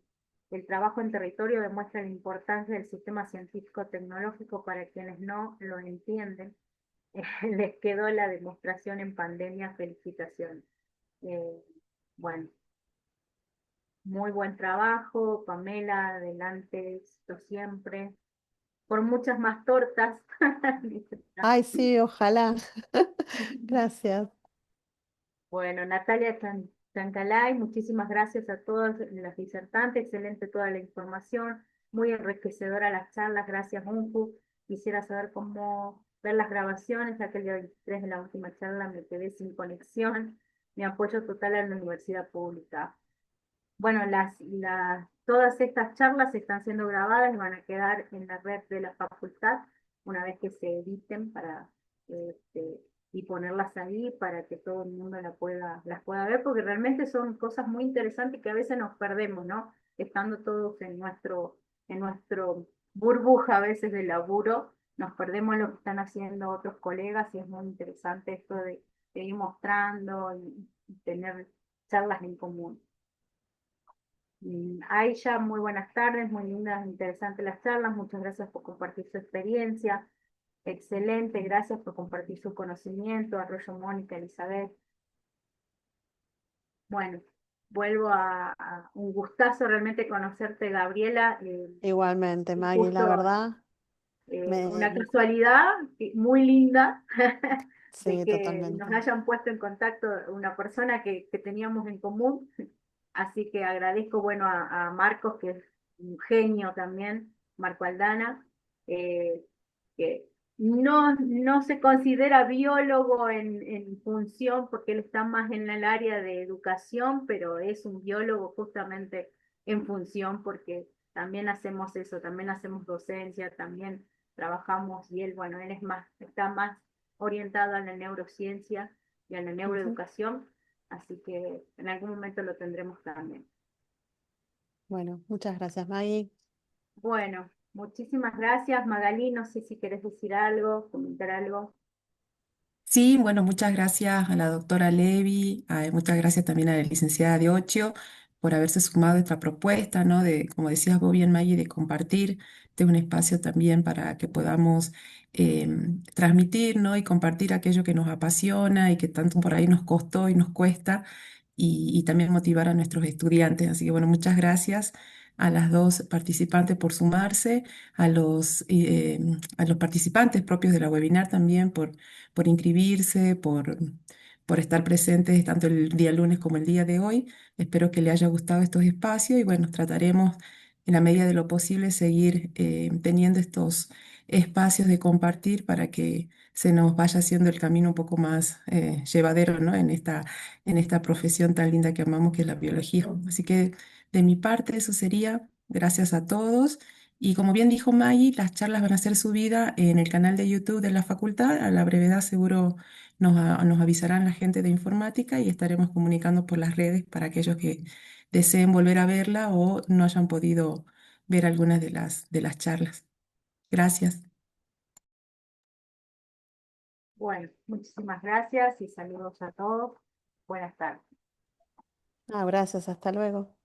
El trabajo en territorio demuestra la importancia del sistema científico-tecnológico para quienes no lo entienden. Les quedó la demostración en pandemia, felicitaciones. Eh, bueno, muy buen trabajo, Pamela, adelante, éxito siempre. Por muchas más tortas. Dice. Ay, sí, ojalá. Gracias. Bueno, Natalia Chancalay, muchísimas gracias a todas las disertantes, excelente toda la información, muy enriquecedora las charlas, gracias Unju. Quisiera saber cómo ver las grabaciones, ya que el día 23 de la última charla me quedé sin conexión, mi apoyo total a la universidad pública. Bueno, todas estas charlas están siendo grabadas y van a quedar en la red de la facultad una vez que se editen este, y ponerlas ahí para que todo el mundo las pueda ver, porque realmente son cosas muy interesantes que a veces nos perdemos, ¿no? Estando todos en nuestro burbuja a veces de laburo, nos perdemos lo que están haciendo otros colegas y es muy interesante esto de ir mostrando y tener charlas en común. Aisha, muy buenas tardes, muy lindas, interesantes las charlas, muchas gracias por compartir su experiencia, excelente, gracias por compartir su conocimiento, Arroyo Mónica, Elizabeth. Bueno, vuelvo a un gustazo realmente conocerte, Gabriela, Igualmente, un Maggie, la gusto, verdad, una me... casualidad muy linda de Sí, que nos totalmente. hayan puesto en contacto una persona que teníamos en común. Así que agradezco, bueno, a Marcos, que es un genio también, Marco Aldana, eh, que no se considera biólogo en función porque él está más en el área de educación, pero es un biólogo justamente en función porque también hacemos eso, también hacemos docencia, también trabajamos y él, bueno, está más orientado a la neurociencia y a la Ujú. neuroeducación. Así que en algún momento lo tendremos también. Bueno, muchas gracias, Maggie. Bueno, muchísimas gracias, Magalí. No sé si querés decir algo, comentar algo. Sí, bueno, muchas gracias a la doctora Levi, muchas gracias también a la licenciada Diochio por haberse sumado a esta propuesta, ¿no? De, como decías vos bien, Maggie, de compartir de un espacio también para que podamos transmitir, ¿no? Y compartir aquello que nos apasiona y que tanto por ahí nos costó y nos cuesta y también motivar a nuestros estudiantes. Así que, bueno, muchas gracias a las dos participantes por sumarse, a los participantes propios de la webinar también por inscribirse, por estar presentes tanto el día lunes como el día de hoy. Espero que le haya gustado estos espacios y bueno, trataremos en la medida de lo posible seguir teniendo estos espacios de compartir para que se nos vaya haciendo el camino un poco más llevadero, ¿no? En esta profesión tan linda que amamos, que es la biología. Así que de mi parte eso sería. Gracias a todos. Y como bien dijo Maggie, las charlas van a ser subidas en el canal de YouTube de la facultad. A la brevedad seguro nos avisarán la gente de informática y estaremos comunicando por las redes para aquellos que deseen volver a verla o no hayan podido ver algunas de las charlas. Gracias. Bueno, muchísimas gracias y saludos a todos. Buenas tardes. Ah, gracias, hasta luego.